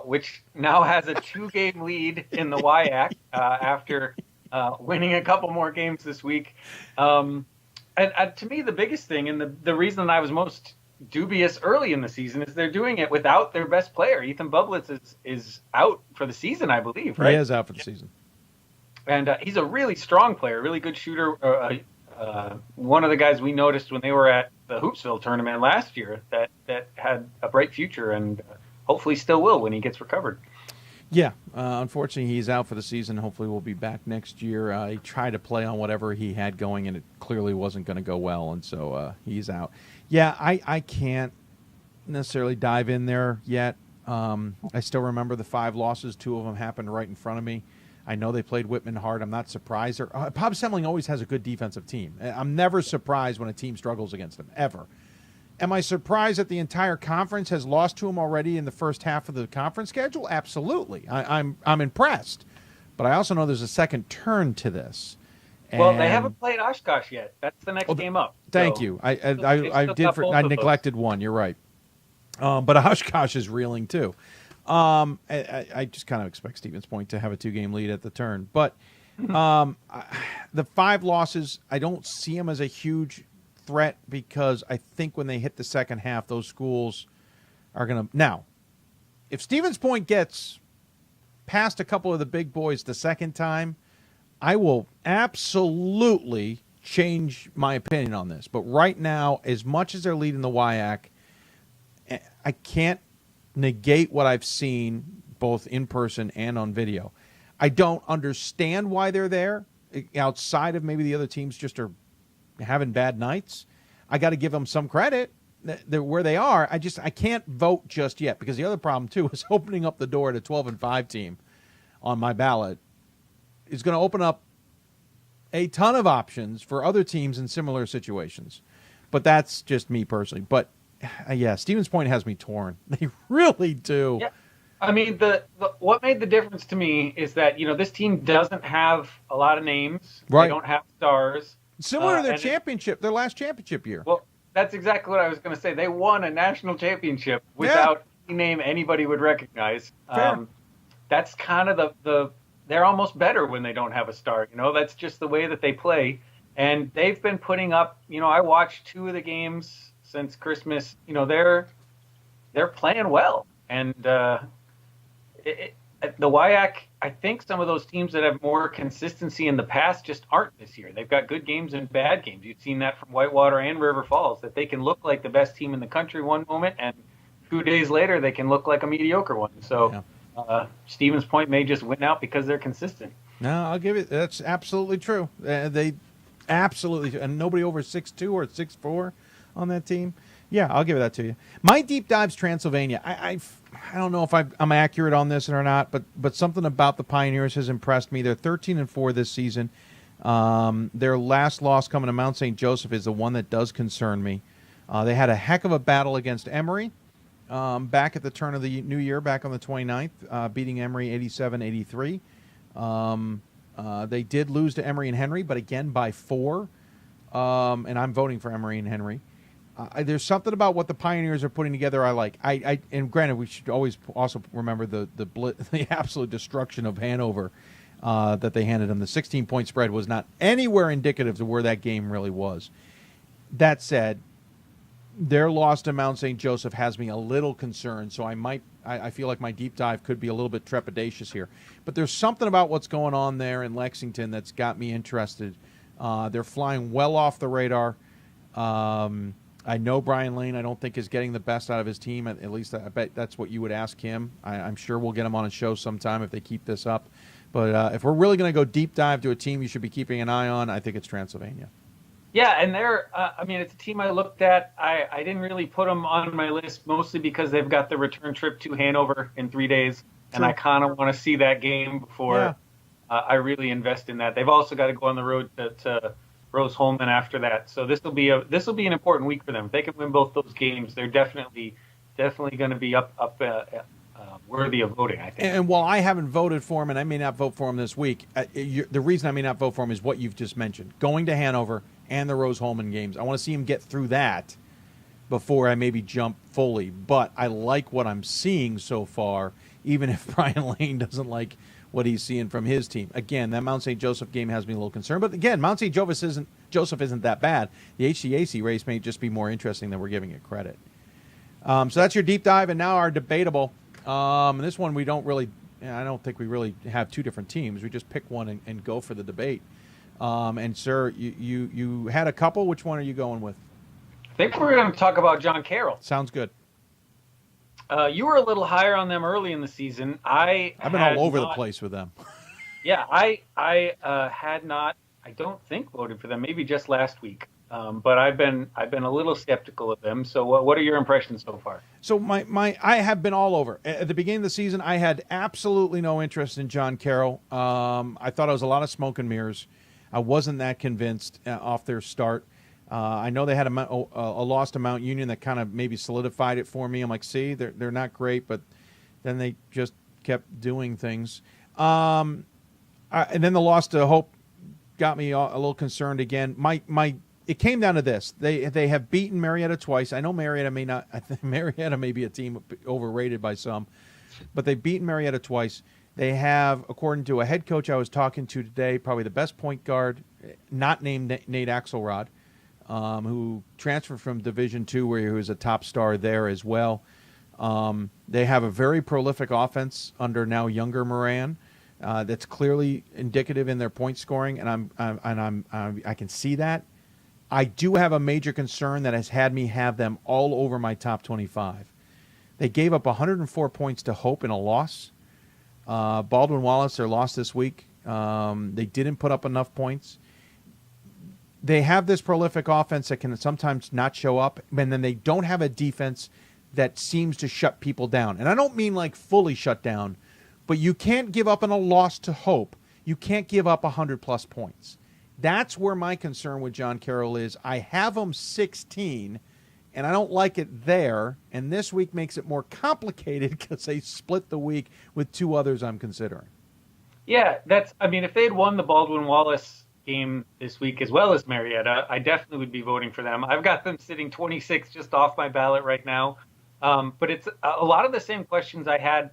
which now has a 2-game lead in the WIAC after winning a couple more games this week. And to me, the biggest thing and the reason that I was most dubious early in the season is they're doing it without their best player. Ethan Bublitz is out for the season, I believe, right? He is out for the season. And he's a really strong player, really good shooter. One of the guys we noticed when they were at the Hoopsville tournament last year that had a bright future and hopefully still will when he gets recovered. Yeah, unfortunately, he's out for the season. Hopefully we'll be back next year. He tried to play on whatever he had going, and it clearly wasn't going to go well, and so he's out. Yeah, I can't necessarily dive in there yet. I still remember the 5 losses. 2 of them happened right in front of me. I know they played Whitman hard. I'm not surprised. Bob Semling always has a good defensive team. I'm never surprised when a team struggles against them, ever. Am I surprised that the entire conference has lost to them already in the first half of the conference schedule? Absolutely. I'm impressed. But I also know there's a second turn to this. Well, they haven't played Oshkosh yet. That's the next game up. Thank you. I neglected one. You're right. But Oshkosh is reeling too. I just kind of expect Stevens Point to have a 2-game lead at the turn. But the 5 losses, I don't see them as a huge threat because I think when they hit the second half, those schools are going to... Now, if Stevens Point gets past a couple of the big boys the second time, I will absolutely change my opinion on this. But right now, as much as they're leading the WIAC, I can't negate what I've seen both in person and on video. I don't understand why they're there, outside of maybe the other teams just are having bad nights. I got to give them some credit. They're where they are. I can't vote just yet, because the other problem, too, is opening up the door to 12-5 team on my ballot is going to open up a ton of options for other teams in similar situations. But that's just me personally. But, yeah, Stevens Point has me torn. They really do. Yeah. I mean, what made the difference to me is that, this team doesn't have a lot of names. Right. They don't have stars. Similar to their last championship year. Well, that's exactly what I was going to say. They won a national championship without any name anybody would recognize. That's kind of the they're almost better when they don't have a star. That's just the way that they play. And they've been putting up, I watched 2 of the games since Christmas. They're playing well. And the WIAC, I think some of those teams that have more consistency in the past just aren't this year. They've got good games and bad games. You've seen that from Whitewater and River Falls, that they can look like the best team in the country one moment, and 2 days later they can look like a mediocre one. So Stevens Point may just win out because they're consistent. No, I'll give it. That's absolutely true. They absolutely, and nobody over 6'2" or 6'4" on that team. Yeah, I'll give that to you. My deep dive's Transylvania. I don't know if I'm accurate on this or not, but something about the Pioneers has impressed me. They're 13-4 this season. Their last loss coming to Mount St. Joseph is the one that does concern me. They had a heck of a battle against Emory back at the turn of the new year, back on the 29th, beating Emory 87-83. They did lose to Emory and Henry, but again by 4. And I'm voting for Emory and Henry. There's something about what the Pioneers are putting together I like. And granted, we should always also remember the absolute destruction of Hanover that they handed them. The 16-point spread was not anywhere indicative of where that game really was. That said, their loss to Mount St. Joseph has me a little concerned, so I feel like my deep dive could be a little bit trepidatious here. But there's something about what's going on there in Lexington that's got me interested. They're flying well off the radar. I know Brian Lane, I don't think, is getting the best out of his team. At least I bet that's what you would ask him. I'm sure we'll get him on a show sometime if they keep this up. But if we're really going to go deep dive to a team you should be keeping an eye on, I think it's Transylvania. Yeah, and they're, it's a team I looked at. I didn't really put them on my list, mostly because they've got the return trip to Hanover in 3 days. And I kind of want to see that game before I really invest in that. They've also got to go on the road to Rose Holman after that. So this will be an important week for them. If they can win both those games, they're definitely going to be up worthy of voting, I think. And while I haven't voted for him, and I may not vote for him this week, the reason I may not vote for him is what you've just mentioned. Going to Hanover and the Rose Holman games. I want to see him get through that before I maybe jump fully. But I like what I'm seeing so far, even if Brian Lane doesn't like what he's seeing from his team. Again, that Mount St. Joseph game has me a little concerned. But again, Mount St. Joseph isn't that bad. The HCAC race may just be more interesting than we're giving it credit. So that's your deep dive, and now our debatable. And this one we don't really, I don't think we really have 2 different teams. We just pick one and go for the debate. And sir, you had a couple. Which one are you going with? I think we're going to talk about John Carroll. Sounds good. You were a little higher on them early in the season. I've been all over the place with them. Yeah, I had not. I don't think voted for them. Maybe just last week. But I've been a little skeptical of them. So what are your impressions so far? So I have been all over. At the beginning of the season, I had absolutely no interest in John Carroll. I thought it was a lot of smoke and mirrors. I wasn't that convinced off their start. I know they had a loss to Mount Union that kind of maybe solidified it for me. I'm like, see, they're not great, but then they just kept doing things. And then the loss to Hope got me a little concerned again. It came down to this: they have beaten Marietta twice. I know Marietta may not. I think Marietta may be a team overrated by some, but they've beaten Marietta twice. They have, according to a head coach I was talking to today, probably the best point guard, not named Nate Axelrod, who transferred from Division II, where he was a top star there as well. They have a very prolific offense under now younger Moran. That's clearly indicative in their point scoring, and I can see that. I do have a major concern that has had me have them all over my top 25. They gave up 104 points to Hope in a loss. Baldwin Wallace, their loss this week. They didn't put up enough points. They have this prolific offense that can sometimes not show up, and then they don't have a defense that seems to shut people down. And I don't mean like fully shut down, but you can't give up on a loss to Hope. You can't give up 100-plus points. That's where my concern with John Carroll is. I have them 16, and I don't like it there. And this week makes it more complicated because they split the week with 2 others I'm considering. Yeah, if they'd won the Baldwin Wallace game this week as well as Marietta, I definitely would be voting for them. I've got them sitting 26 just off my ballot right now. But it's a lot of the same questions I had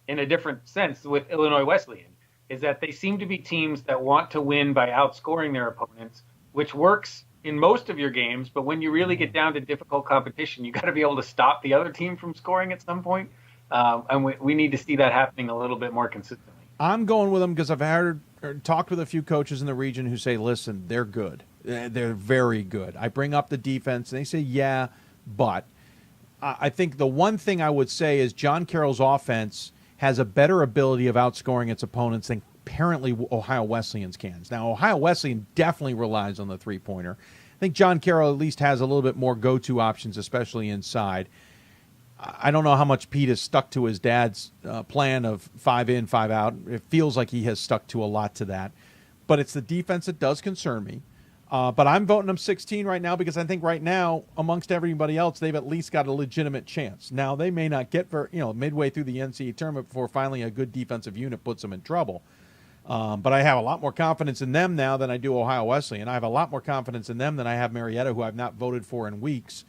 in a different sense with Illinois Wesleyan. is that they seem to be teams that want to win by outscoring their opponents, which works in most of your games. But when you really get down to difficult competition, you got to be able to stop the other team from scoring at some point. And we need to see that happening a little bit more consistently. I'm going with them because I've talked with a few coaches in the region who say, listen, they're good. They're very good. I bring up the defense, and they say, yeah, but I think the one thing I would say is John Carroll's offense has a better ability of outscoring its opponents than apparently Ohio Wesleyan's can. Now, Ohio Wesleyan definitely relies on the three-pointer. I think John Carroll at least has a little bit more go-to options, especially inside. I don't know how much Pete has stuck to his dad's plan of 5 in, 5 out. It feels like he has stuck to a lot to that. But it's the defense that does concern me. But I'm voting them 16 right now because I think right now, amongst everybody else, they've at least got a legitimate chance. Now, they may not get midway through the NCAA tournament before finally a good defensive unit puts them in trouble. But I have a lot more confidence in them now than I do Ohio Wesleyan. I have a lot more confidence in them than I have Marietta, who I've not voted for in weeks.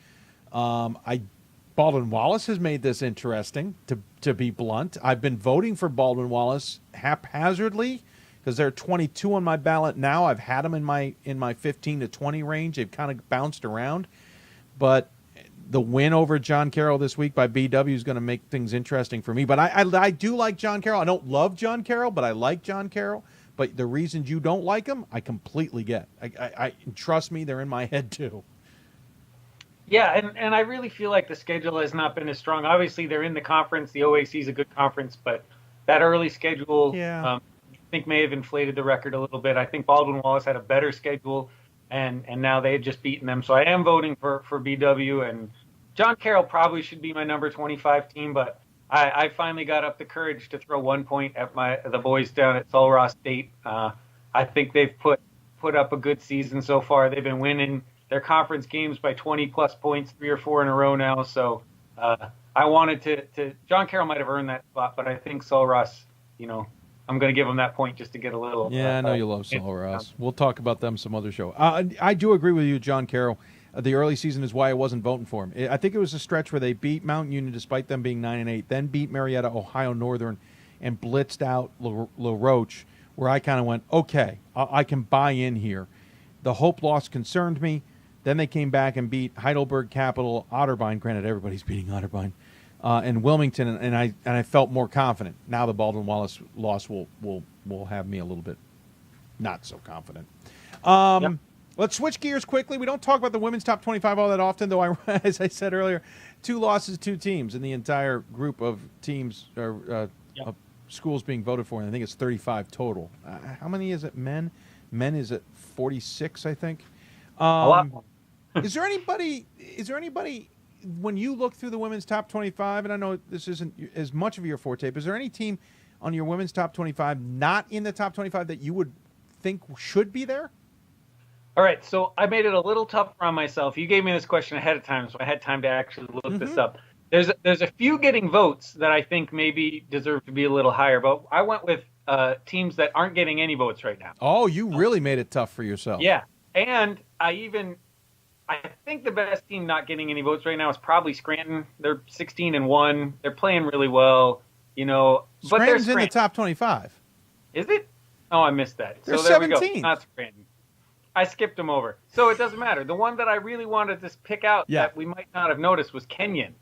Baldwin Wallace has made this interesting, to be blunt. I've been voting for Baldwin Wallace haphazardly because they're 22 on my ballot now. I've had them in my 15 to 20 range. They've kind of bounced around. But the win over John Carroll this week by BW is going to make things interesting for me. But I do like John Carroll. I don't love John Carroll, but I like John Carroll. But the reasons you don't like him, I completely get. I trust me, they're in my head too. Yeah, and I really feel like the schedule has not been as strong. Obviously, they're in the conference. The OAC is a good conference, but that early schedule, I think, may have inflated the record a little bit. I think Baldwin Wallace had a better schedule, and now they had just beaten them. So I am voting for BW, and John Carroll probably should be my number 25 team, but I finally got up the courage to throw 1 point at the boys down at Sul Ross State. I think they've put up a good season so far. They've been winning their conference games by 20-plus points, 3 or 4 in a row now. So I wanted to John Carroll might have earned that spot, but I think Sul Ross, I'm going to give him that point just to get a little. Yeah, I know you love Sul Ross. We'll talk about them some other show. I do agree with you, John Carroll. The early season is why I wasn't voting for him. I think it was a stretch where they beat Mount Union despite them being 9-8, then beat Marietta, Ohio Northern, and blitzed out LaRoche, where I kind of went, okay, I can buy in here. The Hope loss concerned me. Then they came back and beat Heidelberg, Capital, Otterbein. Granted, everybody's beating Otterbein, and Wilmington, and I felt more confident. Now the Baldwin Wallace loss will have me a little bit not so confident. Let's switch gears quickly. We don't talk about the women's top 25 all that often, though. As I said earlier, 2 losses, 2 teams in the entire group of teams or of schools being voted for, and I think it's 35 total. How many is it? Men is at 46, I think. A lot. Is there anybody when you look through the women's top 25, and I know this isn't as much of your forte, but is there any team on your women's top 25 not in the top 25 that you would think should be there? All right, so I made it a little tougher on myself. You gave me this question ahead of time, so I had time to actually look this up. There's a few getting votes that I think maybe deserve to be a little higher, but I went with teams that aren't getting any votes right now. Oh, you really made it tough for yourself. Yeah, and I think the best team not getting any votes right now is probably Scranton. They're 16-1. They're playing really well, but Scranton's in the top 25. Is it? Oh, I missed that. They're so there 17. we go. Not Scranton. I skipped them over. So it doesn't matter. The one that I really wanted to pick out that we might not have noticed was Kenyon.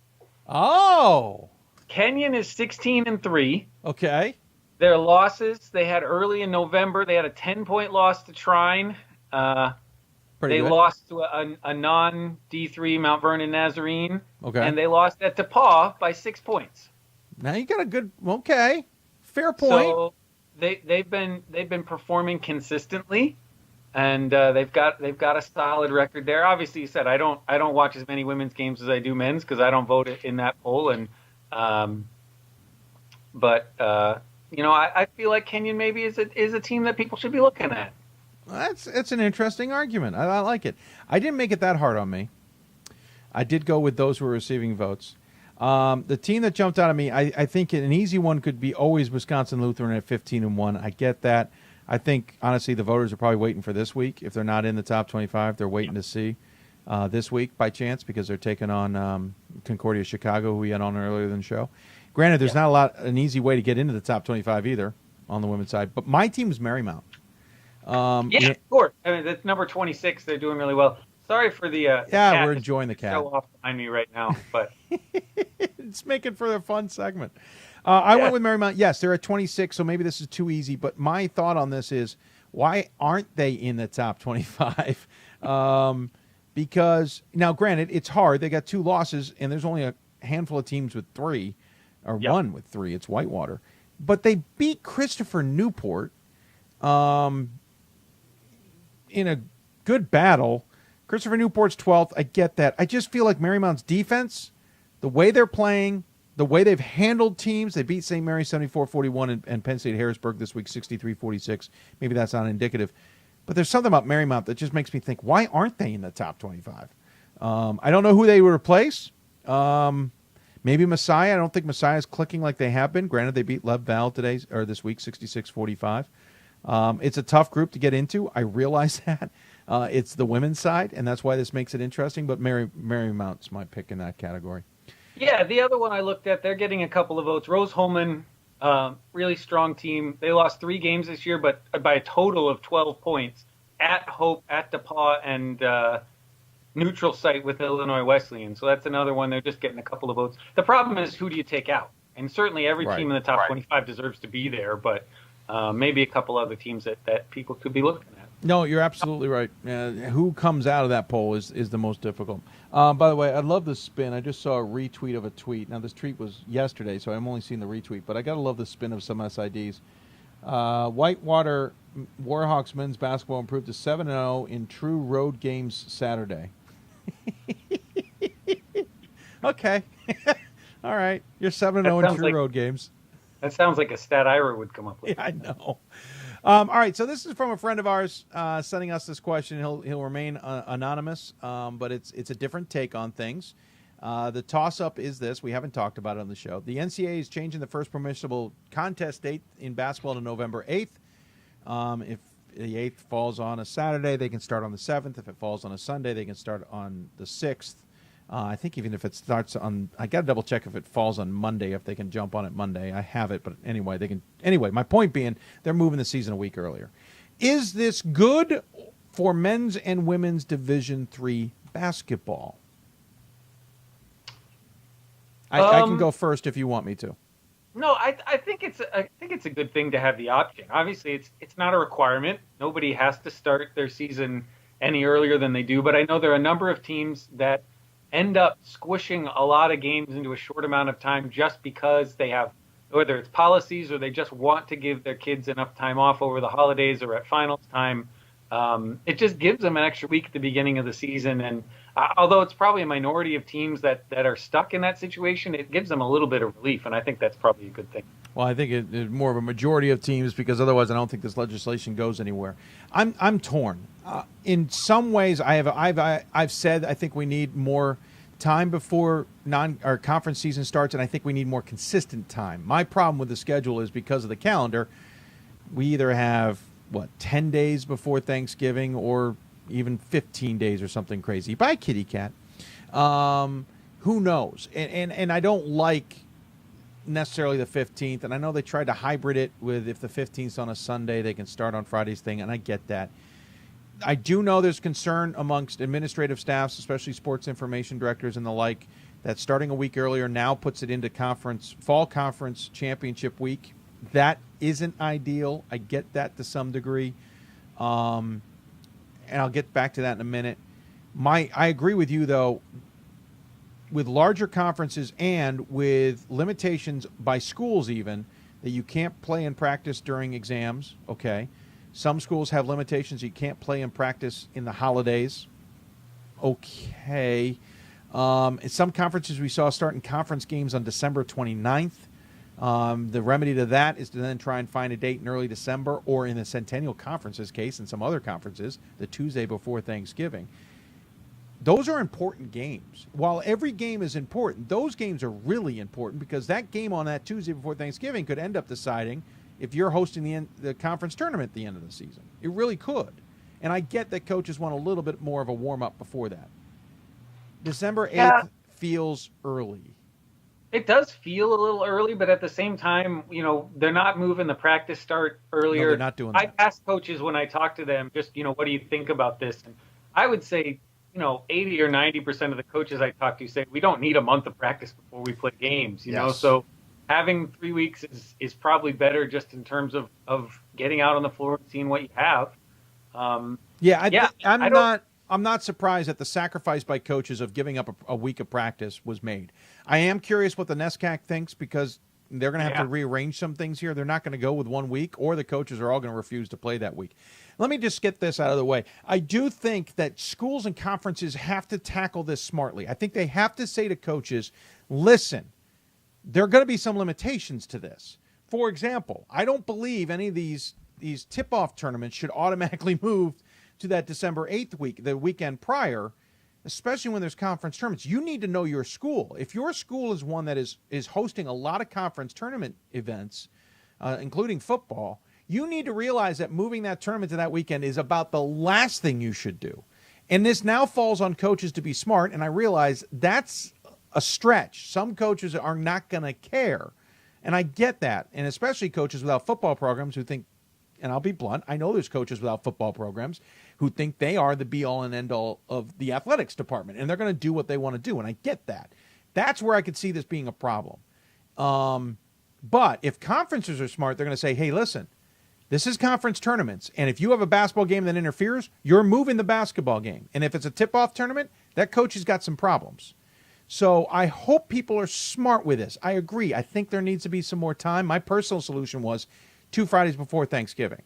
Oh. Kenyon is 16-3. Okay. Their losses, they had early in November, they had a 10-point loss to Trine. They lost to a non-D3 Mount Vernon Nazarene. Okay. And they lost at DePaul by 6 points. Now you got a good, fair point. So they've been performing consistently. And they've got a solid record there. Obviously, you said I don't watch as many women's games as I do men's because I don't vote in that poll. And I feel like Kenyon maybe is a team that people should be looking at. It's an interesting argument. I like it. I didn't make it that hard on me. I did go with those who were receiving votes. The team that jumped out at me, I think an easy one could be always Wisconsin Lutheran at 15-1. I get that. I think, honestly, the voters are probably waiting for this week. If they're not in the top 25, they're waiting to see this week by chance because they're taking on Concordia Chicago, who we had on earlier in the show. Granted, there's not an easy way to get into the top 25 either. on the women's side. But my team is Marymount. Yeah, of course. I mean, that's number 26. They're doing really well. Sorry for the cat. We're enjoying the cat. Show off behind me right now, but it's making for a fun segment. I went with Marymount. Yes, they're at 26, so maybe this is too easy. But my thought on this is, why aren't they in the top 25? Because now, granted, it's hard. They got 2 losses, and there's only a handful of teams with 3, or one with 3. It's Whitewater, but they beat Christopher Newport in a good battle. Christopher Newport's 12th. I get that. I just feel like Marymount's defense, the way they're playing, the way they've handled teams, they beat St. Mary's 74-41 and Penn State Harrisburg this week 63-46. Maybe that's not indicative. But there's something about Marymount that just makes me think, why aren't they in the top 25? I don't know who they would replace. Maybe Messiah. I don't think Messiah is clicking like they have been. Granted, they beat Lev Val this week 66-45. It's a tough group to get into. I realize that. It's the women's side, and that's why this makes it interesting. But Marymount's my pick in that category. Yeah, the other one I looked at, they're getting a couple of votes. Rose Holman, really strong team. They lost 3 games this year, but by a total of 12 points at Hope, at DePauw, and neutral site with Illinois Wesleyan. So that's another one. They're just getting a couple of votes. The problem is, who do you take out? And certainly every team in the top 25 deserves to be there, but maybe a couple other teams that people could be looking at. No, you're absolutely right. Who comes out of that poll is the most difficult. By the way, I love the spin. I just saw a retweet of a tweet. Now, this tweet was yesterday, so I'm only seeing the retweet, but I got to love the spin of some SIDs. Whitewater Warhawks men's basketball improved to 7-0 in true road games Saturday. Okay. All right. You're 7-0 in true road games. That sounds like a stat Ira would come up with. Yeah, I know. All right, so this is from a friend of ours sending us this question. He'll remain anonymous, but it's a different take on things. The toss-up is this. We haven't talked about it on the show. The NCAA is changing the first permissible contest date in basketball to November 8th. If the 8th falls on a Saturday, they can start on the 7th. If it falls on a Sunday, they can start on the 6th. I think even if it starts on, I got to double check if it falls on Monday, if they can jump on it Monday. I have it, but anyway, they can. Anyway, my point being, they're moving the season a week earlier. Is this good for men's and women's Division III basketball? I can go first if you want me to. No, I think it's a good thing to have the option. Obviously, it's not a requirement. Nobody has to start their season any earlier than they do, but I know there are a number of teams that end up squishing a lot of games into a short amount of time just because they have, whether it's policies or they just want to give their kids enough time off over the holidays or at finals time. It just gives them an extra week at the beginning of the season. And although it's probably a minority of teams that are stuck in that situation, it gives them a little bit of relief. And I think that's probably a good thing. Well, I think it's more of a majority of teams because otherwise I don't think this legislation goes anywhere. I'm torn. In some ways, I've said I think we need more time before our conference season starts, and I think we need more consistent time. My problem with the schedule is because of the calendar, we either have 10 days before Thanksgiving or even 15 days or something crazy. Bye, kitty cat. Who knows? And I don't like necessarily the 15th, and I know they tried to hybrid it with if the 15th's on a Sunday, they can start on Friday's thing, and I get that. I do know there's concern amongst administrative staffs, especially sports information directors and the like, that starting a week earlier now puts it into fall conference championship week. That isn't ideal. I get that to some degree. And I'll get back to that in a minute. I agree with you, though, with larger conferences and with limitations by schools even, that you can't play and practice during exams, okay. Some schools have limitations. You can't play and practice in the holidays. Okay. In some conferences, we saw starting conference games on December 29th. The remedy to that is to then try and find a date in early December, or in the Centennial Conference's case, and some other conferences, the Tuesday before Thanksgiving. Those are important games. While every game is important, those games are really important because that game on that Tuesday before Thanksgiving could end up deciding if you're hosting the conference tournament at the end of the season. It really could. And I get that coaches want a little bit more of a warm-up before that. December 8th feels early. It does feel a little early, but at the same time, they're not moving the practice start earlier. No, they're not doing that. I ask coaches when I talk to them, just, what do you think about this? And I would say, 80 or 90% of the coaches I talk to say we don't need a month of practice before we play games, know? So having 3 weeks is probably better just in terms of getting out on the floor and seeing what you have. I'm not surprised that the sacrifice by coaches of giving up a week of practice was made. I am curious what the NESCAC thinks, because they're going to have to rearrange some things here. They're not going to go with 1 week, or the coaches are all going to refuse to play that week. Let me just get this out of the way. I do think that schools and conferences have to tackle this smartly. I think they have to say to coaches, listen, there are going to be some limitations to this. For example, I don't believe any of these tip-off tournaments should automatically move to that December 8th week, the weekend prior, especially when there's conference tournaments. You need to know your school. If your school is one that is hosting a lot of conference tournament events, including football, you need to realize that moving that tournament to that weekend is about the last thing you should do. And this now falls on coaches to be smart, and I realize that's a stretch. Some coaches are not going to care, and I get that, and especially coaches without football programs who think, and I'll be blunt, I know there's coaches without football programs who think they are the be-all and end-all of the athletics department, and they're going to do what they want to do, and I get that. That's where I could see this being a problem. But if conferences are smart, they're going to say, hey, listen, this is conference tournaments, and if you have a basketball game that interferes, you're moving the basketball game. And if it's a tip-off tournament, that coach has got some problems. So I hope people are smart with this. I agree. I think there needs to be some more time. My personal solution was 2 Fridays before Thanksgiving.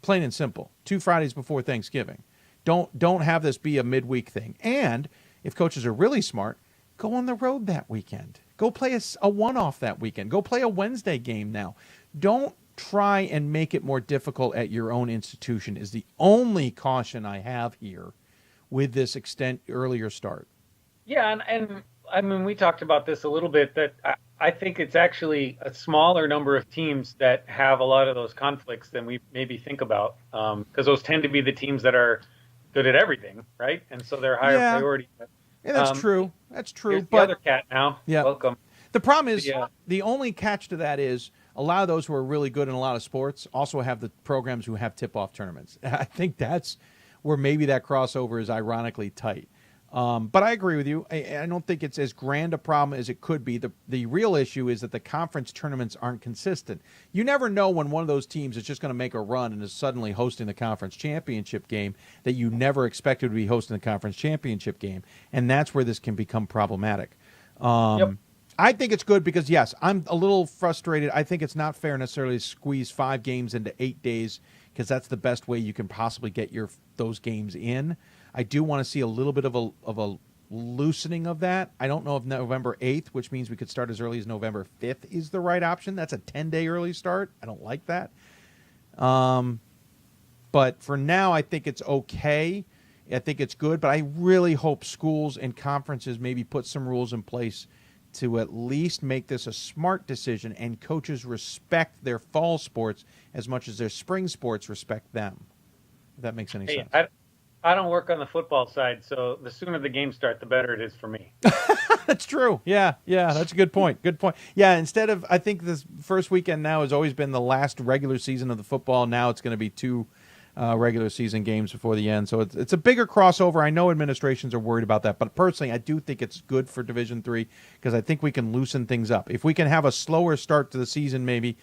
Plain and simple. 2 Fridays before Thanksgiving. Don't have this be a midweek thing. And if coaches are really smart, go on the road that weekend. Go play a one-off that weekend. Go play a Wednesday game now. Don't try and make it more difficult at your own institution is the only caution I have here with this earlier start. Yeah, and I mean, we talked about this a little bit, that I think it's actually a smaller number of teams that have a lot of those conflicts than we maybe think about, because those tend to be the teams that are good at everything, right? And so they're higher priority. Yeah, that's true. That's true. Here's but the other cat now. Yeah. Welcome. The problem is, the only catch to that is a lot of those who are really good in a lot of sports also have the programs who have tip-off tournaments. I think that's where maybe that crossover is ironically tight. But I agree with you. I don't think it's as grand a problem as it could be. The real issue is that the conference tournaments aren't consistent. You never know when one of those teams is just going to make a run and is suddenly hosting the conference championship game that you never expected to be hosting the conference championship game. And that's where this can become problematic. I think it's good because, yes, I'm a little frustrated. I think it's not fair necessarily to squeeze 5 games into 8 days because that's the best way you can possibly get those games in. I do want to see a little bit of a loosening of that. I don't know if November 8th, which means we could start as early as November 5th, is the right option. That's a 10-day early start. I don't like that. But for now, I think it's okay. I think it's good. But I really hope schools and conferences maybe put some rules in place to at least make this a smart decision and coaches respect their fall sports as much as their spring sports respect them. If that makes any sense. I don't work on the football side, so the sooner the games start, the better it is for me. That's true. Yeah, that's a good point. Good point. Yeah, instead of, I think this first weekend now has always been the last regular season of the football. Now it's going to be 2 regular season games before the end. So it's a bigger crossover. I know administrations are worried about that, but personally, I do think it's good for Division III because I think we can loosen things up. If we can have a slower start to the season, maybe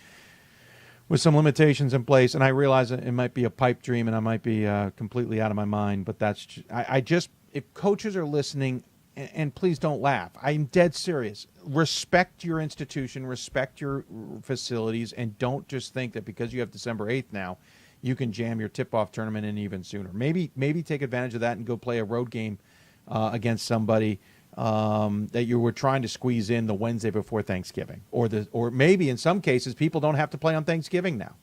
with some limitations in place, and I realize it might be a pipe dream and I might be completely out of my mind, but that's if coaches are listening, and please don't laugh, I'm dead serious. Respect your institution, respect your facilities, and don't just think that because you have December 8th now, you can jam your tip-off tournament in even sooner. Maybe take advantage of that and go play a road game against somebody that you were trying to squeeze in the Wednesday before Thanksgiving, or maybe in some cases people don't have to play on Thanksgiving now.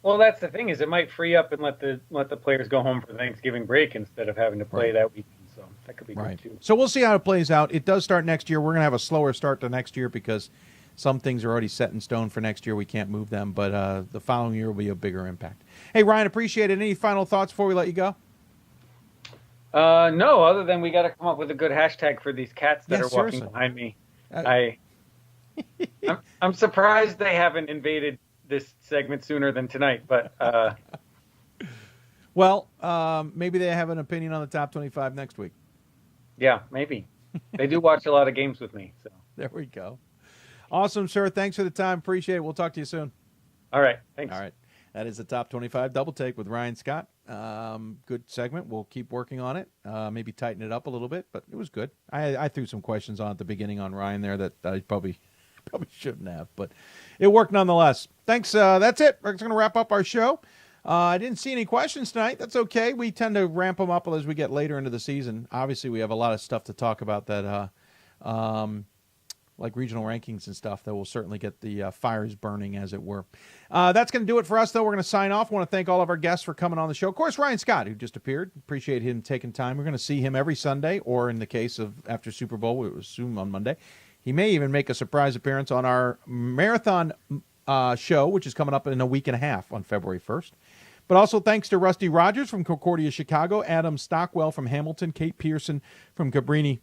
Well, that's the thing, is it might free up and let the players go home for Thanksgiving break instead of having to play that weekend. So that could be good too. So we'll see how it plays out. It does start next year. We're going to have a slower start to next year because some things are already set in stone for next year. We can't move them, but the following year will be a bigger impact. Hey, Ryan, appreciate it. Any final thoughts before we let you go? No, other than we got to come up with a good hashtag for these cats that are walking behind me. I'm surprised they haven't invaded this segment sooner than tonight, but well, maybe they have an opinion on the top 25 next week. Yeah, maybe. They do watch a lot of games with me. So there we go. Awesome, sir. Thanks for the time. Appreciate it. We'll talk to you soon. All right. Thanks. All right. That is the top 25 double take with Ryan Scott. Good segment. We'll keep working on it. Maybe tighten it up a little bit, but it was good. I threw some questions on at the beginning on Ryan there that I probably shouldn't have, but it worked nonetheless. Thanks. That's it. We're going to wrap up our show. I didn't see any questions tonight. That's okay. We tend to ramp them up as we get later into the season. Obviously, we have a lot of stuff to talk about that, like regional rankings and stuff that will certainly get the fires burning, as it were. That's going to do it for us, though. We're going to sign off. I want to thank all of our guests for coming on the show. Of course, Ryan Scott, who just appeared. Appreciate him taking time. We're going to see him every Sunday, or in the case of after Super Bowl, we assume on Monday. He may even make a surprise appearance on our marathon show, which is coming up in a week and a half on February 1st. But also thanks to Rusty Rogers from Concordia, Chicago, Adam Stockwell from Hamilton, Kate Pearson from Cabrini,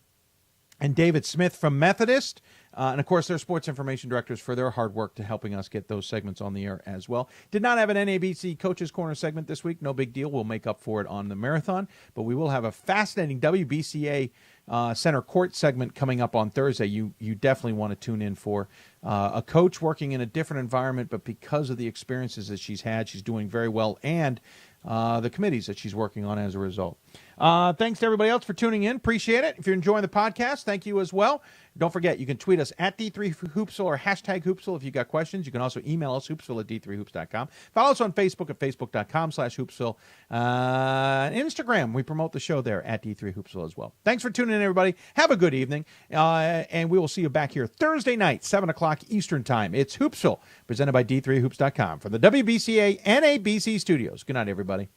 and David Smith from Methodist. And, of course, their sports information directors for their hard work to helping us get those segments on the air as well. Did not have an NABC Coaches Corner segment this week. No big deal. We'll make up for it on the marathon. But we will have a fascinating WBCA center court segment coming up on Thursday. You definitely want to tune in for a coach working in a different environment, but because of the experiences that she's had, she's doing very well, and the committees that she's working on as a result. Thanks to everybody else for tuning in. Appreciate it. If you're enjoying the podcast, thank you as well. Don't forget, you can tweet us at D3Hoopsville or hashtag Hoopsville if you got questions. You can also email us, hoopsville@d3hoops.com. Follow us on Facebook at facebook.com/Hoopsville. Instagram, we promote the show there at D3Hoopsville as well. Thanks for tuning in, everybody. Have a good evening. And we will see you back here Thursday night, 7 o'clock Eastern Time. It's Hoopsville, presented by D3Hoops.com from the WBCA NABC Studios. Good night, everybody.